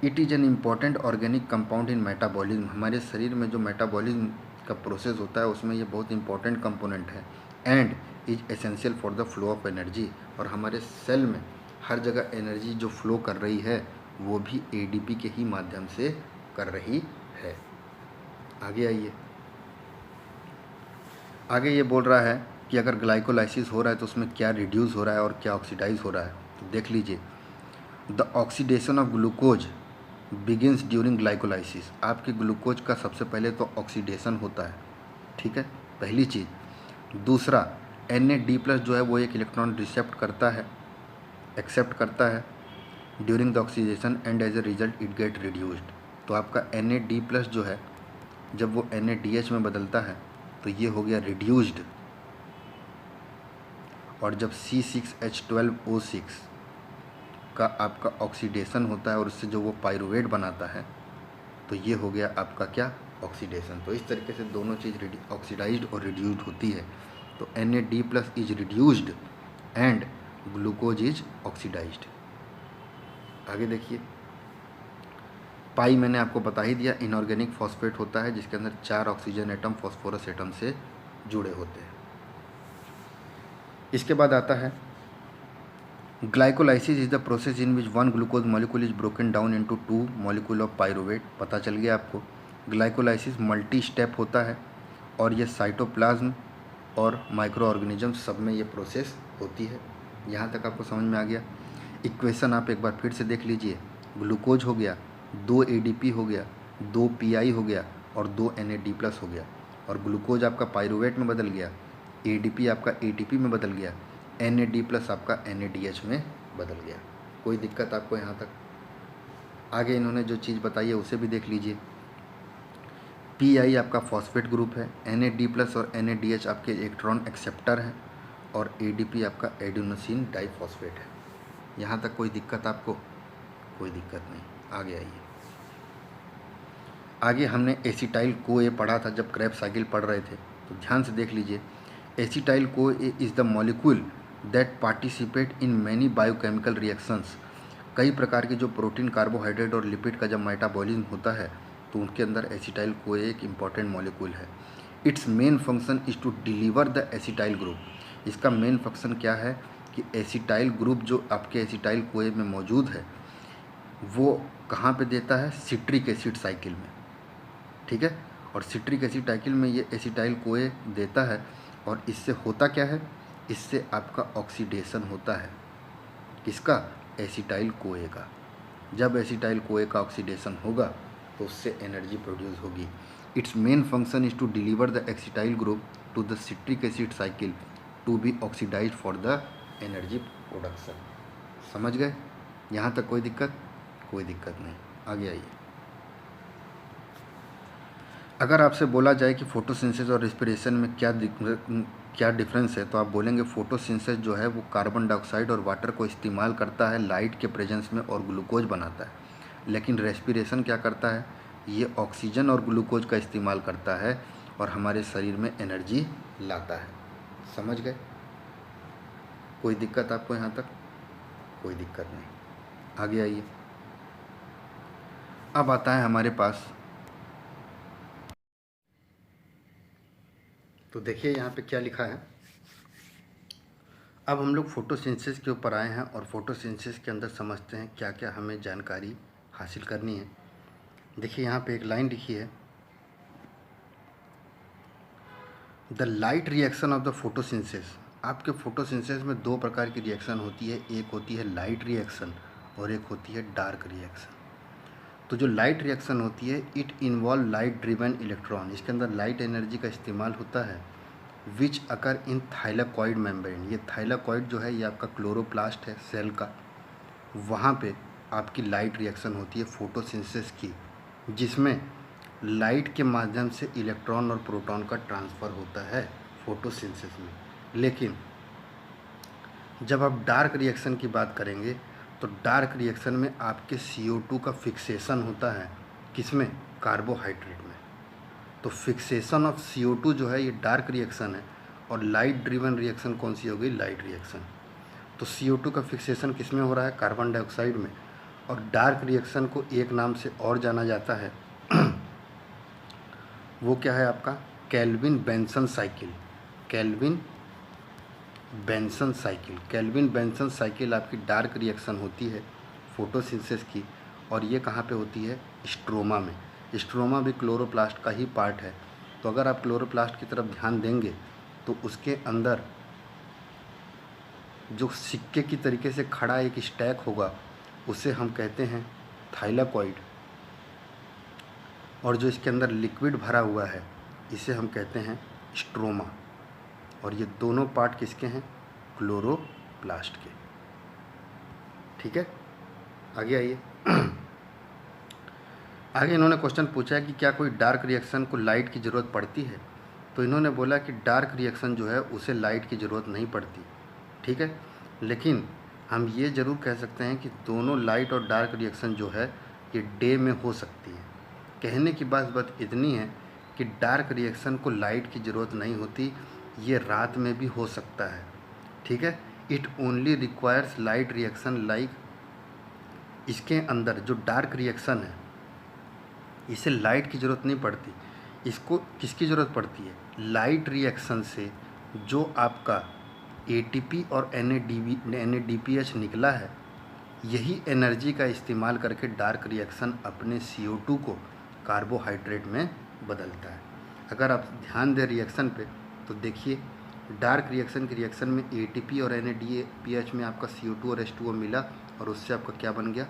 it is an important organic compound in metabolism. हमारे शरीर में जो मेटाबॉलिज्म का प्रोसेस होता है उसमें ये बहुत इंपॉर्टेंट कंपोनेंट है, and is essential for the flow of energy. और हमारे सेल में हर जगह एनर्जी जो फ्लो कर रही है वो भी ADP के ही माध्यम से कर रही है। आगे आइए, आगे ये बोल रहा है कि अगर ग्लाइकोलाइसिस हो रहा है तो उसमें क्या रिड्यूस हो रहा है और क्या ऑक्सीडाइज हो रहा है। तो देख लीजिए, the oxidation of glucose begins during glycolysis. आपके ग्लूकोज का सबसे पहले तो ऑक्सीडेशन होता है, ठीक है, पहली चीज़। दूसरा, Na+ जो है वो एक इलेक्ट्रॉन रिसेप्ट करता है, एक्सेप्ट करता है during the oxidation, and as a result it get reduced. तो आपका Na+ जो है जब वो NaDH में बदलता है तो ये हो गया रिड्यूस्ड, और जब C6H12O6 का आपका ऑक्सीडेशन होता है और उससे जो वो पायरुवेट बनाता है तो ये हो गया आपका क्या, ऑक्सीडेशन। तो इस तरीके से दोनों चीज़ ऑक्सीडाइज्ड और रिड्यूस्ड होती है। तो Na+ is reduced and glucose is oxidised. आगे देखिए, पाई मैंने आपको बता ही दिया, इनऑर्गेनिक फॉस्फेट होता है जिसके अंदर 4 ऑक्सीजन एटम फॉस्फोरस एटम से जुड़े होते हैं। इसके बाद आता है glycolysis is the process in which 1 glucose molecule is broken down into 2 molecule of pyruvate. पता चल गया आपको, ग्लाइकोलाइसिस मल्टी स्टेप होता है और ये साइटोप्लाज्म और माइक्रो ऑर्गेनिज्म सब में ये प्रोसेस होती है। यहाँ तक आपको समझ में आ गया। इक्वेशन आप एक बार फिर से देख लीजिए, ग्लूकोज हो गया, 2 ADP हो गया, 2 PI हो गया और 2 Na+ हो गया, और ग्लूकोज आपका पायरुवेट में बदल गया, ADP आपका ATP में बदल गया, Na+ आपका NaDH में बदल गया। कोई दिक्कत आपको यहाँ तक? आगे इन्होंने जो चीज़ बताई है उसे भी देख लीजिए। PI आपका फॉस्फेट ग्रुप है, Na+ और NaDH आपके इलेक्ट्रॉन एक्सेप्टर हैं, और ADP आपका एडिनोसिन डाइफॉस्फेट है। यहाँ तक कोई दिक्कत आपको? कोई दिक्कत नहीं। आगे आइए, आगे हमने एसिटाइल CoA पढ़ा था जब क्रेब्स साइकिल पढ़ रहे थे, तो ध्यान से देख लीजिए। Acetyl CoA is the molecule that participate in many biochemical reactions. कई प्रकार के जो प्रोटीन, कार्बोहाइड्रेट और लिपिड का जब मेटाबॉलिज्म होता है तो उनके अंदर एसिटाइल CoA एक इम्पॉर्टेंट मॉलिक्यूल है। It's main function is to deliver the acetyl group. इसका मेन फंक्शन क्या है कि एसिटाइल ग्रुप जो आपके एसिटाइल CoA में मौजूद है वो कहाँ पे देता है, सिट्रिक एसिड साइकिल में, ठीक है। और सिट्रिक एसिड साइकिल में ये एसिटाइल CoA देता है, और इससे होता क्या है, इससे आपका ऑक्सीडेशन होता है। किसका? एसिटाइल CoA का। जब एसिटाइल CoA का ऑक्सीडेशन होगा तो उससे एनर्जी प्रोड्यूस होगी। It's main function is to deliver the acetyl group to the citric acid cycle to be oxidised for the energy production. समझ गए? यहाँ तक कोई दिक्कत? कोई दिक्कत नहीं। आगे आइए, अगर आपसे बोला जाए कि फोटोसिंथेसिस और रेस्पिरेशन में क्या डिफरेंस है, तो आप बोलेंगे फोटोसिंथेसिस जो है वो कार्बन डाइऑक्साइड और वाटर को इस्तेमाल करता है लाइट के प्रेजेंस में और ग्लूकोज बनाता है, लेकिन रेस्पिरेशन क्या करता है, ये ऑक्सीजन और ग्लूकोज का इस्तेमाल करता है और हमारे शरीर में एनर्जी लाता है। समझ गए? कोई दिक्कत आपको यहाँ तक? कोई दिक्कत नहीं। आगे आइए। अब आता है हमारे पास, तो देखिए यहाँ पे क्या लिखा है। अब हम लोग फोटोसिंथेसिस के ऊपर आए हैं और फोटोसिंथेसिस के अंदर समझते हैं क्या क्या हमें जानकारी हासिल करनी है। देखिए यहाँ पे एक लाइन लिखी है, the light reaction of the photosynthesis. आपके फोटोसिंथेसिस में दो प्रकार की रिएक्शन होती है, एक होती है लाइट रिएक्शन और एक होती है डार्क रिएक्शन। तो जो लाइट रिएक्शन होती है, it involve light driven electron, इसके अंदर लाइट एनर्जी का इस्तेमाल होता है, विच अकर इन थाइलाकॉइड मेम्ब्रेन। ये थाइलाकॉइड जो है ये आपका क्लोरोप्लास्ट है सेल का, वहाँ पे आपकी लाइट रिएक्शन होती है फोटोसिंथेसिस की, जिसमें लाइट के माध्यम से इलेक्ट्रॉन और प्रोटॉन का ट्रांसफ़र होता है फोटोसिंथेसिस में। लेकिन जब आप डार्क रिएक्शन की बात करेंगे तो डार्क रिएक्शन में आपके CO2 का फिक्सेशन होता है, किसमें? कार्बोहाइड्रेट में। तो फिक्सेशन ऑफ CO2 जो है ये डार्क रिएक्शन है, और लाइट ड्रिवन रिएक्शन कौन सी हो गई? Light reaction. तो CO2 का फिक्सेशन किस में हो रहा है? कार्बन डाइऑक्साइड में। और डार्क रिएक्शन को एक नाम से और जाना जाता है वो क्या है आपका? Kelvin Benson cycle. Kelvin Benson cycle. Kelvin Benson cycle आपकी डार्क रिएक्शन होती है फोटोसिंथेसिस की, और ये कहाँ पे होती है? स्ट्रोमा में। स्ट्रोमा भी क्लोरोप्लास्ट का ही पार्ट है। तो अगर आप क्लोरोप्लास्ट की तरफ ध्यान देंगे तो उसके अंदर जो सिक्के की तरीके से खड़ा एक स्टैक होगा उसे हम कहते हैं थाइलाकॉइड, और जो इसके अंदर लिक्विड भरा हुआ है इसे हम कहते हैं स्ट्रोमा। और ये दोनों पार्ट किसके हैं? क्लोरोप्लास्ट के। ठीक है, आगे आइए। आगे इन्होंने क्वेश्चन पूछा है कि क्या कोई डार्क रिएक्शन को लाइट की ज़रूरत पड़ती है? तो इन्होंने बोला कि डार्क रिएक्शन जो है उसे लाइट की ज़रूरत नहीं पड़ती। ठीक है, लेकिन हम ये ज़रूर कह सकते हैं कि दोनों लाइट और डार्क रिएक्शन जो है ये डे में हो सकती है। कहने की बात इतनी है कि डार्क रिएक्शन को लाइट की ज़रूरत नहीं होती, ये रात में भी हो सकता है। ठीक है, it only requires light reaction like, इसके अंदर जो डार्क रिएक्शन है इसे लाइट की ज़रूरत नहीं पड़ती। इसको किसकी ज़रूरत पड़ती है? लाइट रिएक्शन से जो आपका ATP और NADPH निकला है, यही एनर्जी का इस्तेमाल करके डार्क रिएक्शन अपने CO2 को कार्बोहाइड्रेट में बदलता है। अगर आप ध्यान दें रिएक्शन पे तो देखिए डार्क रिएक्शन की रिएक्शन में ATP और NADPH में आपका CO2 और H2O मिला और उससे आपका क्या बन गया?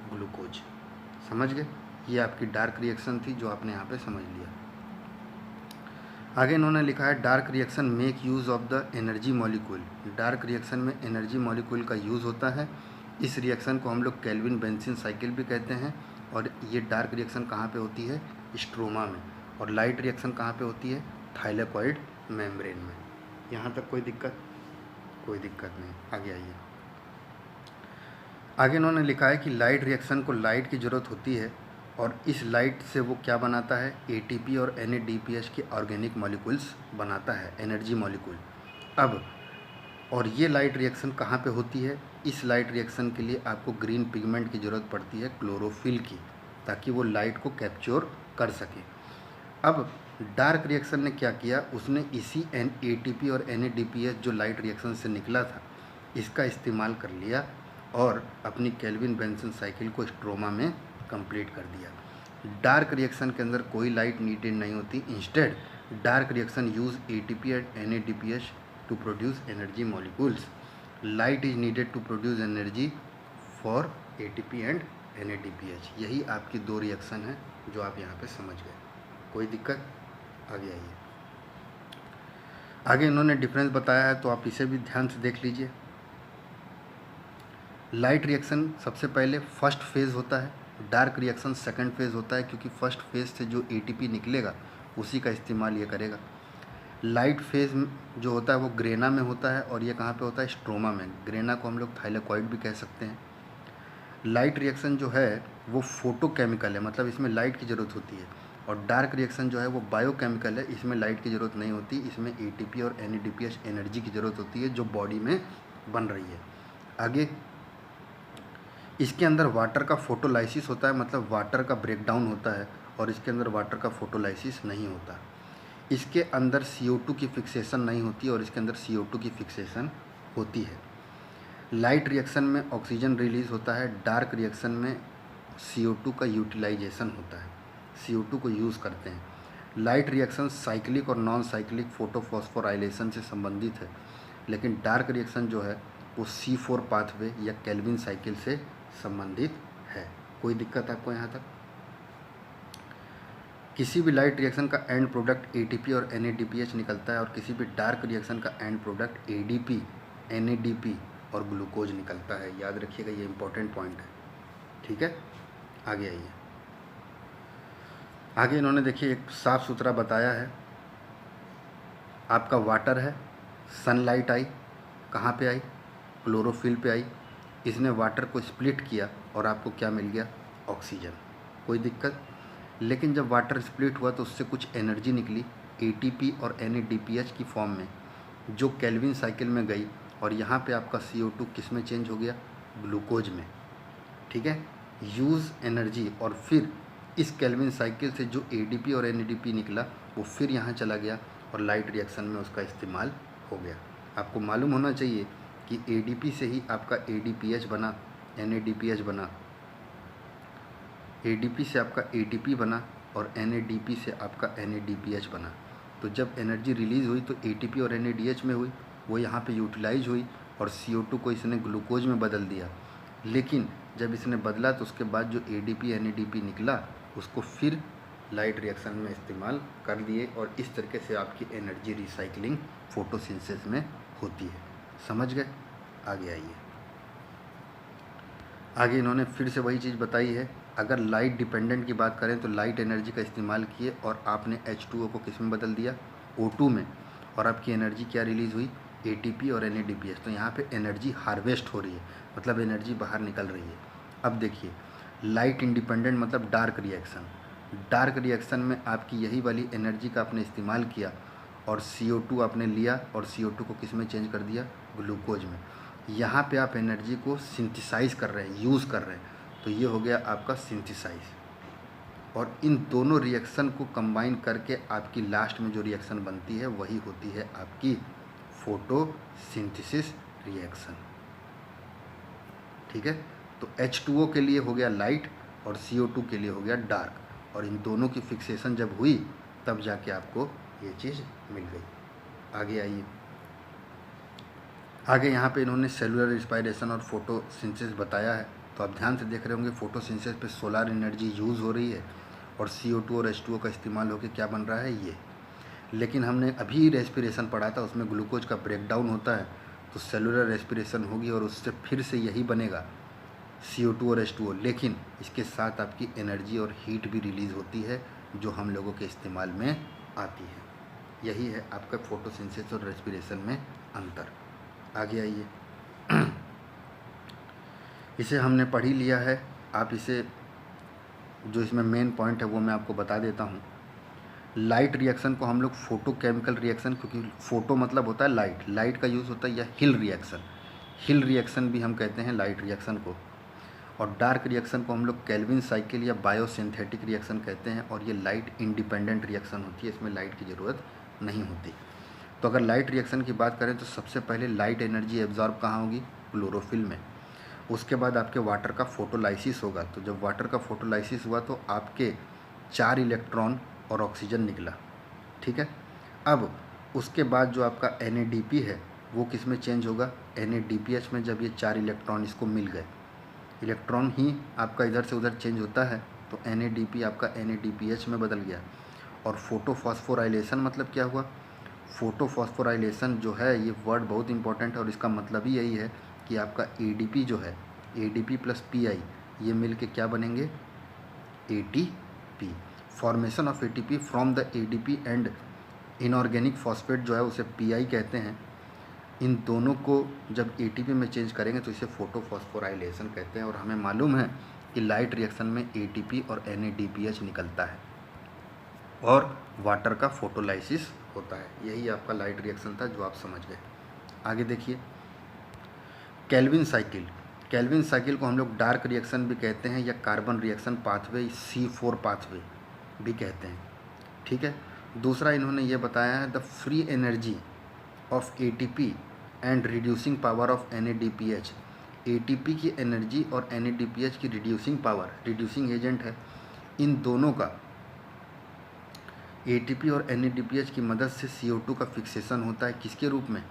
ग्लूकोज। समझ गए? ये आपकी डार्क रिएक्शन थी जो आपने यहाँ पे समझ लिया। आगे इन्होंने लिखा है dark reaction make use of the energy molecule. Dark reaction में एनर्जी मॉलिक्यूल का यूज़ होता है। इस रिएक्शन को हम लोग केल्विन बेंसन साइकिल भी कहते हैं। और ये डार्क रिएक्शन कहाँ पे होती है? स्ट्रोमा में। और लाइट रिएक्शन कहाँ पे होती है? थाइलाकॉइड मेम्ब्रेन में। यहाँ तक कोई दिक्कत? कोई दिक्कत नहीं। आगे आइए। आगे इन्होंने लिखा है कि लाइट रिएक्शन को लाइट की ज़रूरत होती है, और इस लाइट से वो क्या बनाता है? ATP और NADPH के ऑर्गेनिक मॉलिक्यूल्स बनाता है, एनर्जी मॉलिक्यूल। अब और ये लाइट रिएक्शन कहाँ पे होती है? इस लाइट रिएक्शन के लिए आपको ग्रीन पिगमेंट की ज़रूरत पड़ती है, क्लोरोफिल की, ताकि वो लाइट को कैप्चर कर सके। अब डार्क रिएक्शन ने क्या किया? उसने इसी ATP और NADPH जो लाइट रिएक्शन से निकला था इसका इस्तेमाल कर लिया और अपनी केल्विन बेंसन साइकिल को स्ट्रोमा में कंप्लीट कर दिया। डार्क रिएक्शन के अंदर कोई लाइट नीडेड नहीं होती। Instead dark reaction use ATP and NADPH to produce energy molecules. Light is needed to produce energy for ATP and NADPH। यही आपकी दो रिएक्शन है जो आप यहाँ पे समझ गए। कोई दिक्कत? आगे आइए। आगे इन्होंने डिफरेंस बताया है तो आप इसे भी ध्यान से देख लीजिए। लाइट रिएक्शन सबसे पहले फर्स्ट फेज़ होता है, डार्क रिएक्शन सेकंड फेज़ होता है, क्योंकि फर्स्ट फेज़ से जो ATP निकलेगा उसी का इस्तेमाल ये करेगा। लाइट फेज़ जो होता है वो ग्रेना में होता है, और ये कहाँ पे होता है? स्ट्रोमा में। ग्रेना को हम लोग थाइलाकॉइड भी कह सकते हैं। लाइट रिएक्शन जो है वो फोटोकेमिकल है, मतलब इसमें लाइट की ज़रूरत होती है। और डार्क रिएक्शन जो है वो बायोकेमिकल है, इसमें लाइट की ज़रूरत नहीं होती, इसमें एटीपी और एनएडीपीएच एनर्जी की ज़रूरत होती है जो बॉडी में बन रही है। आगे इसके अंदर वाटर का फोटोलाइसिस होता है, मतलब वाटर का ब्रेकडाउन होता है, और इसके अंदर वाटर का फोटोलाइसिस नहीं होता। इसके अंदर CO2 की फिक्सेशन नहीं होती और इसके अंदर CO2 की फिक्सेशन होती है। लाइट रिएक्शन में ऑक्सीजन रिलीज़ होता है, डार्क रिएक्शन में CO2 का यूटिलाइजेशन होता है, CO2 को यूज़ करते हैं। लाइट रिएक्शन साइक्लिक और नॉन साइक्लिक फोटोफॉस्फोराइलेशन से संबंधित है, लेकिन डार्क रिएक्शन जो है वो C4 पाथवे या केल्विन साइकिल से संबंधित है। कोई दिक्कत आपको यहाँ तक? किसी भी लाइट रिएक्शन का एंड प्रोडक्ट ATP और NADPH निकलता है, और किसी भी डार्क रिएक्शन का एंड प्रोडक्ट ADP, NADP और ग्लूकोज निकलता है। याद रखिएगा, ये इंपॉर्टेंट पॉइंट है। ठीक है, आगे आइए। आगे इन्होंने देखिए एक साफ सुथरा बताया है। आपका वाटर है, सनलाइट आई, कहाँ पे आई? क्लोरोफिल पे आई। इसने वाटर को स्प्लिट किया और आपको क्या मिल गया? ऑक्सीजन। कोई दिक्कत? लेकिन जब वाटर स्प्लिट हुआ तो उससे कुछ एनर्जी निकली ATP और NADPH की फॉर्म में, जो केल्विन साइकिल में गई, और यहाँ पे आपका CO2 किस में चेंज हो गया? ग्लूकोज में। ठीक है, यूज़ एनर्जी, और फिर इस केल्विन साइकिल से जो ADP और NADP निकला वो फिर यहाँ चला गया और लाइट रिएक्शन में उसका इस्तेमाल हो गया। आपको मालूम होना चाहिए कि ADP से ही आपका ADPH बना, NADPH बना, ADP से आपका ATP बना, और NADP से आपका NADPH बना। तो जब एनर्जी रिलीज़ हुई तो ATP और NADH में हुई, वो यहाँ पे यूटिलाइज हुई, और CO2 को इसने ग्लूकोज में बदल दिया। लेकिन जब इसने बदला तो उसके बाद जो ADP NADP निकला उसको फिर लाइट रिएक्शन में इस्तेमाल कर दिए, और इस तरीके से आपकी एनर्जी रिसाइकलिंग फोटोसिंथेसिस में होती है। समझ गए? आगे आइए। आगे इन्होंने फिर से वही चीज़ बताई है। अगर लाइट डिपेंडेंट की बात करें तो लाइट एनर्जी का इस्तेमाल किए और आपने H2O को किस में बदल दिया? O2 में, और आपकी एनर्जी क्या रिलीज़ हुई? ATP और NADPH। तो यहाँ पे एनर्जी हार्वेस्ट हो रही है, मतलब एनर्जी बाहर निकल रही है। अब देखिए, लाइट इंडिपेंडेंट मतलब डार्क रिएक्शन। डार्क रिएक्शन में आपकी यही वाली एनर्जी का आपने इस्तेमाल किया और CO2 आपने लिया और CO2 को किस में चेंज कर दिया? ग्लूकोज में। यहाँ पे आप एनर्जी को सिंथेसाइज कर रहे हैं, यूज़ कर रहे हैं, तो ये हो गया आपका सिंथेसाइज। और इन दोनों रिएक्शन को कंबाइन करके आपकी लास्ट में जो रिएक्शन बनती है वही होती है आपकी फोटोसिंथेसिस रिएक्शन। ठीक है, तो H2O के लिए हो गया लाइट और CO2 के लिए हो गया डार्क, और इन दोनों की फिक्सेशन जब हुई तब जाके आपको ये चीज़ मिल गई। आगे आइए। आगे यहाँ पे इन्होंने सेलुलर रिस्पायरेशन और फोटोसिंथेसिस बताया है। तो आप ध्यान से देख रहे होंगे, फोटोसिंथेसिस पे सोलर एनर्जी यूज़ हो रही है और CO2 और H2O का इस्तेमाल होकर क्या बन रहा है? ये। लेकिन हमने अभी रेस्पिरेशन पढ़ा था, उसमें ग्लूकोज का ब्रेकडाउन होता है, तो सेलुलर रेस्पिरेशन होगी और उससे फिर से यही बनेगा CO2 और H2O। लेकिन इसके साथ आपकी एनर्जी और हीट भी रिलीज़ होती है जो हम लोगों के इस्तेमाल में आती है। यही है आपका फोटोसिंथेसिस और रेस्पिरेशन में अंतर। आगे आइए। इसे हमने पढ़ ही लिया है, आप इसे, जो इसमें मेन पॉइंट है वो मैं आपको बता देता हूँ। लाइट रिएक्शन को हम लोग फोटोकेमिकल रिएक्शन, क्योंकि फोटो मतलब होता है लाइट, लाइट का यूज़ होता है, या हिल रिएक्शन, हिल रिएक्शन भी हम कहते हैं लाइट रिएक्शन को। और डार्क रिएक्शन को हम लोग केल्विन साइकिल या बायोसिंथेटिक रिएक्शन कहते हैं, और ये लाइट इंडिपेंडेंट रिएक्शन होती है, इसमें लाइट की ज़रूरत नहीं होती। तो अगर लाइट रिएक्शन की बात करें तो सबसे पहले लाइट एनर्जी एब्जॉर्ब कहाँ होगी? क्लोरोफिल में। उसके बाद आपके वाटर का फोटोलाइसिस होगा, तो जब वाटर का फोटोलाइसिस हुआ तो आपके 4 इलेक्ट्रॉन और ऑक्सीजन निकला। ठीक है, अब उसके बाद जो आपका NADP है वो किस में चेंज होगा? NADPH में। जब ये 4 इलेक्ट्रॉन इसको मिल गए, इलेक्ट्रॉन ही आपका इधर से उधर चेंज होता है, तो NADP आपका NADPH में बदल गया। और फोटोफॉस्फोराइलेशन मतलब क्या हुआ? फोटोफॉस्फोराइलेशन जो है, ये वर्ड बहुत इंपॉर्टेंट है और इसका मतलब ही यही है कि आपका ADP जो है, ADP प्लस PI, ये मिल के क्या बनेंगे? ATP। Formation of ATP from the ADP and inorganic phosphate जो है उसे PI कहते हैं। इन दोनों को जब ATP में चेंज करेंगे तो इसे फोटोफॉस्फोराइलेशन कहते हैं। और हमें मालूम है कि लाइट रिएक्शन में ATP और NADPH निकलता है। और वाटर का फोटोलाइसिस होता है। यही आपका लाइट रिएक्शन था जो आप समझ गए। आगे देखिए, केल्विन साइकिल। केल्विन साइकिल को हम लोग डार्क रिएक्शन भी कहते हैं या carbon reaction pathway C4 pathway भी कहते हैं। ठीक है। दूसरा इन्होंने ये बताया है the free energy of ATP and reducing power of NADPH। ATP की एनर्जी और NADPH की रिड्यूसिंग पावर, रिड्यूसिंग एजेंट है, इन दोनों का ATP और NADPH की मदद से CO2 का फिक्सेशन होता है किसके रूप में?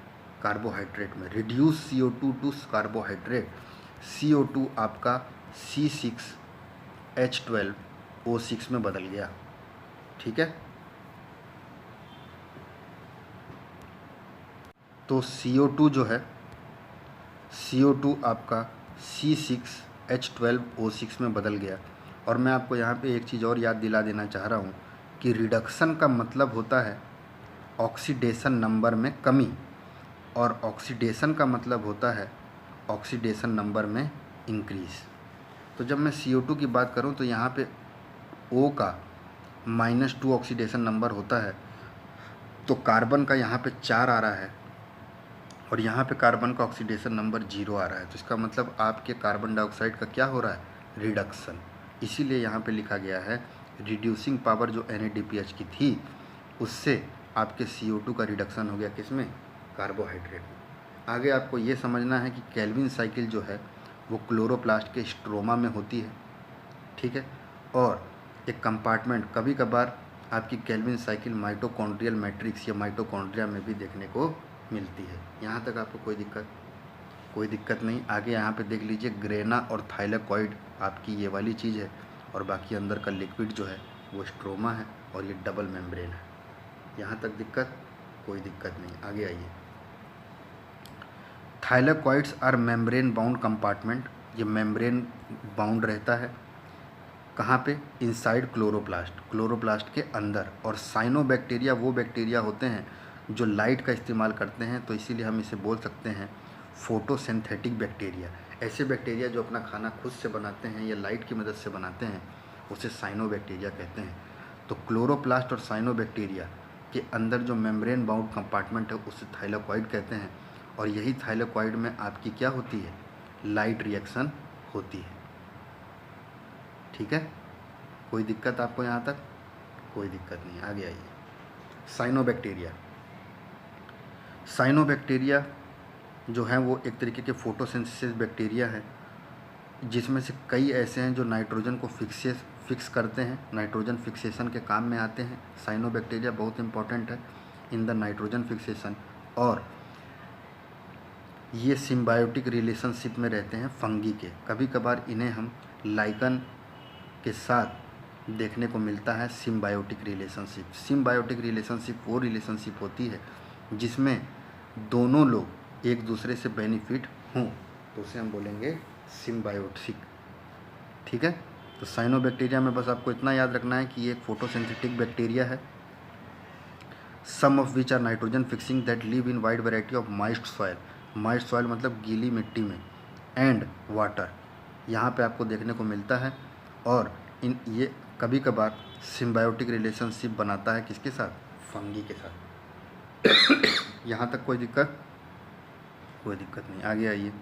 कार्बोहाइड्रेट में। Reduce CO2 to carbohydrate. CO2 आपका C6H12O6 में बदल गया। ठीक है। तो CO2 जो है, CO2 आपका C6H12O6 में बदल गया। और मैं आपको यहाँ पे एक चीज़ और याद दिला देना चाह रहा हूँ कि रिडक्शन का मतलब होता है ऑक्सीडेशन नंबर में कमी, और ऑक्सीडेशन का मतलब होता है ऑक्सीडेशन नंबर में इंक्रीज। तो जब मैं CO2 की बात करूँ तो यहाँ पे O का -2 ऑक्सीडेशन नंबर होता है, तो कार्बन का यहाँ पे 4 आ रहा है और यहाँ पे कार्बन का ऑक्सीडेशन नंबर 0 आ रहा है। तो इसका मतलब आपके कार्बन डाइऑक्साइड का क्या हो रहा है? रिडक्शन। इसीलिए यहाँ पे लिखा गया है रिड्यूसिंग पावर जो NADPH की थी उससे आपके CO2 का रिडक्शन हो गया किसमें? कार्बोहाइड्रेट में। आगे आपको ये समझना है कि केल्विन साइकिल जो है वो क्लोरोप्लास्ट के स्ट्रोमा में होती है। ठीक है। और एक कंपार्टमेंट, कभी कभार आपकी केल्विन साइकिल माइटोकॉन्ड्रियल मैट्रिक्स या माइटोकॉन्ड्रिया में भी देखने को मिलती है। यहाँ तक आपको कोई दिक्कत नहीं। आगे यहाँ पे देख लीजिए, ग्रेना और थाइलेकॉइड आपकी ये वाली चीज़ है और बाकी अंदर का लिक्विड जो है वो स्ट्रोमा है और ये डबल मेम्ब्रेन है। यहाँ तक कोई दिक्कत नहीं। आगे आइए, thylakoids are membrane bound compartment. ये मेम्ब्रेन बाउंड रहता है कहाँ पे? इनसाइड क्लोरोप्लास्ट के अंदर। और साइनोबैक्टीरिया वो बैक्टीरिया होते हैं जो लाइट का इस्तेमाल करते हैं, तो इसीलिए हम इसे बोल सकते हैं फोटोसिंथेटिक बैक्टीरिया। ऐसे बैक्टीरिया जो अपना खाना खुद से बनाते हैं या लाइट की मदद से बनाते हैं उसे साइनोबैक्टीरिया कहते हैं। तो क्लोरोप्लास्ट और साइनोबैक्टीरिया के अंदर जो मेम्ब्रेन बाउंड कंपार्टमेंट है उसे थाइलेकॉइड कहते हैं। और यही थाइलेकॉइड में आपकी क्या होती है? लाइट रिएक्शन होती है। ठीक है। कोई दिक्कत आपको यहाँ तक? कोई दिक्कत नहीं। आगे आइए, साइनोबैक्टीरिया जो हैं वो एक तरीके के फोटोसिंथेसिस बैक्टीरिया है, जिसमें से कई ऐसे हैं जो नाइट्रोजन को फिक्स करते हैं, नाइट्रोजन फिक्सेशन के काम में आते हैं। साइनोबैक्टीरिया बहुत इंपॉर्टेंट है इन द नाइट्रोजन फिक्सेशन। और ये सिम्बायोटिक रिलेशनशिप में रहते हैं फंगी के। कभी कभार इन्हें हम लाइकन के साथ देखने को मिलता है सिम्बायोटिक रिलेशनशिप। सिम्बायोटिक रिलेशनशिप वो रिलेशनशिप होती है जिसमें दोनों लोग एक दूसरे से बेनिफिट हों, तो उसे हम बोलेंगे सिम्बायोटिक। ठीक है। तो साइनोबैक्टीरिया में बस आपको इतना याद रखना है कि ये एक फोटोसिंथेटिक बैक्टीरिया है, some of which are nitrogen fixing that live in wide variety of moist soil. Moist soil मतलब गीली मिट्टी में, एंड वाटर यहाँ पे आपको देखने को मिलता है। और ये कभी कभार सिम्बायोटिक रिलेशनशिप बनाता है किसके साथ? फंगी के साथ। यहाँ तक कोई दिक्कत नहीं। आगे आइए,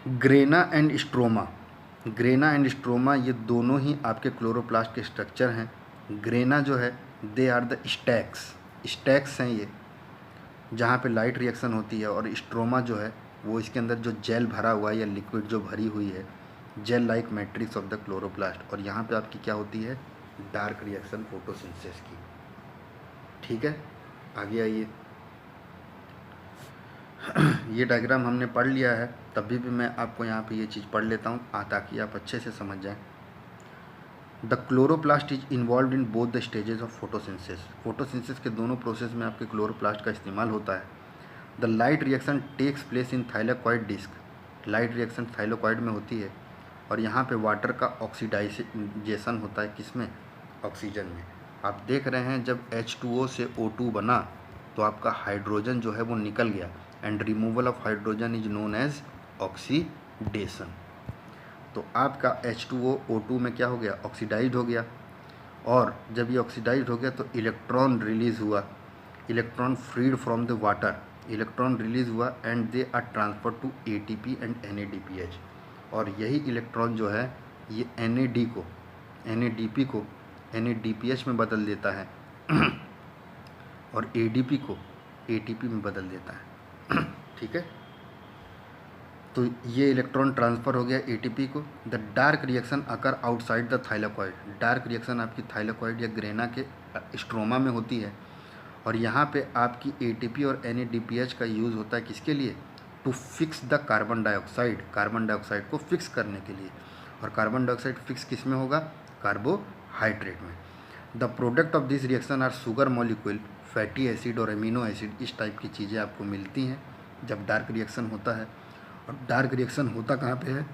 ग्रेना एंड स्ट्रोमा ये दोनों ही आपके क्लोरोप्लास्ट के स्ट्रक्चर हैं। ग्रेना जो है दे आर द स्टैक्स हैं ये, जहाँ पे लाइट रिएक्शन होती है। और स्ट्रोमा जो है वो इसके अंदर जो जेल भरा हुआ है या लिक्विड जो भरी हुई है, gel like matrix of the chloroplast. और यहाँ पे आपकी क्या होती है? डार्क रिएक्शन फोटोसिंथेसिस की। ठीक है। आगे आइए, ये डायग्राम हमने पढ़ लिया है, तभी भी मैं आपको यहाँ पे ये चीज़ पढ़ लेता हूँ ताकि आप अच्छे से समझ जाएं। The chloroplast is involve in both the stages of photosynthesis. Photosynthesis के दोनों प्रोसेस में आपके क्लोरोप्लास्ट का इस्तेमाल होता है। The light reaction takes place in thylakoid disc. Light reaction thylakoid में होती है और यहाँ पे वाटर का ऑक्सीडाइजेशन होता है किसमें? ऑक्सीजन में। आप देख रहे हैं जब H2O से O2 बना तो आपका हाइड्रोजन जो है वो निकल गया, and removal of hydrogen is known as oxidation. तो आपका H2O O2 में क्या हो गया? ऑक्सीडाइज्ड हो गया। और जब ये ऑक्सीडाइज हो गया तो इलेक्ट्रॉन रिलीज हुआ, electron freed from the water, electron release हुआ and they are transfer to ATP and NADPH। और यही इलेक्ट्रॉन जो है ये NADP को NADPH में बदल देता है और ADP को ATP में बदल देता है। ठीक है, तो ये इलेक्ट्रॉन ट्रांसफ़र हो गया ATP को। The dark reaction occur outside the thylakoid. Dark reaction आपकी थाइलाकॉइड या ग्रेना के स्ट्रोमा में होती है और यहाँ पे आपकी ATP और NADPH का यूज़ होता है किसके लिए? To fix the carbon dioxide को फिक्स करने के लिए। और कार्बन डाइऑक्साइड फिक्स किस में होगा? कार्बोहाइड्रेट में। The product of this reaction are sugar molecule, fatty acid और अमीनो एसिड। इस टाइप की चीज़ें आपको मिलती हैं जब डार्क रिएक्शन होता है। और डार्क रिएक्शन होता कहाँ पे है?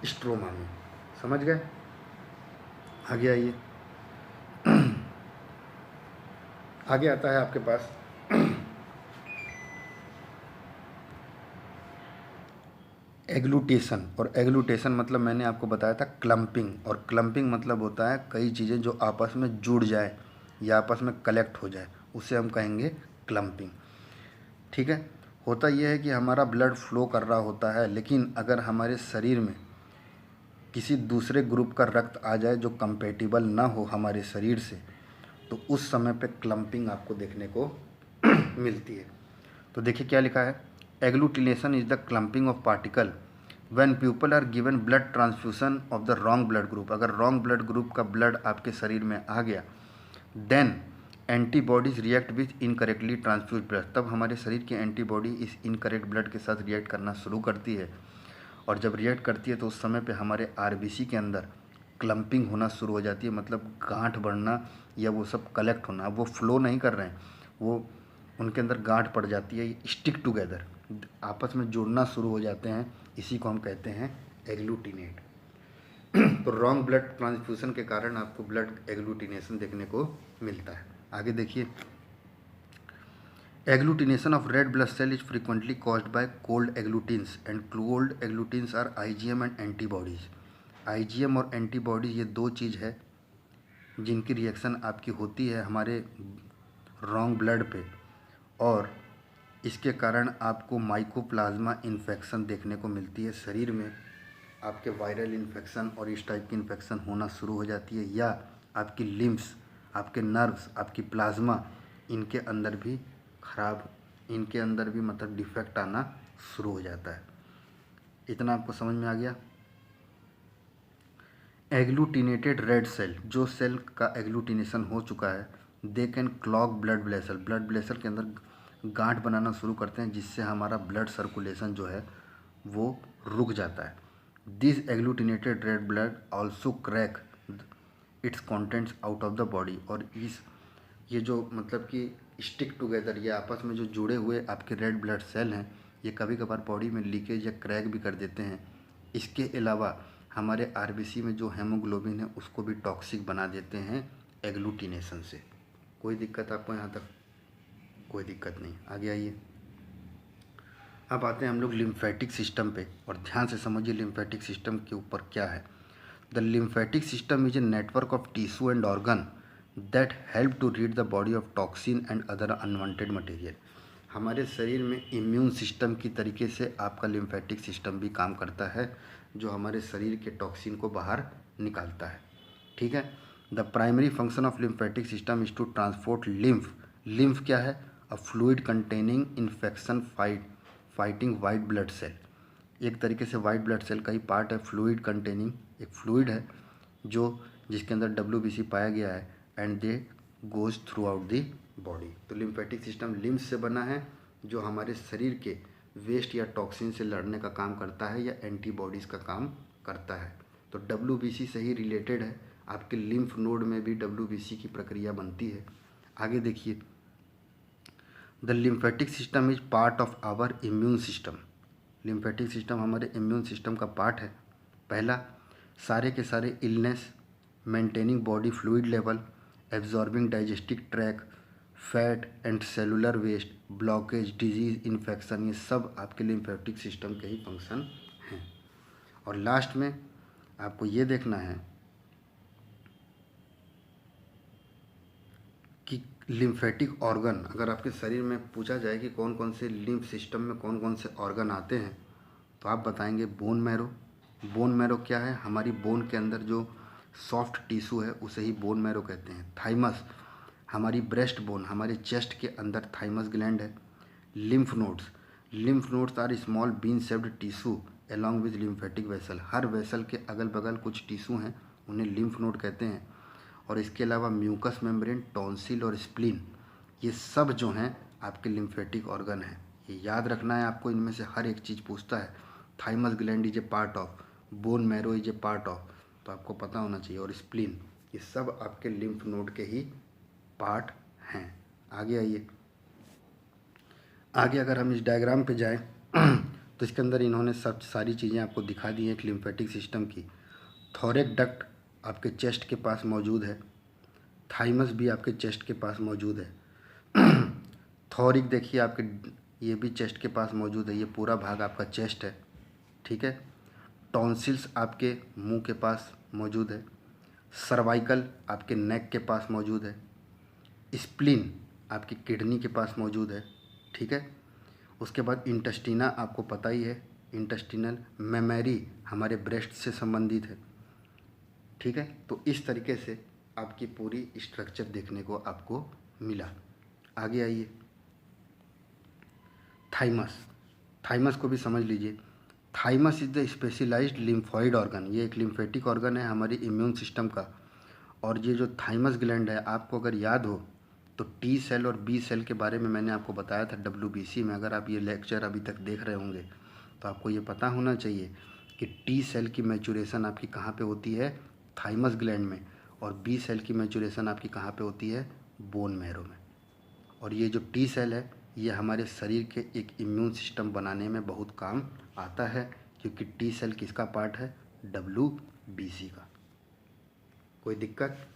स्ट्रोमा में। समझ गए? आगे आइए। आगे आता है आपके पास एग्लूटेशन। और एग्लूटेशन मतलब मैंने आपको बताया था क्लम्पिंग, और क्लम्पिंग मतलब होता है कई चीज़ें जो आपस में जुड़ जाए या आपस में कलेक्ट हो जाए, उसे हम कहेंगे क्लम्पिंग। ठीक है, होता यह है कि हमारा ब्लड फ्लो कर रहा होता है, लेकिन अगर हमारे शरीर में किसी दूसरे ग्रुप का रक्त आ जाए जो कंपेटिबल ना हो हमारे शरीर से, तो उस समय पे क्लम्पिंग आपको देखने को मिलती है। तो देखिए क्या लिखा है, agglutination is the clumping of particle when people are given blood transfusion of the wrong blood group. अगर रॉन्ग ब्लड ग्रुप का ब्लड आपके शरीर में आ गया, then antibodies react with incorrectly transfuse blood. तब हमारे शरीर की एंटीबॉडी इस इनकरेक्ट ब्लड के साथ रिएक्ट करना शुरू करती है, और जब रिएक्ट करती है तो उस समय पे हमारे RBC के अंदर क्लम्पिंग होना शुरू हो जाती है, मतलब गांठ बढ़ना या वो सब कलेक्ट होना। वो फ्लो नहीं कर रहे हैं, वो उनके अंदर गांठ पड़ जाती है, स्टिक टुगेदर, आपस में जुड़ना शुरू हो जाते हैं। इसी को हम कहते हैं एग्लूटिनेट। तो रॉन्ग ब्लड ट्रांसफ्यूजन के कारण आपको ब्लड एग्लूटिनेशन देखने को मिलता है। आगे देखिए, agglutination of red blood cell is frequently caused by cold agglutinins and cold agglutinins are IgM and antibodies. IgM और एंटीबॉडीज ये दो चीज़ है जिनकी रिएक्शन आपकी होती है हमारे रॉन्ग ब्लड पे, और इसके कारण आपको माइकोप्लाज्मा इन्फेक्शन देखने को मिलती है। शरीर में आपके वायरल इन्फेक्शन और इस टाइप की इन्फेक्शन होना शुरू हो जाती है, या आपकी लिम्फ्स, आपके नर्व्स, आपकी प्लाज्मा, इनके अंदर भी इनके अंदर भी मतलब डिफेक्ट आना शुरू हो जाता है। इतना आपको समझ में आ गया? एग्लूटिनेटेड रेड सेल, जो सेल का एग्लूटिनेशन हो चुका है, they can clog blood vessel के अंदर गांठ बनाना शुरू करते हैं, जिससे हमारा ब्लड सर्कुलेशन जो है वो रुक जाता है। This agglutinated red blood also crack its contents out of the body. और ये जो मतलब कि स्टिक टुगेदर, ये आपस में जो जुड़े हुए आपके रेड ब्लड सेल हैं, ये कभी कभार बॉडी में लीकेज या क्रैक भी कर देते हैं। इसके अलावा हमारे RBC में जो हेमोग्लोबिन है उसको भी टॉक्सिक बना देते हैं एग्लूटिनेशन से। कोई दिक्कत आपको यहाँ तक? कोई दिक्कत नहीं। आगे आइए। अब आते हैं हम लोग लिम्फेटिक सिस्टम पे, और ध्यान से समझिए लिम्फेटिक सिस्टम के ऊपर क्या है। The lymphatic system is a network of tissue and organ that help to rid the body of toxin and other unwanted material. हमारे शरीर में इम्यून सिस्टम की तरीके से आपका लिम्फेटिक सिस्टम भी काम करता है, जो हमारे शरीर के टॉक्सिन को बाहर निकालता है। ठीक है, the primary function of lymphatic system is to transport lymph क्या है? A fluid containing infection fighting white blood cell. एक तरीके से वाइट ब्लड सेल का ही पार्ट है फ्लूइड कंटेनिंग, एक फ्लूइड है जिसके अंदर WBC पाया गया है, and they goes throughout the body. तो लिम्फेटिक सिस्टम लिम्फ से बना है, जो हमारे शरीर के वेस्ट या टॉक्सिन से लड़ने का काम करता है या एंटीबॉडीज़ का काम करता है। तो WBC से ही रिलेटेड है, आपके लिम्फ नोड में भी WBC की प्रक्रिया बनती है। आगे देखिए, the lymphatic system is part of our immune system. Lymphatic system हमारे इम्यून सिस्टम का पार्ट है। पहला, सारे के सारे illness, maintaining body fluid level, absorbing digestive tract, fat and cellular waste, blockage, disease, infection, ये सब आपके लिम्फेटिक सिस्टम के ही फंक्शन हैं। और लास्ट में आपको ये देखना है लिम्फेटिक ऑर्गन, अगर आपके शरीर में पूछा जाए कि कौन कौन से लिम्फ सिस्टम में कौन कौन से ऑर्गन आते हैं, तो आप बताएंगे बोन मैरो। बोन मैरो क्या है? हमारी बोन के अंदर जो सॉफ्ट टिश्यू है उसे ही बोन मैरो कहते हैं। थाइमस, हमारी ब्रेस्ट बोन, हमारे चेस्ट के अंदर थाइमस ग्लैंड है। Lymph nodes, lymph nodes are small bean shaped tissue along with lymphatic vessel. हर वेसल के अगल बगल कुछ टिश्यू हैं, उन्हें लिम्फ नोड कहते हैं। और इसके अलावा म्यूकस मेम्ब्रेन, टॉन्सिल और स्प्लीन, ये सब जो हैं आपके लिम्फेटिक ऑर्गन हैं। ये याद रखना है आपको, इनमें से हर एक चीज़ पूछता है। Thymus gland is a part of, bone marrow is a part of, तो आपको पता होना चाहिए। और स्प्लीन, ये सब आपके लिम्फ नोड के ही पार्ट हैं। आगे आइए, आगे अगर हम इस डायग्राम पे जाएं तो इसके अंदर इन्होंने सब सारी चीज़ें आपको दिखा दी हैं एक लिम्फेटिक सिस्टम की। थोरैक डक्ट आपके चेस्ट के पास मौजूद है। थाइमस भी आपके चेस्ट के पास मौजूद है। थोरिक देखिए आपके, ये भी चेस्ट के पास मौजूद है, ये पूरा भाग आपका चेस्ट है, ठीक है। टॉन्सिल्स आपके मुंह के पास मौजूद है। सर्वाइकल आपके नेक के पास मौजूद है। स्प्लीन आपकी किडनी के पास मौजूद है, ठीक है। उसके बाद इंटेस्टिना आपको पता ही है, इंटेस्टिनल मेमोरी हमारे ब्रेस्ट से संबंधित है, ठीक है। तो इस तरीके से आपकी पूरी स्ट्रक्चर देखने को आपको मिला। आगे आइए, थाइमस, थाइमस को भी समझ लीजिए। Thymus is the specialised lymphoid organ, ये एक लिम्फेटिक ऑर्गन है हमारी इम्यून सिस्टम का। और ये जो थाइमस ग्लैंड है, आपको अगर याद हो तो टी सेल और बी सेल के बारे में मैंने आपको बताया था WBC में। अगर आप ये लेक्चर अभी तक देख रहे होंगे तो आपको ये पता होना चाहिए कि टी सेल की मैचुरेशन आपकी कहाँ पे होती है? थाइमस ग्लैंड में। और बी सेल की मैचुरेशन आपकी कहाँ पे होती है? बोन मैरो में। और ये जो टी सेल है ये हमारे शरीर के एक इम्यून सिस्टम बनाने में बहुत काम आता है, क्योंकि टी सेल किसका पार्ट है? WBC का। कोई दिक्कत?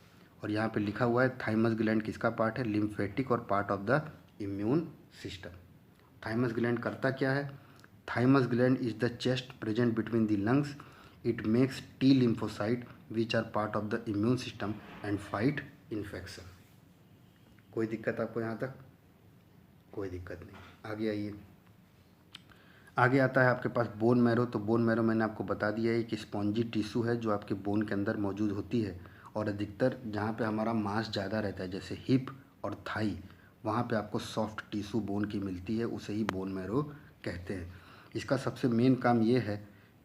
और यहाँ पे लिखा हुआ है थाइमस ग्लैंड किसका पार्ट है? लिम्फेटिक और part of the immune system. Thymus gland करता क्या है? Thymus gland is the chest present between the lungs. It makes T lymphocyte which are part of the immune system and fight infection. कोई दिक्कत आपको यहाँ तक? कोई दिक्कत नहीं। आगे आइए, आगे आता है आपके पास बोन मैरो। तो बोन मैरो मैंने आपको बता दिया है, एक स्पॉन्जी टिश्यू है जो आपके बोन के अंदर मौजूद होती है। और अधिकतर जहाँ पे हमारा मांस ज़्यादा रहता है, जैसे हिप और थाई, वहाँ पे आपको सॉफ्ट टिश्यू बोन की मिलती है, उसे ही बोन मैरो कहते हैं। इसका सबसे मेन काम ये है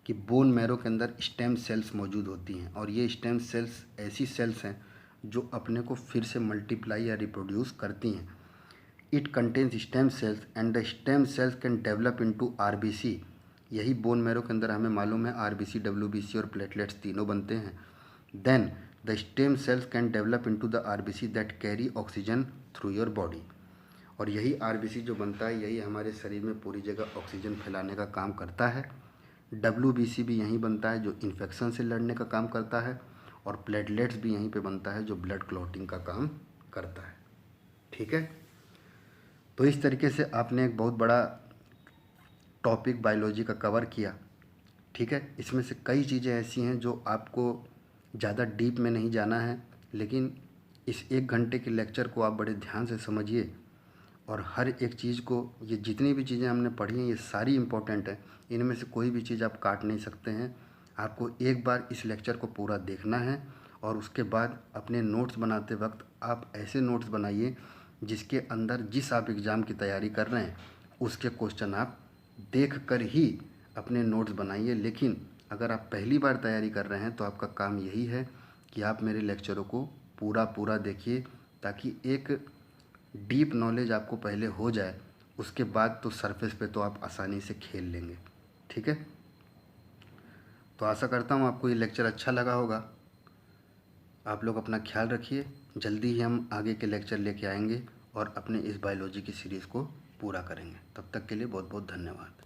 कि बोन मैरो के अंदर स्टेम सेल्स मौजूद होती हैं। और ये स्टेम सेल्स ऐसी सेल्स हैं जो अपने को फिर से मल्टीप्लाई या रिप्रोड्यूस करती हैं। It contains stem cells and the stem cells can develop into RBC। यही बोन मैरो के अंदर हमें मालूम है RBC, WBC और प्लेटलेट्स तीनों बनते हैं। Then the stem cells can develop into the RBC that carry oxygen through your body. और यही RBC जो बनता है, यही हमारे शरीर में पूरी जगह ऑक्सीजन फैलाने का काम करता है। WBC भी यहीं बनता है जो इन्फेक्शन से लड़ने का काम करता है। और प्लेटलेट्स भी यहीं पे बनता है जो ब्लड क्लॉटिंग का काम करता है, ठीक है। तो इस तरीके से आपने एक बहुत बड़ा टॉपिक बायोलॉजी का कवर किया, ठीक है। इसमें से कई चीज़ें ऐसी हैं जो आपको ज़्यादा डीप में नहीं जाना है, लेकिन इस 1 घंटे के लेक्चर को आप बड़े ध्यान से समझिए। और हर एक चीज़ को, ये जितनी भी चीज़ें हमने पढ़ी हैं ये सारी इम्पोर्टेंट हैं, इनमें से कोई भी चीज़ आप काट नहीं सकते हैं। आपको एक बार इस लेक्चर को पूरा देखना है और उसके बाद अपने नोट्स बनाते वक्त आप ऐसे नोट्स बनाइए जिसके अंदर जिस आप एग्ज़ाम की तैयारी कर रहे हैं उसके क्वेश्चन आप देख कर ही अपने नोट्स बनाइए। लेकिन अगर आप पहली बार तैयारी कर रहे हैं तो आपका काम यही है कि आप मेरे लेक्चरों को पूरा देखिए, ताकि एक डीप नॉलेज आपको पहले हो जाए, उसके बाद तो सरफेस पे तो आप आसानी से खेल लेंगे, ठीक है। तो आशा करता हूँ आपको ये लेक्चर अच्छा लगा होगा। आप लोग अपना ख्याल रखिए। जल्दी ही हम आगे के लेक्चर लेके आएंगे और अपने इस बायोलॉजी की सीरीज़ को पूरा करेंगे। तब तक के लिए बहुत बहुत धन्यवाद।